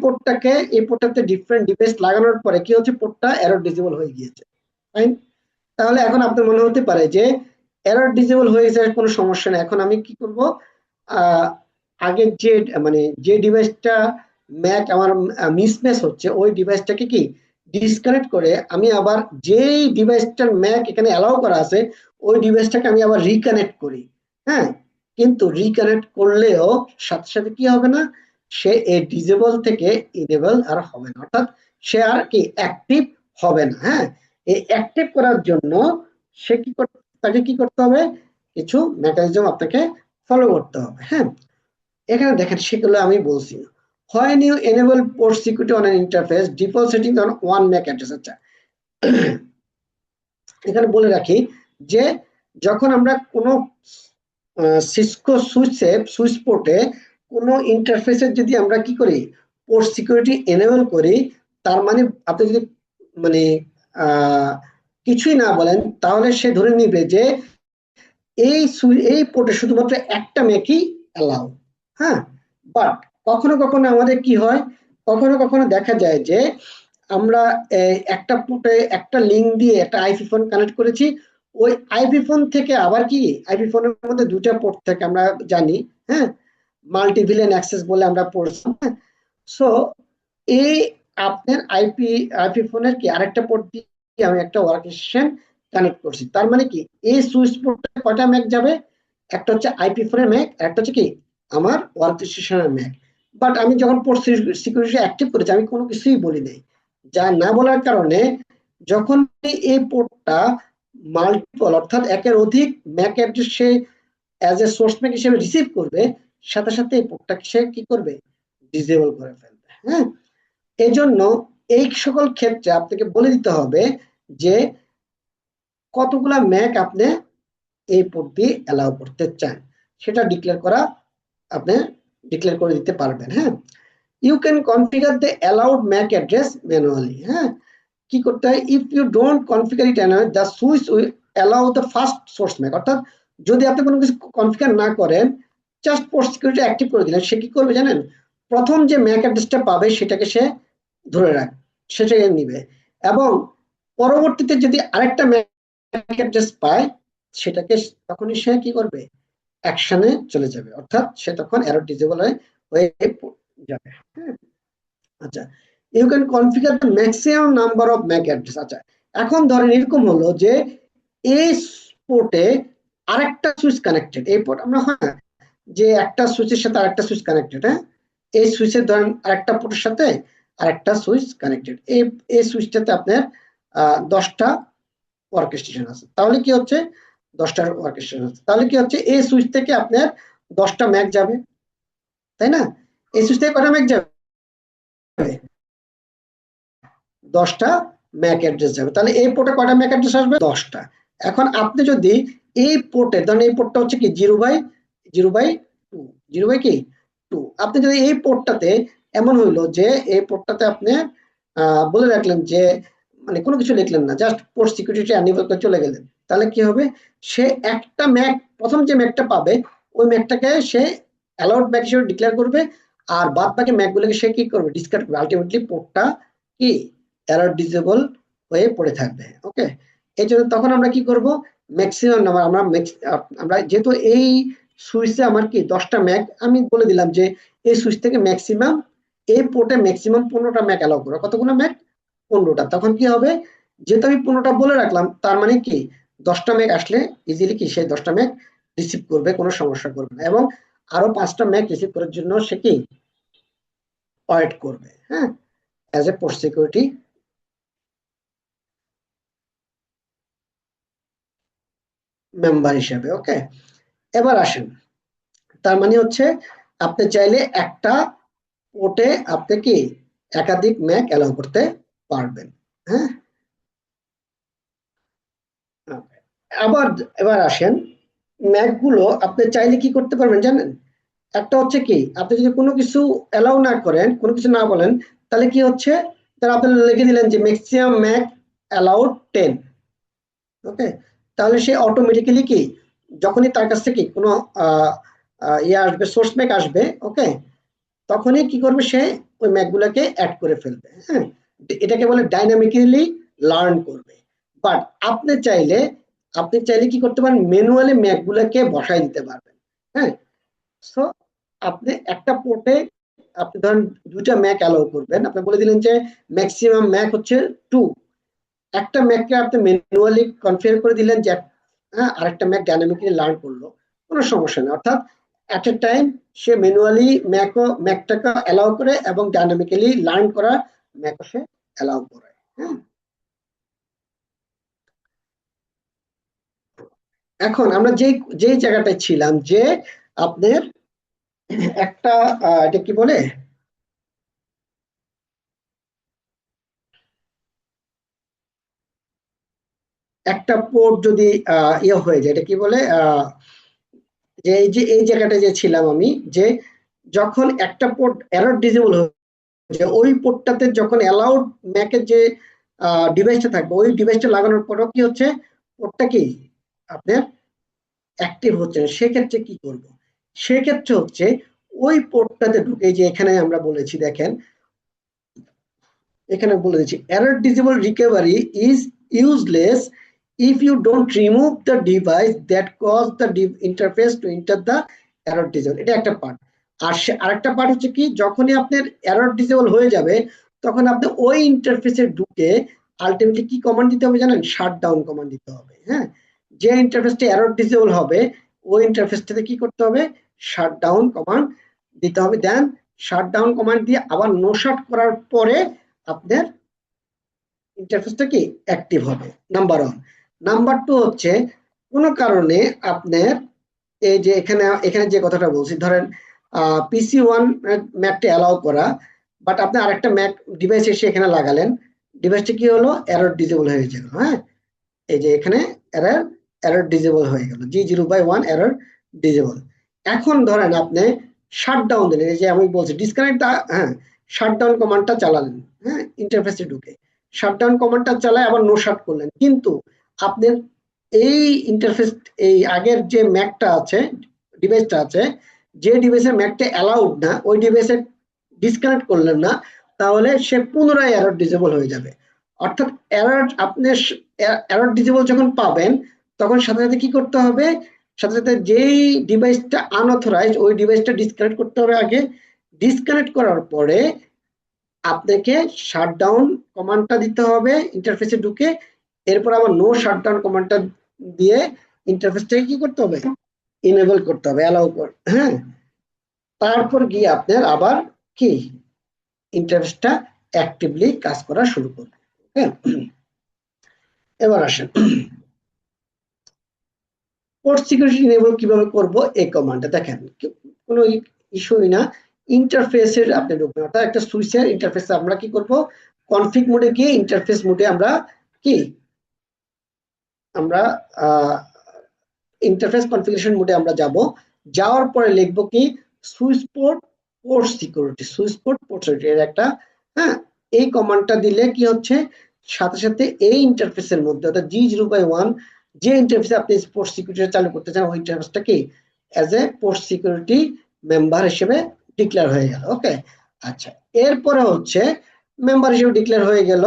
পোর্টটাতে ডিফারেন্ট ডিভাইস লাগানোর পরে কি হচ্ছে, পোর্টটা এরর ডিসেবল হয়ে গিয়েছে। ফাইন, তাহলে এখন আপনার মনে হতে পারে যে এরর ডিসেবল হয়ে গেছে, কোনো সমস্যা নেই, এখন আমি কি করব, আগের যে ডিভাইসটা ম্যাক আমার মিসম্যাচ হচ্ছে, ওই ডিভাইসটাকে কি ডিসকানেক্ট করে আমি আবার যেই ডিভাইসটার ম্যাক এখানে অ্যালাউ করা আছে, ওই ডিভাইসটাকে আমি আবার রিকানেক্ট করি। হ্যাঁ, কিন্তু রিকানেক্ট করলেও সাথে সাথে কি হবে না, সে এই ডিসেবল থেকে ইনেবল আর হবে না, অর্থাৎ সে আর কি অ্যাক্টিভ হবে না। হ্যাঁ, এই অ্যাক্টিভ করার জন্য সে তাকে কি করতে হবে, কিছু মেকানিজম আপনাকে ফলো করতে হবে। হ্যাঁ, এখানে দেখেন সেগুলো আমি বলছি। when you enable port security on an interface, default settings on one MAC address। আচ্ছা, এখানে বলে রাখি যে যখন আমরা কোনো সিসকো সুইচ পোর্টে কোনো ইন্টারফেসের যদি আমরা কি করি, পোর্ট সিকিউরিটি এনেবল করি, তার মানে আপনি যদি মানে কিছুই না বলেন, তাহলে সে ধরে নিবে যে এই পোর্টে শুধুমাত্র একটা ম্যাকই অ্যালাউ। হ্যাঁ, বাট কখনো কখনো আমাদের কি হয়, কখনো কখনো দেখা যায় যে আমরা একটা পোর্টে একটা লিঙ্ক দিয়ে একটা আইপি ফোন কানেক্ট করেছি, ওই আইপি ফোন থেকে আবার কি আইপি ফোনের মধ্যে দুইটা পোর্ট থেকে আমরা জানি। হ্যাঁ, মাল্টিভিলেন অ্যাক্সেস বলে আমরা পড়ছি। সো এই আপনার আইপি ফোনের কি আরেকটা পোর্ট দিয়ে আমি একটা ওয়ার্কস্টেশন কানেক্ট করছি, তার মানে কি এই সুইচ পোর্টে কয়টা ম্যাক যাবে, একটা হচ্ছে আইপি ফোনের ম্যাক, একটা হচ্ছে কি আমার ওয়ার্কস্টেশনের ম্যাক। বাট আমি যখন পোর্ট সিকিউরিটি অ্যাক্টিভ করেছি, আমি কোনো কিছুই বলি নাই। যা না বলার কারণে যখন এই পোর্টটা মাল্টিপল অর্থাৎ একের অধিক Mac address say as a source Mac হিসেবে রিসিভ করবে, সাথে সাথে এই পোর্টটাকে সে কি করবে, ডিসেবল করে ফেলবে। হ্যাঁ, এই জন্য এই সকল ক্ষেত্রে আপনাকে বলে দিতে হবে যে কতগুলা ম্যাক আপনি এই পোর্ট দিয়ে অ্যালাউ করতে চান, সেটা আপনি ডিক্লেয়ার করে দিতে পারবেন। হ্যাঁ, you can configure the allowed MAC address manually. হ্যাঁ, কি করতে হয়, if you don't configure it manually, the switch will allow the first source MAC. অর্থাৎ যদি আপনি কোনো কিছু কনফিগার না করেন, জাস্ট পোর্ট সিকিউরিটি অ্যাক্টিভ করে দিলেন, সে কি করবে জানেন? প্রথম যে ম্যাক অ্যাড্রেসটা পাবে সেটাকে সে ধরে রাখবে, সেটাকে নিবে, এবং পরবর্তীতে যদি আরেকটা ম্যাক অ্যাড্রেস পায় সেটাকে তখনই সে কি করবে? অ্যাকশনে চলে যাবে, অর্থাৎ সে তখন এরর ডিসেবল হয়ে যাবে। হ্যাঁ, আচ্ছা, you can configure the maximum number of MAC address. আচ্ছা, এখন ধরেন এরকম হলো যে এই পোর্টে আরেকটা সুইচ কানেক্টেড, এই পোর্ট আমরা হয় না যে একটা সুইচের সাথে আরেকটা সুইচ কানেক্টেড, হ্যাঁ, এই সুইচের ধরেন আরেকটা পোর্টের সাথে আরেকটা সুইচ কানেক্টেড, এই সুইচটাতে আপনার 10টা ওয়ার্কস্টেশন আছে, তাহলে কি হচ্ছে 10টা ওয়ার্কস্টেশন আছে, তাহলে কি হচ্ছে এই সুইচ থেকে আপনার 10টা ম্যাক যাবে, তাই না? এই সুইচ থেকে কটা ম্যাক যাবে? 10টা ম্যাক অ্যাড্রেস যাবে, তাহলে এই পোর্টে কয়টা ম্যাক অ্যাড্রেস আসবে? 10টা। এখন আপনি যদি এই পোর্টে ধরেন এই পোর্টটা হচ্ছে কি 0/2, 0/2, আপনি যদি এই পোর্টটাতে এমন হইলো যে এই পোর্টটাতে আপনি বলে রাখলেন যে মানে কোনো কিছু লিখলেন না, জাস্ট পোর্ট সিকিউরিটি অ্যানিবল করে চলে গেলেন, তাহলে কি হবে? সে একটা ম্যাক, প্রথম যে ম্যাকটা পাবে ওই ম্যাকটাকে সে অ্যালাউড ম্যাক হিসেবে ডিক্লেয়ার করবে, আর বাদ বাকি ম্যাকগুলোকে সে কি করবে? ডিসকার্ড করবে। আলটিমেটলি পোর্টটা কি এরর ডিসেবল হয়ে পড়ে থাকবে। ওকে, এই জন্য তখন আমরা কি করব? ম্যাক্সিমাম নাম্বার আমরা যেহেতু এই সুইচে আমার কি 10টা ম্যাক, আমি বলে দিলাম যে এই সুইচ থেকে ম্যাক্সিমাম এই পোর্টে ম্যাক্সিমাম 15টা ম্যাক অ্যালাউ করো। কতগুলো ম্যাক? 15টা। তখন কি হবে? যেহেতু আমি 15টা বলে রাখলাম, তার মানে কি 10টা ম্যাক আসলে ইজিলি কি সেই 10টা ম্যাক রিসিভ করবে, কোনো সমস্যা করবে না, এবং আরো 5টা ম্যাক রিসিভ করার জন্য সে কি ওয়েট করবে, হ্যাঁ, as a port security member হিসেবে। ওকে, এবার আসেন, তার মানে হচ্ছে আপনি চাইলে একটা পোর্টে আপনি কি একাধিক ম্যাক অ্যালাউ করতে পারবেন। হ্যাঁ, আবার এবার আসেন, ম্যাক গুলো আপনি চাইলে কি করতে পারবেন জানেন? একটা হচ্ছে কি, আপনি যদি কোনো কিছু অ্যালাউ না করেন, কোনো কিছু না বলেন, তাহলে কি হচ্ছে? তাহলে আপনি লিখে দিলেন যে ম্যাক্সিমাম ম্যাক অ্যালাউড 10। ওকে, তাহলে সে অটোমেটিক্যালি কি যখনই তার কাছ থেকে কোনো ইয়ে আসবে, সোর্স ম্যাক আসবে, ওকে, তখনই কি করবে? সে ওই ম্যাকগুলোকে অ্যাড করে ফেলবে। হ্যাঁ, এটাকে বলে ডাইনামিক্যালি লার্ন করবে। বাট আপনি চাইলে কি করতে পারেন? ম্যানুয়ালি ম্যাকগুলোকে বসাই দিতে পারবেন। হ্যাঁ, সো আপনি একটা পোর্টে আপনি ধরেন 2টা ম্যাক অ্যালাউ করবেন, আপনি বলে দিলেন যে ম্যাক্সিমাম ম্যাক হচ্ছে 2, একটা ম্যাককে আপনি ম্যানুয়ালি কনফিগার করে দিলেন যে আরেকটা ম্যাক ডাইনামিক্যালি লার্ন করলো, কোনো সমস্যা নেই, অর্থাৎ এট এ টাইম সে ম্যানুয়ালি ম্যাকটাকে অ্যালাউ করে এবং ডাইনামিক্যালি লার্ন করা ম্যাকও সে অ্যালাউ করে। হ্যাঁ, এখন আমরা যেই জায়গাটায় ছিলাম যে আপনার একটা এটা কি বলে, একটা পোর্ট যদি ইয়ে হয়ে যায়, এটা কি বলে, যে এই জায়গাটা যে ছিলাম আমি, যে যখন একটা পোর্ট এরর ডিসেবল হয়ে যায়, ওই পোর্টটাতে যখন অ্যালাউড ম্যাকের যে ডিভাইসটা থাকবে, ওই ডিভাইসটা লাগানোর পরেও কি হচ্ছে? পোর্টটা কি আপনার অ্যাক্টিভ হচ্ছে না, সেক্ষেত্রে কি করব? সেক্ষেত্রে হচ্ছে ওই পোর্টটাতে ঢুকে, যে এখানে আমরা বলেছি, দেখেন এখানে বলে দিচ্ছি, error disable recovery is useless if you don't remove the device that cause the interface to enter the error disable। এটা একটা পার্ট। আর আরেকটা পার্ট হচ্ছে কি, যখনই আপনার error disable হয়ে যাবে তখন আপনি ওই ইন্টারফেসে ঢুকে আলটিমেটলি কি কমান্ড দিতে হবে জানেন? শাটডাউন কমান্ড দিতে হবে। হ্যাঁ, যে ইন্টারফেসটা error disable হবে ওই ইন্টারফেসটাতে কি করতে হবে? শাটডাউন কমান্ড দিতে হবে। দেন শাটডাউন কমান্ড দিয়ে আবার নো শাট করার পরে আপনার ইন্টারফেসটা কি অ্যাক্টিভ হবে, নাম্বার 1। নাম্বার 2 হচ্ছে কোনো কারণে আপনার এই যে এখানে যে কথাটা বলছি, ধরেন PC1 ম্যাকটা অ্যালাউ করা, বাট আপনি আরেকটা ম্যাক ডিভাইস এসে এখানে লাগালেন, ডিভাইসটা কি হলো? এরর ডিসেবল হয়ে গেল। হ্যাঁ, এই যে এখানে এরর ডিসেবল হয়ে গেল, G0/1 এরর ডিসেবল। এখন ধরেন আপনি শাটডাউন দিলেন, এই যে আমি বলছি ডিসকানেক্ট দা, হ্যাঁ, শাটডাউন কমান্ডটা চালালেন, হ্যাঁ, ইন্টারফেসে ঢুকে শাটডাউন কমান্ডটা চালায় আবার নো শাট করলেন, কিন্তু আপনার এই ইন্টারফেস, এই আগের যে ম্যাকটা আছে, ডিভাইসটা আছে, যে ডিভাইসের ম্যাকটা অ্যালাউড না ওই ডিভাইসে ডিসকানেক্ট করলেন না, তাহলে সে পুনরায় এরর ডিসেবল হয়ে যাবে। অর্থাৎ আপনি এরর ডিসেবল যখন পাবেন তখন সাথে সাথে কি করতে হবে, সাথে সাথে যেই ডিভাইসটা আনঅথরাইজ ওই ডিভাইসটা ডিসকানেক্ট করতে হবে আগে। ডিসকানেক্ট করার পরে আপনাকে শাটডাউন কমান্ডটা দিতে হবে ইন্টারফেসে ঢুকে, এরপর আবার নো শাটডাউন কমান্ডটা দিয়ে ইন্টারফেসটাকে কি করতে হবে, ইনেবল করতে হবে, অ্যালাউ কর, হ্যাঁ। তারপর গিয়ে আপনার আবার কি ইন্টারফেসটা অ্যাক্টিভলি কাজ করা শুরু করবে। হ্যাঁ, এবার আসেন পোর্ট সিকিউরিটি ইনেবল কিভাবে করব। এই কমান্ডটা দেখেন কোনো ইস্যুই না, ইন্টারফেসের আপনি ঢুকবেন, অর্থাৎ একটা সুইচের ইন্টারফেসে আমরা কি করব, কনফিগ মোডে গিয়ে ইন্টারফেস মোডে আমরা কি আমরা ইন্টারফেস কনফিগারেশন মোডে আমরা যাব। যাওয়ার পরে লিখবো কি switch port port security, switch port port security এর একটা, হ্যাঁ। এই কমান্ডটা দিলে কি হচ্ছে, সাথে সাথে এই ইন্টারফেসের মধ্যে অর্থাৎ G0x1 যে ইন্টারফেসে আপনি পোর্ট সিকিউরিটি চালু করতে চান ওই ইন্টারফেসটা কি as a port security member হিসেবে ডিক্লেয়ার হয়ে গেল। ওকে, আচ্ছা, এরপরে হচ্ছে মেম্বার হিসেবে ডিক্লেয়ার হয়ে গেল।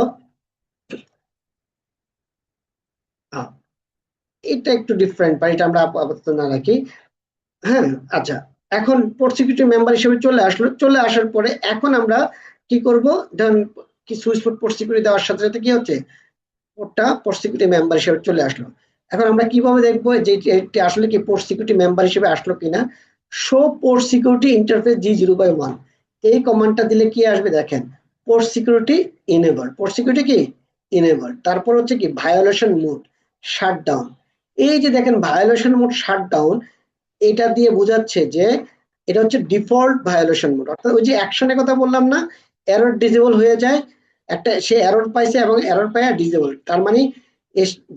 এটা একটু ডিফারেন্ট, বা এটা আমরা আপাতত না রাখি, হ্যাঁ। আচ্ছা, এখন পোর্ট সিকিউরিটি মেম্বার হিসেবে চলে আসলো, চলে আসার পরে এখন আমরা কি করব, ধরুন কি সুইচ পোর্ট সিকিউরিটি দেওয়ার সাথে সাথে কি হচ্ছে পোর্টটা পোর্ট সিকিউরিটি মেম্বার হিসেবে চলে আসলো। এখন আমরা কিভাবে দেখবো যে এটি আসলে কি পোর্ট সিকিউরিটি মেম্বার হিসেবে আসলো কিনা। Show port security interface G0x1 এই কমান্ডটা দিলে কি আসবে দেখেন, port security enable, port security কি ইনেবল। তারপর হচ্ছে কি ভায়োলেশন মোড শাটডাউন। এই যে দেখেন ভায়োলেশন মোড শাটডাউন, এটা দিয়ে বোঝাচ্ছে যে এটা হচ্ছে ডিফল্ট ভায়োলেশন মোড, অর্থাৎ ওই যে অ্যাকশনের কথা বললাম না, এরর ডিসেবল হয়ে যায়, একটা সে এরর পাইছে এবং এরর পায় ডিসেবল, তার মানে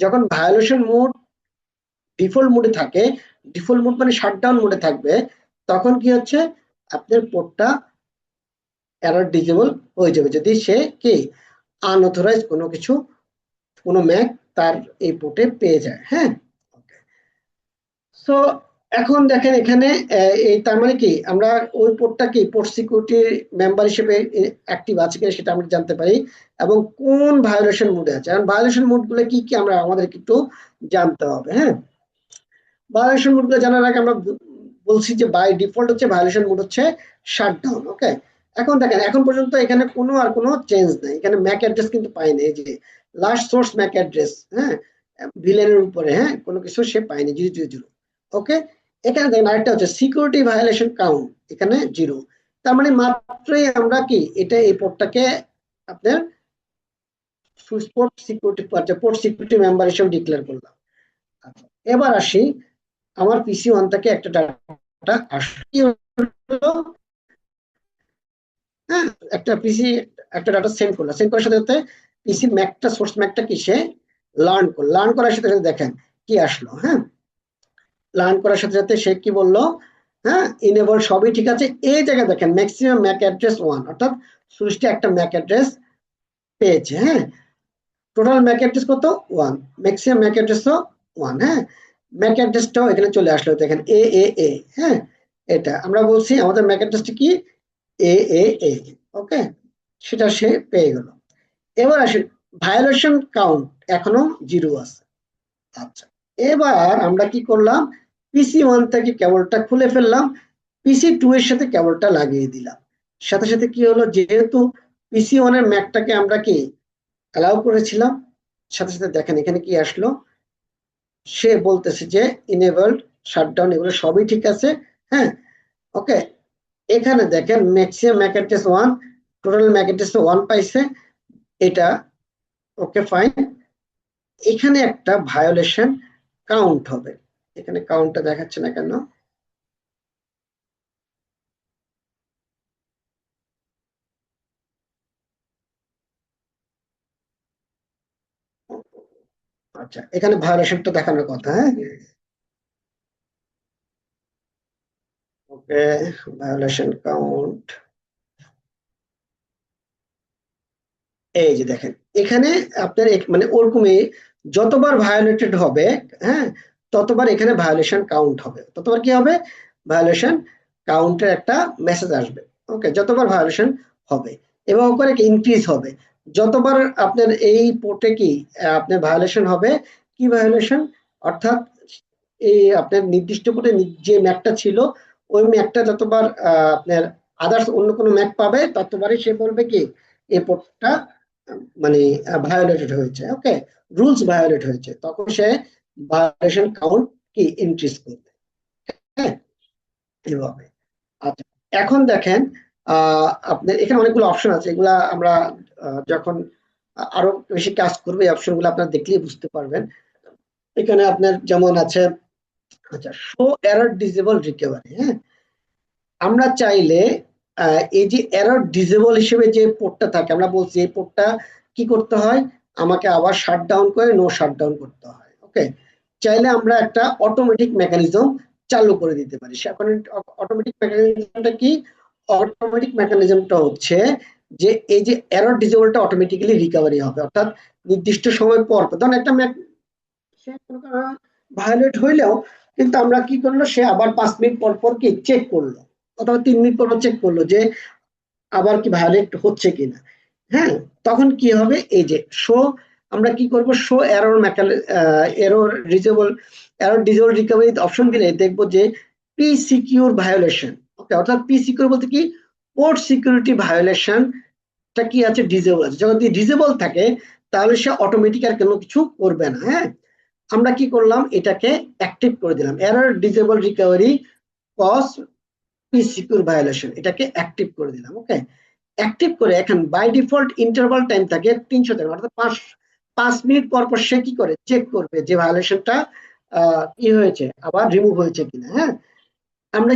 যখন ভায়োলেশন মোড ডিফল্ট মোডে থাকে, ডিফল্ট মোড মানে শাটডাউন মোডে থাকবে, তখন কি হচ্ছে আপনার পোর্টটা এরর ডিসেবল হয়ে যাবে যদি সে কি আনঅথরাইজ কোনো কিছু কোনো ম্যাক তার এই পোর্টে পেয়ে যায়। হ্যাঁ, সো এখন দেখেন এখানে এই তার মানে কি আমরা ওই পোর্টটা কি পোর্ট সিকিউরিটির মেম্বার হিসেবে অ্যাক্টিভ আছে কিনা সেটা আমরা জানতে পারি, এবং কোন ভায়োলেশন মোডে আছে। কারণ ভায়োলেশন মোড গুলো কি কি আমরা আমাদের একটু জানতে হবে। হ্যাঁ, ভায়োলেশন মোড গুলো জানার আগে আমরা বলছি যে বাই ডিফল্ট হচ্ছে ভায়োলেশন মোড হচ্ছে শাটডাউন। ওকে, এখন দেখেন এখন পর্যন্ত এখানে কোনো আর কোনো চেঞ্জ নাই, এখানে ম্যাক অ্যাড্রেস কিন্তু পাইনি, এই যে লাস্ট সোর্স ম্যাক অ্যাড্রেস, হ্যাঁ, ভিলেনের উপরে, হ্যাঁ, কোনো কিছু সে পায়নি 000। ওকে, এখানে দেখেন আরেকটা হচ্ছে সিকিউরিটি ভায়োলেশন কাউন্ট, এখানে 0, তার মানে মাত্রই আমরা কি এটা এই পোর্টটাকে আপনার switch port security port security member হিসেবে ডিক্লেয়ার করলাম। আচ্ছা, এবার আসি আমার পিসি ওয়ান থেকে একটা ডাটা আসলো, হ্যাঁ, একটা পিসি একটা ডাটা সেন্ড করলো, সেন্ড করার সাথে সাথে পিসি ম্যাকটা সোর্স ম্যাকটা কি সে লার্ন করলো, লার্ন করার সাথে সাথে দেখেন কি আসলো, হ্যাঁ, লার্ন করার সাথে সাথে সে কি বললো, হ্যাঁ, ইনেবল সবই ঠিক আছে। এই জায়গায় দেখেন ম্যাক্সিমাম ম্যাক অ্যাড্রেস 1, অর্থাৎ সুইচটা একটা ম্যাক অ্যাড্রেস পেয়েছে, হ্যাঁ, টোটাল ম্যাক অ্যাড্রেস কত 1, ম্যাক্সিমাম ম্যাক অ্যাড্রেসও 1, হ্যাঁ, ম্যাক অ্যাড্রেসটাও এখানে চলে আসলো দেখেন এ, হ্যাঁ, এটা আমরা বলছি আমাদের ম্যাক অ্যাড্রেসটা কি এ। ওকে, সেটা সে পেয়ে গেল। এবার আসেন ভায়োলেশন কাউন্ট এখনো 0 আছে। আচ্ছা, এবার আমরা কি করলাম, পিসি ওয়ান থেকে কেবলটা খুলে ফেললাম, পিসি টু এর সাথে কেবলটা লাগিয়ে দিলাম, সাথে সাথে কি হলো, যেহেতু পিসি ওয়ানের ম্যাকটাকে আমরা কি অ্যালাউ করেছিলাম, সাথে সাথে দেখেন এখানে কি আসলো, সে বলতেছে যে ইনেবলড শাটডাউন এগুলো সবই ঠিক আছে। হ্যাঁ, ওকে, এখানে দেখেন maximum Mac address 1, total Mac address 1 পাইছে, এটা ওকে ফাইন। এখানে একটা ভায়োলেশন কাউন্ট হবে, এখানে কাউন্টটা দেখাচ্ছে না কেন, আচ্ছা, এখানে ভায়োলেশনটা দেখানোর কথা, হ্যাঁ, ওকে, ভায়োলেশন কাউন্ট, এই যে দেখেন এখানে আপনার মানে ওরকমই যতবার ভায়োলেটেড হবে, হ্যাঁ, ততবার এখানে ভায়োলেশন কাউন্ট হবে, ততবার কি হবে ভায়োলেশন কাউন্টের একটা মেসেজ আসবে। ওকে, যতবার ভায়োলেশন হবে এভাবে করে ইনক্রিজ হবে। যতবার আপনার এই পোর্টে কি আপনার ভায়োলেশন হবে, কি ভায়োলেশন, অর্থাৎ এই আপনার নির্দিষ্ট পোর্টে যে ম্যাকটা ছিল ওই ম্যাকটা যতবার আপনার আদার্স অন্য কোনো ম্যাক পাবে ততবারই সে বলবে কি এই পোর্টটা মানে ভায়োলেটেড হয়েছে। ওকে, রুলস ভায়োলেট হয়েছে, তখন সে ভায়োলেশন কাউন্ট কি ইনক্রিজ করবে। হ্যাঁ, এভাবে। আচ্ছা, এখন দেখেন আপনার এখানে অনেকগুলো অপশন আছে, এগুলা আমরা যখন আরো বেশি কাজ করবো এই অপশন গুলো আপনারা দেখলেই বুঝতে পারবেন। এখানে আপনার যেমন আছে, আচ্ছা, শো এরর ডিসেবল রিকভারি। হ্যাঁ, আমরা চাইলে এই যে এরর ডিসেবল হিসেবে যে পোর্টটা থাকে, আমরা বলছি এই পোর্টটা কি করতে হয়, আমাকে আবার শাট ডাউন করে নো শাট ডাউন করতে হয়। ওকে, চাইলে আমরা একটা অটোমেটিক মেকানিজম চালু করে দিতে পারি। অটোমেটিক মেকানিজমটা কি, অটোমেটিক মেকানিজমটা হচ্ছে যে এই যে এরর ডিসেবলটা অটোমেটিক্যালি রিকভারি হবে, অর্থাৎ নির্দিষ্ট সময় পর ধরুন একটা ভায়োলেট হইলেও কিন্তু আমরা কি করলো, সে আবার 5 মিনিট পর পর কি চেক করলো অথবা 3 মিনিট পর পর চেক করলো যে আবার কি ভায়োলেট হচ্ছে কিনা। হ্যাঁ, তখন কি হবে, এই যে শো, আমরা কি করব, show error error disable, error disable recovery option দিলে দেখবো যে পি সিকিউর ভায়োলেশন। ওকে, অর্থাৎ পি সিকিউর বলতে কি, পোর্ট সিকিউরিটি ভায়োলেশন টা কি আছে, ডিসেবল আছে। যদি ডিসেবল থাকে তাহলে সে অটোমেটিক আর কোনো কিছু করবে না। হ্যাঁ, আমরা কি করলাম, এটাকে অ্যাক্টিভ করে দিলাম, error disable recovery cause P secure violation, এটাকে অ্যাক্টিভ করে দিলাম। ওকে, অ্যাক্টিভ করে এখন বাই ডিফল্ট ইন্টারভাল টাইম থাকে 300 সেকেন্ড, অর্থাৎ 5 মিনিট পর পর সে কি করে চেক করবে যে ভায়োলেশনটা কি হয়েছে, আবার রিমুভ হয়েছে কিনা। হ্যাঁ, আমরা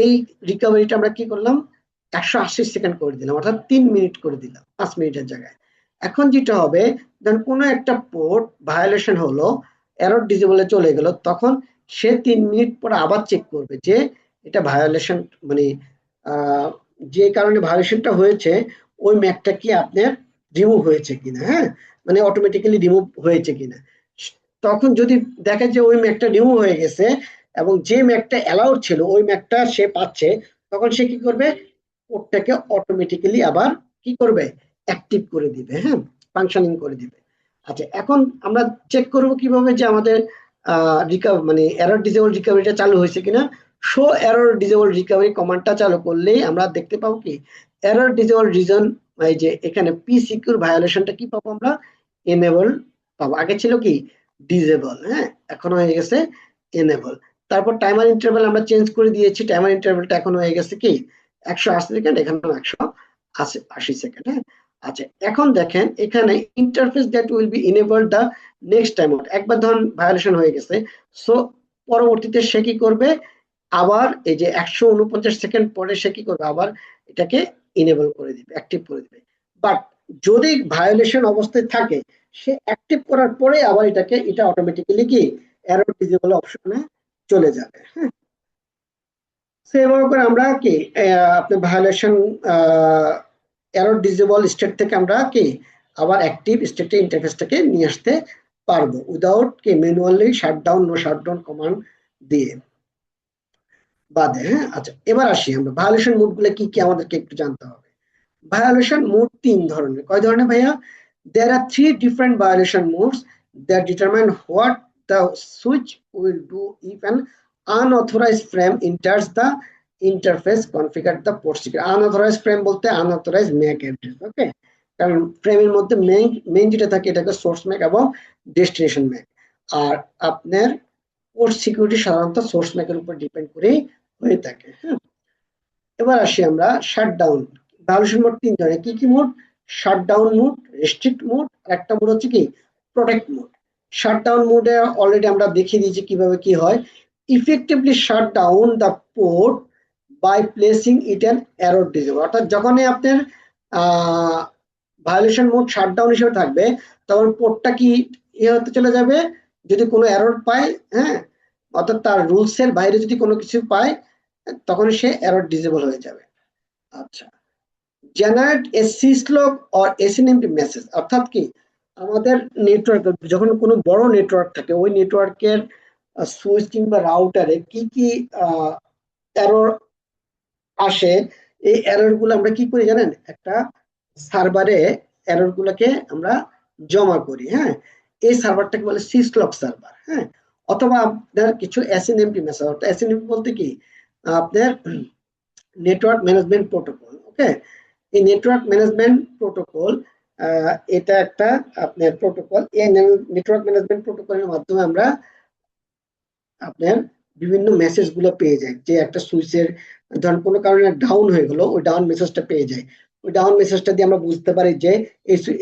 এই রিকভারিটা আমরা কি করলাম, 180 সেকেন্ড করে দিলাম, অর্থাৎ 3 মিনিট করে দিলাম 5 মিনিটের জায়গায়। এখন যেটা হবে, ধরুন কোনো একটা পোর্ট ভায়োলেশন হলো, এরর ডিসেবলে চলে গেল, তখন সে 3 মিনিট পর আবার চেক করবে যে এটা ভায়োলেশন মানে যে কারণে ভায়োলেশনটা হয়েছে ওই ম্যাকটা কি আপনার রিমুভ হয়েছে কিনা। হ্যাঁ, মানে অটোমেটিক্যালি রিমুভ হয়েছে কিনা। তখন যদি দেখে যে ওই ম্যাকটা রিমুভ হয়ে গেছে এবং যে ম্যাকটা অ্যালাউড ছিল ওই ম্যাকটা সে পাচ্ছে, তখন সে কি করবে, কোডটাকে অটোমেটিক্যালি আবার কি করবে, অ্যাক্টিভ করে দিবে। হ্যাঁ, ফাংশনিং করে দিবে। আচ্ছা, এখন আমরা চেক করব কিভাবে যে আমাদের মানে এরর ডিসেবল রিকভারিটা চালু হয়েছে কিনা। শো এরর ডিসেবল রিকভারি কমান্ডটা চালু করলেই আমরা দেখতে পাবো কি, এরর ডিসেবল রিজন, এই যে এখানে পি সিকিউর ভায়োলেশনটা কি পাবো আমরা, এনেবল পাবো। আগে ছিল কি ডিসেবল, হ্যাঁ, এখন হয়ে গেছে এনেবল। তারপর টাইমার ইন্টারভ্যাল আমরা চেঞ্জ করে দিয়েছি, টাইমার ইন্টারভ্যালটা এখন হয়ে গেছে কি 180 সেকেন্ড, এখানে 180 সেকেন্ড। হ্যাঁ, আচ্ছা, এখন দেখেন এখানে interface that will be enabled the next time out, একবার ধরুন ভায়োলেশন হয়ে গেছে, সো পরবর্তীতে সে কি করবে, আবার এই যে 149 সেকেন্ড পরে সে কি করবে, আবার এটাকে ইনেবল করে দিবে, অ্যাক্টিভ করে দিবে। বাট যদি ভায়োলেশন অবস্থায় থাকে, সে অ্যাক্টিভ করার পরে আবার এটা অটোমেটিক্যালি কি এরর ডিসেবল অপশনে চলে যাবে। হ্যাঁ, সেভাবে করে আমরা কি আপনার ভায়োলেশন এরর ডিসেবল স্টেট থেকে আমরা কি আবার অ্যাক্টিভ স্টেটে ইন্টারফেসটাকে নিয়ে আসতে পারবো উইদাউট কি manually shutdown no shutdown command দিয়ে বাদে। হ্যাঁ, আচ্ছা, এবার আসি আমরা ভায়োলেশন মোড গুলো কি কি আমাদেরকে একটু জানতে হবে। ভায়োলেশন মোড 3 ধরনের। কয় ধরনের ভাইয়া? There are 3 different violation modes that determine what the switch will do if an unauthorized frame enters the interface configure the port secret. Unauthorized frame বলতে unauthorized MAC address। ওকে, কারণ ফ্রেমের মধ্যে মেইন যেটা থাকে এটাকে সোর্স ম্যাক এবং destination Mac, আর আপনার port security সাধারণত সোর্স ম্যাকের উপর ডিপেন্ড করে হয়ে থাকে। হ্যাঁ, এবার আসি আমরা শাটডাউন। ভায়োলেশন মোড 3 ধরনের। কি কি mode? Shutdown mode, restrict mode, আর একটা মোড হচ্ছে কি প্রোটেক্ট মোড। শাটডাউন মোডে অলরেডি আমরা দেখিয়ে দিয়েছি কিভাবে কি হয়। Effectively shut down the port by placing it an error disable, অর্থাৎ যখনই আপনার ভায়োলেশন মোড শাটডাউন হিসেবে থাকবে তখন পোর্টটা কি হতে চলে যাবে, যদি কোনো এরর পায়, হ্যাঁ, অর্থাৎ তার রুলস এর বাইরে যদি কোনো কিছু পায় তখন সে এরর ডিসেবল হয়ে যাবে। আচ্ছা, generate A সিসলগ or SNMP message, অর্থাৎ কি আমাদের নেটওয়ার্ক যখন কোনো বড় নেটওয়ার্ক থাকে ওই নেটওয়ার্কের সুইচ কিংবা রাউটারে কি কি এরর আসে এই এরর গুলো আমরা কি করি জানেন, একটা সার্ভারে এরর গুলোকে আমরা জমা করি। হ্যাঁ, এই সার্ভারটাকে বলে সিসলক সার্ভার। হ্যাঁ, অথবা আপনার কিছু এসএনএমপি মেসেজ, এসএনএমপি বলতে কি আপনার নেটওয়ার্ক ম্যানেজমেন্ট প্রোটোকল। ওকে, এই নেটওয়ার্ক ম্যানেজমেন্ট প্রোটোকল এটা একটা আপনার প্রোটোকল। এই নেটওয়ার্ক ম্যানেজমেন্ট প্রোটোকলের মাধ্যমে আমরা আপনার বিভিন্ন মেসেজ গুলো পেয়ে যায়। যে একটা সুইচের ধরেন কোনো কারণে ডাউন হয়ে গেল, ওই ডাউন মেসেজটা পেয়ে যায়। ওই ডাউন মেসেজটা দিয়ে আমরা বুঝতে পারি যে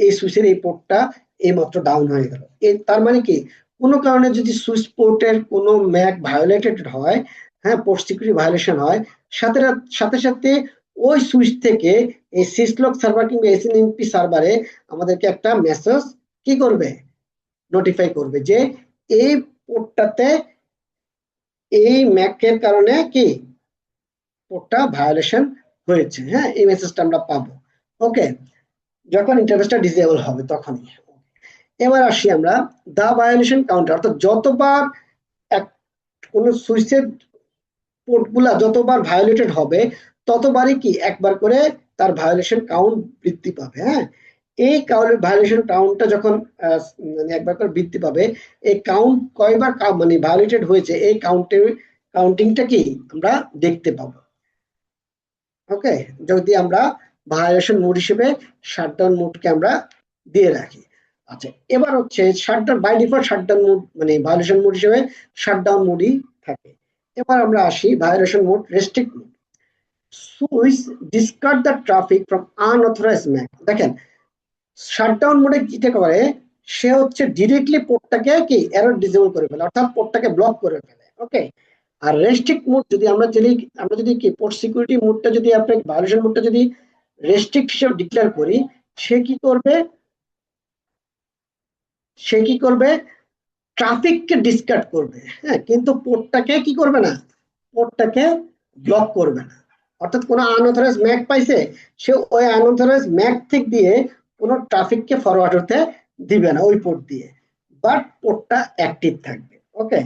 এই সুইচের এই পোর্টটা এইমাত্র ডাউন হয়ে গেল। তার মানে কি, কোনো কারণে যদি সুইচ পোর্টের কোনো ম্যাক ভায়োলেটেড হয়, হ্যাঁ, পোর্ট সিকিউরিটি ভায়োলেশন হয়, সাথে সাথে সাথে ওই সুইচ থেকে এই সিসলক সার্ভার কিংবা এসএনএমপি সার্ভারে আমাদেরকে একটা মেসেজ কি করবে, নোটিফাই করবে যে এই পোর্টটাতে এই ম্যাকের কারণে কি পোর্টটা ভায়োলেশন হয়েছে। হ্যাঁ, এই মেসেজটা আমরা পাবো। ওকে, যখন ইন্টারফেসটা ডিসেবল হবে তখনই। এবার আসি আমরা দা ভায়োলেশন কাউন্টার, অর্থাৎ যতবার কোন সুইচের পোর্টগুলা যতবার ভায়োলেটেড হবে ততবারই কি একবার করে তার ভায়োলেশন কাউন্ট বৃদ্ধি পাবে। হ্যাঁ, এই ভায়োলেশন কাউন্টটা যখন মানে একবার করে বৃদ্ধি পাবে, এই কাউন্ট কয়বার মানে ভায়োলেটেড হয়েছে এই কাউন্টিংটা কি আমরা দেখতে পাবো। ওকে, যদি আমরা ভায়োলেশন মোড হিসেবে শাটডাউন মোডকে আমরা দিয়ে রাখি। আচ্ছা, এবার হচ্ছে shutdown by default shutdown mode, মানে ভায়োলেশন মোড হিসেবে শাটডাউন মোডই থাকে। এবার আমরা আসি violation mode restrict mode. Switch discard the traffic from unauthorized MAC. দেখেন, শাটডাউন মোডে যেটা করে সে হচ্ছে ডিরেক্টলি পোর্টটাকে কি এরর ডিসেবল করে ফেলে, অর্থাৎ পোর্টটাকে ব্লক করে ফেলে। ওকে, আর রেস্ট্রিক্ট মোড যদি আমরা যদি কি পোর্ট সিকিউরিটি মোডটা যদি আপনার ভায়োলেশন মোডটা যদি রেস্ট্রিক্ট হিসেবে ডিক্লেয়ার করি, সে কি করবে, ট্রাফিককে ডিসকার্ড করবে। হ্যাঁ, কিন্তু পোর্টটাকে কি করবে না, পোর্টটাকে ব্লক করবে না। অর্থাৎ কোনো আনঅথরাইজড ম্যাক পাইছে, সে ওই আনঅথরাইজড ম্যাক থেকে দিয়ে কোনো ট্রাফিককে ফরওয়ার্ড হতে দিবে না ওই পোর্ট দিয়ে, বাট পোর্টটা অ্যাক্টিভ থাকবে। ওকে,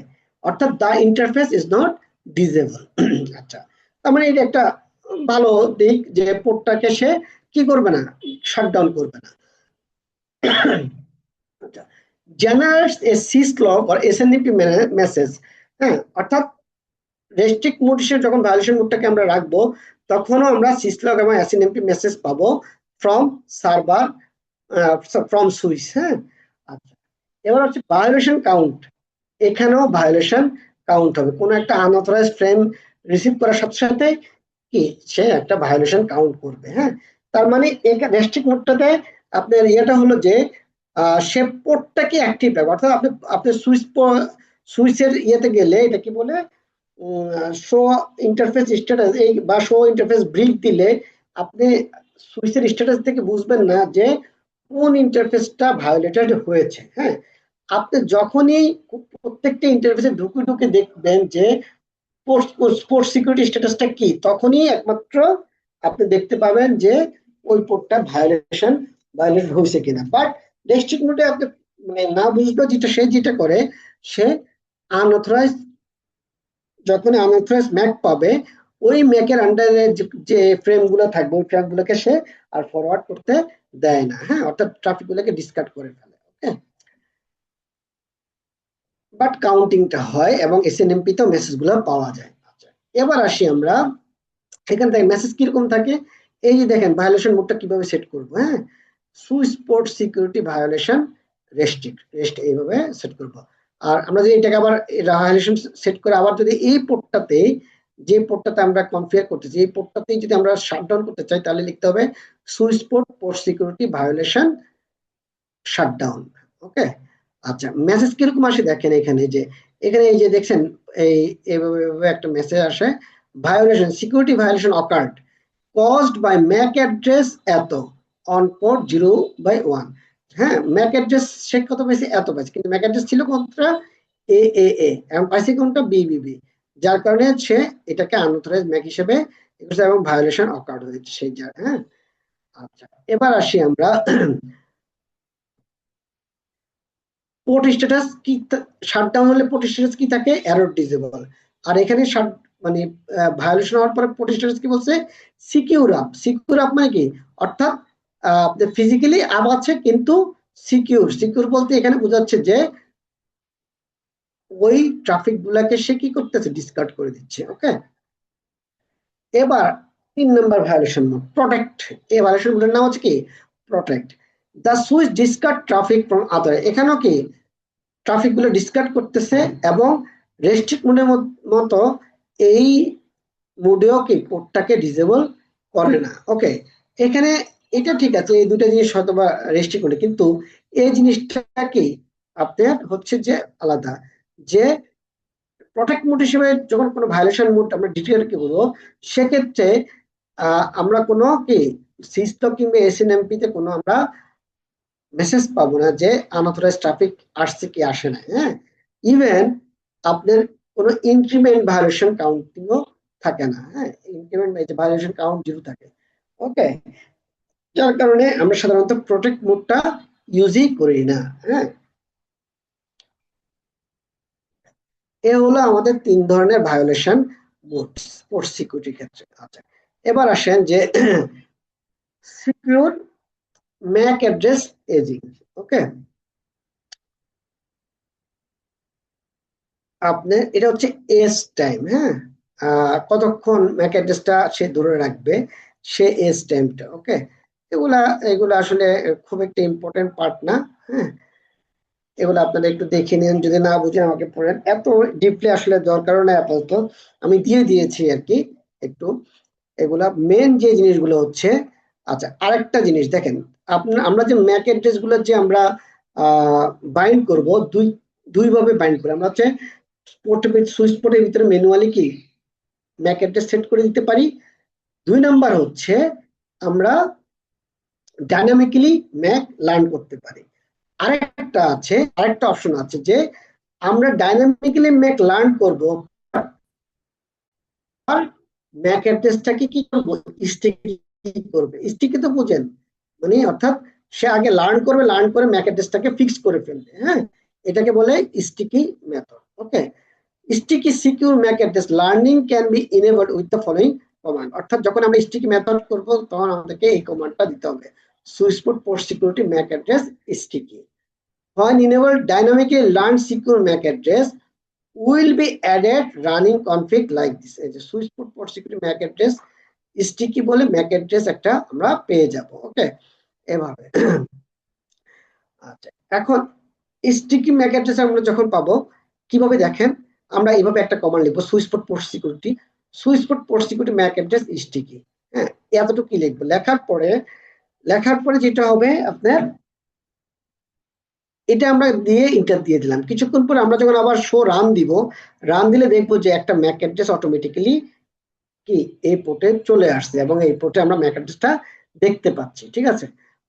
অর্থাৎ দা ইন্টারফেস ইজ নট ডিসেবল। আচ্ছা, তার মানে এটা একটা ভালো দিক যে পোর্টটাকে সে কি করবে না, শাটডাউন করবে না। আচ্ছা, generates A সিসলক or SNMP message. হ্যাঁ, অর্থাৎ রেস্ট্রিক্ট মোড হিসেবে যখন ভায়োলেশন মোডটাকে আমরা রাখবো, তখনও আমরা সিসলক এবং এসএনএমপি মেসেজ পাবো ফ্রম সার্ভার, ফ্রম সুইচ। হ্যাঁ, আচ্ছা, এবার হচ্ছে ভায়োলেশন কাউন্ট। এখানেও ভায়োলেশন কাউন্ট হবে। কোনো একটা আনঅথরাইজড ফ্রেম রিসিভ করার সাথে সাথে কি সে একটা ভায়োলেশন কাউন্ট করবে। হ্যাঁ, তার মানে রেস্ট্রিক্ট মোডটাতে আপনার ইয়েটা হলো যে সে পোর্টটাকে অ্যাক্টিভ রাখবে। অর্থাৎ আপনি সুইচের ইয়েতে গেলে এটা কি বলে, শো ইন্টারফেস স্ট্যাটাস এই বা শো ইন্টারফেস ব্রিক দিলে আপনি সুইচের স্ট্যাটাস থেকে বুঝবেন না যে কোন ইন্টারফেসটা ভায়োলেটেড হয়েছে। হ্যাঁ, আপনি যখনই প্রত্যেকটা ইন্টারফেসে ঢুকে ঢুকে দেখবেন যে পোর্ট সিকিউরিটি স্ট্যাটাসটা কি, তখনই একমাত্র আপনি দেখতে পাবেন যে ওই পোর্টটা ভায়োলেট হয়েছে কিনা। বাট রেস্ট্রিক্ট মোডে আপনি মানে না বুঝলেও যেটা করে, সে আনঅথরাইজ যখন আনঅথরাইজ ম্যাক পাবে, ওই ম্যাকের আন্ডারে যে ফ্রেম গুলো থাকবে ওই ফ্রেম গুলোকে সে আর ফরওয়ার্ড করতে দেয় না। হ্যাঁ, অর্থাৎ ট্রাফিক গুলোকে ডিসকার্ড করে ফেলে। ওকে, বাট কাউন্টিংটা হয় এবং এসএনএমপি তেও মেসেজ গুলো পাওয়া যায়। আচ্ছা, এবার আসি আমরা এখান থেকে মেসেজ কিরকম থাকে। এই যে দেখেন ভায়োলেশন মোডটা কিভাবে সেট করবো। হ্যাঁ, switch port security violation rest এইভাবে সেট করব। আর আমরা যদি এটাকে আবার ভায়োলেশন সেট করে আবার যদি এই পোর্টটাতে, যে পোর্টটাতে আমরা কনফিগার করতেছি, এই পোর্টটাতেই যদি আমরা শাটডাউন করতে চাই, তাহলে লিখতে হবে switch port security violation shutdown. Okay, আচ্ছা, মেসেজ কিরকম আসে দেখেন এখানে এই যে দেখছেন এইভাবে একটা মেসেজ আসে, violation security violation occurred caused by MAC address এত on port 0/1। হ্যাঁ, MAC address সে কত পাইছে, এত পাইছে, কিন্তু MAC address ছিল কোনটা, AAA, এবং পাইছে কোনটা, BBB, যার কারণে সে এটাকে আনঅথরাইজড MAC হিসেবে এবং ভায়োলেশন অকার্ড হয়েছে সেই জায়গায়। হ্যাঁ, আচ্ছা, এবার আসি আমরা পোর্ট স্ট্যাটাস কি। শাটডাউন হলে পোর্ট স্ট্যাটাস কি থাকে, এরর ডিসেবল। আর এখানে মানে ভায়োলেশন হওয়ার পরে পোর্ট স্ট্যাটাস কি বলছে, সিকিউর আপ মানে কি, অর্থাৎ আপনার ফিজিক্যালি আপ আছে কিন্তু সিকিউর বলতে এখানে বোঝাচ্ছে যে ওই ট্রাফিক গুলাকে সে কি করতেছে, ডিসকার্ড করে দিচ্ছে। ওকে, এবার 3 নম্বর ভায়োলেশন মোড, প্রোটেক্ট। এই ভায়োলেশন মোডের নাম হচ্ছে কি, protect. The switch discard traffic from other, এখানেও কি ট্রাফিক গুলো ডিসকার্ড করতেছে এবং রেস্ট্রিক্ট মোডের মতো এই মোডেও কি পোর্টটাকে ডিসেবল করে না। ওকে, এখানে এটা ঠিক আছে, এই দুটো জিনিস হয়তো বা রেস্ট্রিক্ট করে, কিন্তু এই জিনিসটা কি আপনার হচ্ছে যে আলাদা, যে প্রোটেক্ট মোড হিসেবে যখন কোনো ভায়োলেশন মোড আমরা ডিক্লেয়ার করবো, সেক্ষেত্রে আমরা কোনো কি সিস্টক কিংবা এসএনএমপি তে কোনো আমরা মেসেজ পাবো না যে আনঅথরাইজ ট্রাফিক আসছে কি আসে না। হ্যাঁ, ইভেন আপনার কোনো ইনক্রিমেন্ট ভায়োলেশন কাউন্টিংও থাকে না। হ্যাঁ, ইনক্রিমেন্ট ভায়োলেশন কাউন্ট 0 থাকে। ওকে, যার কারণে আমরা সাধারণত প্রোটেক্ট মোডটা ইউজই করি না। হ্যাঁ, এ হলো আমাদের 3 ধরনের ভায়োলেশন মোড পোর্ট সিকিউরিটির ক্ষেত্রে। আচ্ছা, এবার আসেন যে সিকিউর ম্যাক অ্যাড্রেস এজিং। ওকে, আপনার এটা হচ্ছে এস টাইম। হ্যাঁ, কতক্ষণ ম্যাক অ্যাড্রেসটা সে ধরে রাখবে, সে এস টাইমটা। ওকে, এগুলা আসলে খুব একটা ইম্পর্টেন্ট পার্ট না। হ্যাঁ, এগুলো আপনারা একটু দেখে নিন, যদি না বুঝেন আমাকে পড়েন, এত ডিপলি আসলে দরকার নেই আপাতত, আমি দিয়েছি আর কি একটু। এগুলা মেন যে জিনিসগুলো হচ্ছে। আচ্ছা, আরেকটা জিনিস দেখেন, আমরা যে ম্যাক অ্যাড্রেস গুলো যে আমরা বাইন্ড করব, দুই ভাবে বাইন্ড করি আমরা। হচ্ছে সুইচ পোর্টের ভিতরে ম্যানুয়ালি কি ম্যাক অ্যাড্রেস সেট করে দিতে পারি। 2 নাম্বার হচ্ছে আমরা ডাইনামিক্যালি ম্যাক লার্ন করতে পারি। আরেকটা অপশন আছে যে আমরা ডাইনামিক্যালি ম্যাক লার্ন করব, আর ম্যাক অ্যাড্রেসটাকে কি করব, স্টিকি করবে। স্টিকি তো বুঝেন, মানে অর্থাৎ সে আগে লার্ন করে ম্যাক অ্যাড্রেসটাকে ফিক্স করে ফেলবে। হ্যাঁ, এটাকে বলে sticky method. Okay, sticky secure MAC address learning can be enabled with the following command. অর্থাৎ যখন আমরা স্টিকি মেথড করব তখন আমাদেরকে এই কমান্ডটা দিতে হবে, switch port security Mac address sticky. When enabled, dynamically learn secure MAC address will be added running config like this. এই যে switch port security MAC address sticky বলে MAC address একটা আমরা পেয়ে যাব। ওকে, এভাবে। আচ্ছা, এখন স্টিকি MAC address আমরা যখন পাবো কিভাবে দেখেন, আমরা এইভাবে একটা কমান্ড লিখবো, switch port security MAC address sticky. হ্যাঁ, এতটুকু লিখবো। লেখার পরে যেটা হবে আপনার, এটা আমরা দিয়ে ইন্টার দিয়ে দিলাম। কিছুক্ষণ পর আমরা যখন আবার শো রান দিলে দেখবো যে একটা ম্যাক অ্যাড্রেস অটোমেটিক্যালি কি এই পোর্টে চলে আসছে এবং এই পোর্টে আমরা ম্যাক অ্যাড্রেসটা দেখতে পাচ্ছি। ঠিক আছে,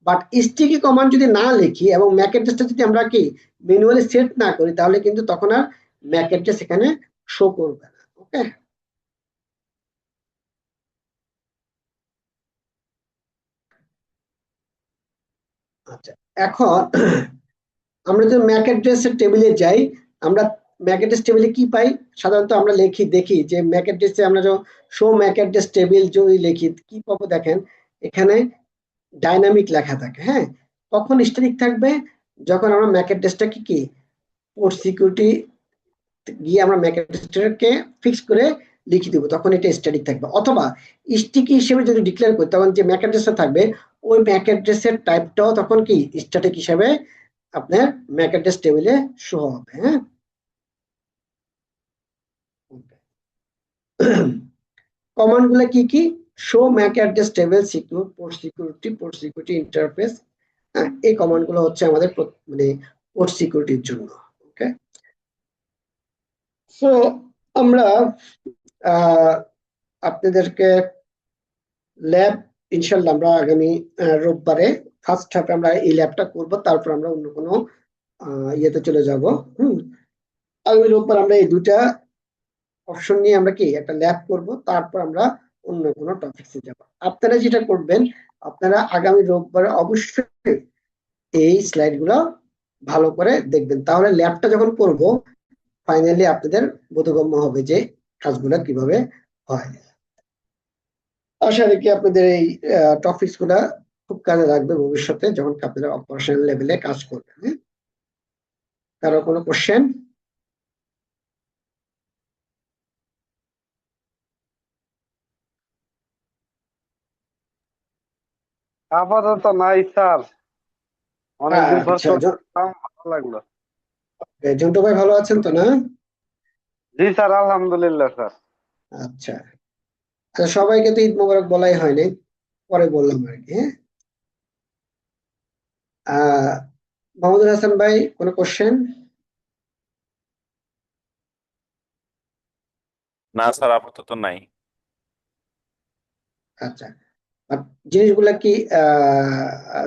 বাট স্টিকি কমান্ড যদি না লিখি এবং ম্যাক অ্যাড্রেসটা যদি আমরা কি ম্যানুয়ালি সেট না করি, তাহলে কিন্তু তখন আর ম্যাক অ্যাড্রেস এখানে শো করবে না। ওকে, আচ্ছা, এখন আমরা যদি ম্যাক অ্যাড্রেসের টেবিলে যাই, আমরা ম্যাক অ্যাড্রেস টেবিলে কি পাই, সাধারণত আমরা দেখি যে ম্যাক অ্যাড্রেসে আমরা যখন শো ম্যাক অ্যাড্রেস টেবিল যদি লিখি কি পাবো, দেখেন এখানে ডাইনামিক লেখা থাকে। হ্যাঁ, কখন স্ট্যাটিক থাকবে, যখন আমরা ম্যাক অ্যাড্রেসটাকে কি পোর্ট সিকিউরিটি গিয়ে আমরা ম্যাক অ্যাড্রেসটাকে ফিক্স করে লিখে দিব, তখন এটা স্ট্যাটিক থাকবে। অথবা স্টিকি হিসেবে যদি ডিক্লেয়ার করি, তখন যে ম্যাক অ্যাড্রেসটা থাকবে ওই ম্যাক অ্যাড্রেসের টাইপটাও তখন কি স্ট্যাটিক হিসেবে আপনার ম্যাক অ্যাড্রেস টেবিলে শো হবে। হ্যাঁ, কমান্ড গুলো কি, show Mac address table secure port security interface. এই কমান্ড গুলো হচ্ছে আমাদের মানে পোর্ট সিকিউরিটির জন্য। ওকে, সো আমরা আপনাদেরকে ল্যাব ইনশাল্লাহ আমরা আগামী রোববারে ফার্স্ট হাফে আমরা এই ল্যাবটা করব, তারপর আমরা অন্য কোনো ইয়েতে চলে যাব। আগামী রোববার আমরা এই দুটা অপশন নিয়ে আমরা কি একটা ল্যাব করব, তারপর আমরা অন্য কোনো টপিকসে যাব। আপনারা যেটা করবেন, আপনারা আগামী রোববার অবশ্যই এই স্লাইড গুলো ভালো করে দেখবেন, তাহলে ল্যাবটা যখন করব ফাইনালি আপনাদের বোধগম্য হবে যে কাজগুলো কিভাবে হয়। আশা রাখি আপনাদের এই টপিকস গুলা খুব কাজে লাগবে ভবিষ্যতে যখন আপনারা অপারেশনাল লেভেলে কাজ করবেন। হ্যাঁ? কারো কোনো কোশ্চেন? আপাতত নাই স্যার, অনেকদিন পর আচ্ছা, করলাম, ভালো লাগলো। ঝন্টু ভাই ভালো আছেন তো না? জি স্যার, আলহামদুলিল্লাহ স্যার। আচ্ছা, আচ্ছা, সবাইকে তো ঈদ মোবারক বলাই হয়নি, পরে বললাম আর কি। হ্যাঁ, আহ মাহমুদুল হাসান ভাই কোনো কোশ্চেন? না স্যার, আপাতত নাই। আচ্ছা, আর জিনিসগুলা কি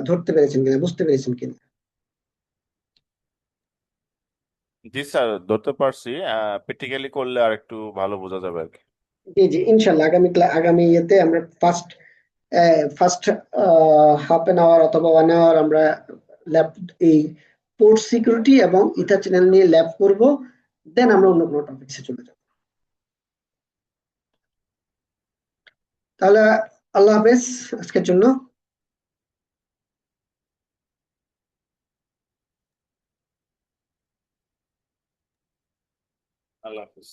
ধরতে পেরেছেন কিনা, বুঝতে পেরেছেন কিনা? জি স্যার, ধরতে পারছি। প্র্যাকটিক্যালি করলে আর একটু ভালো বোঝা যাবে আর কি। জি জি, ইনশাল্লাহ আগামী ইয়েতে আমরা first first half an hour অথবা 1 আওয়ার আমরা ল্যাব, এই পোর্ট সিকিউরিটি এবং ইথার চ্যানেল নিয়ে ল্যাব করব, দেন আমরা অন্য কোনো টপিকসে চলে যাব। তাহলে আল্লাহ হাফেজ আজকের জন্য। আল্লাহ হাফিজ।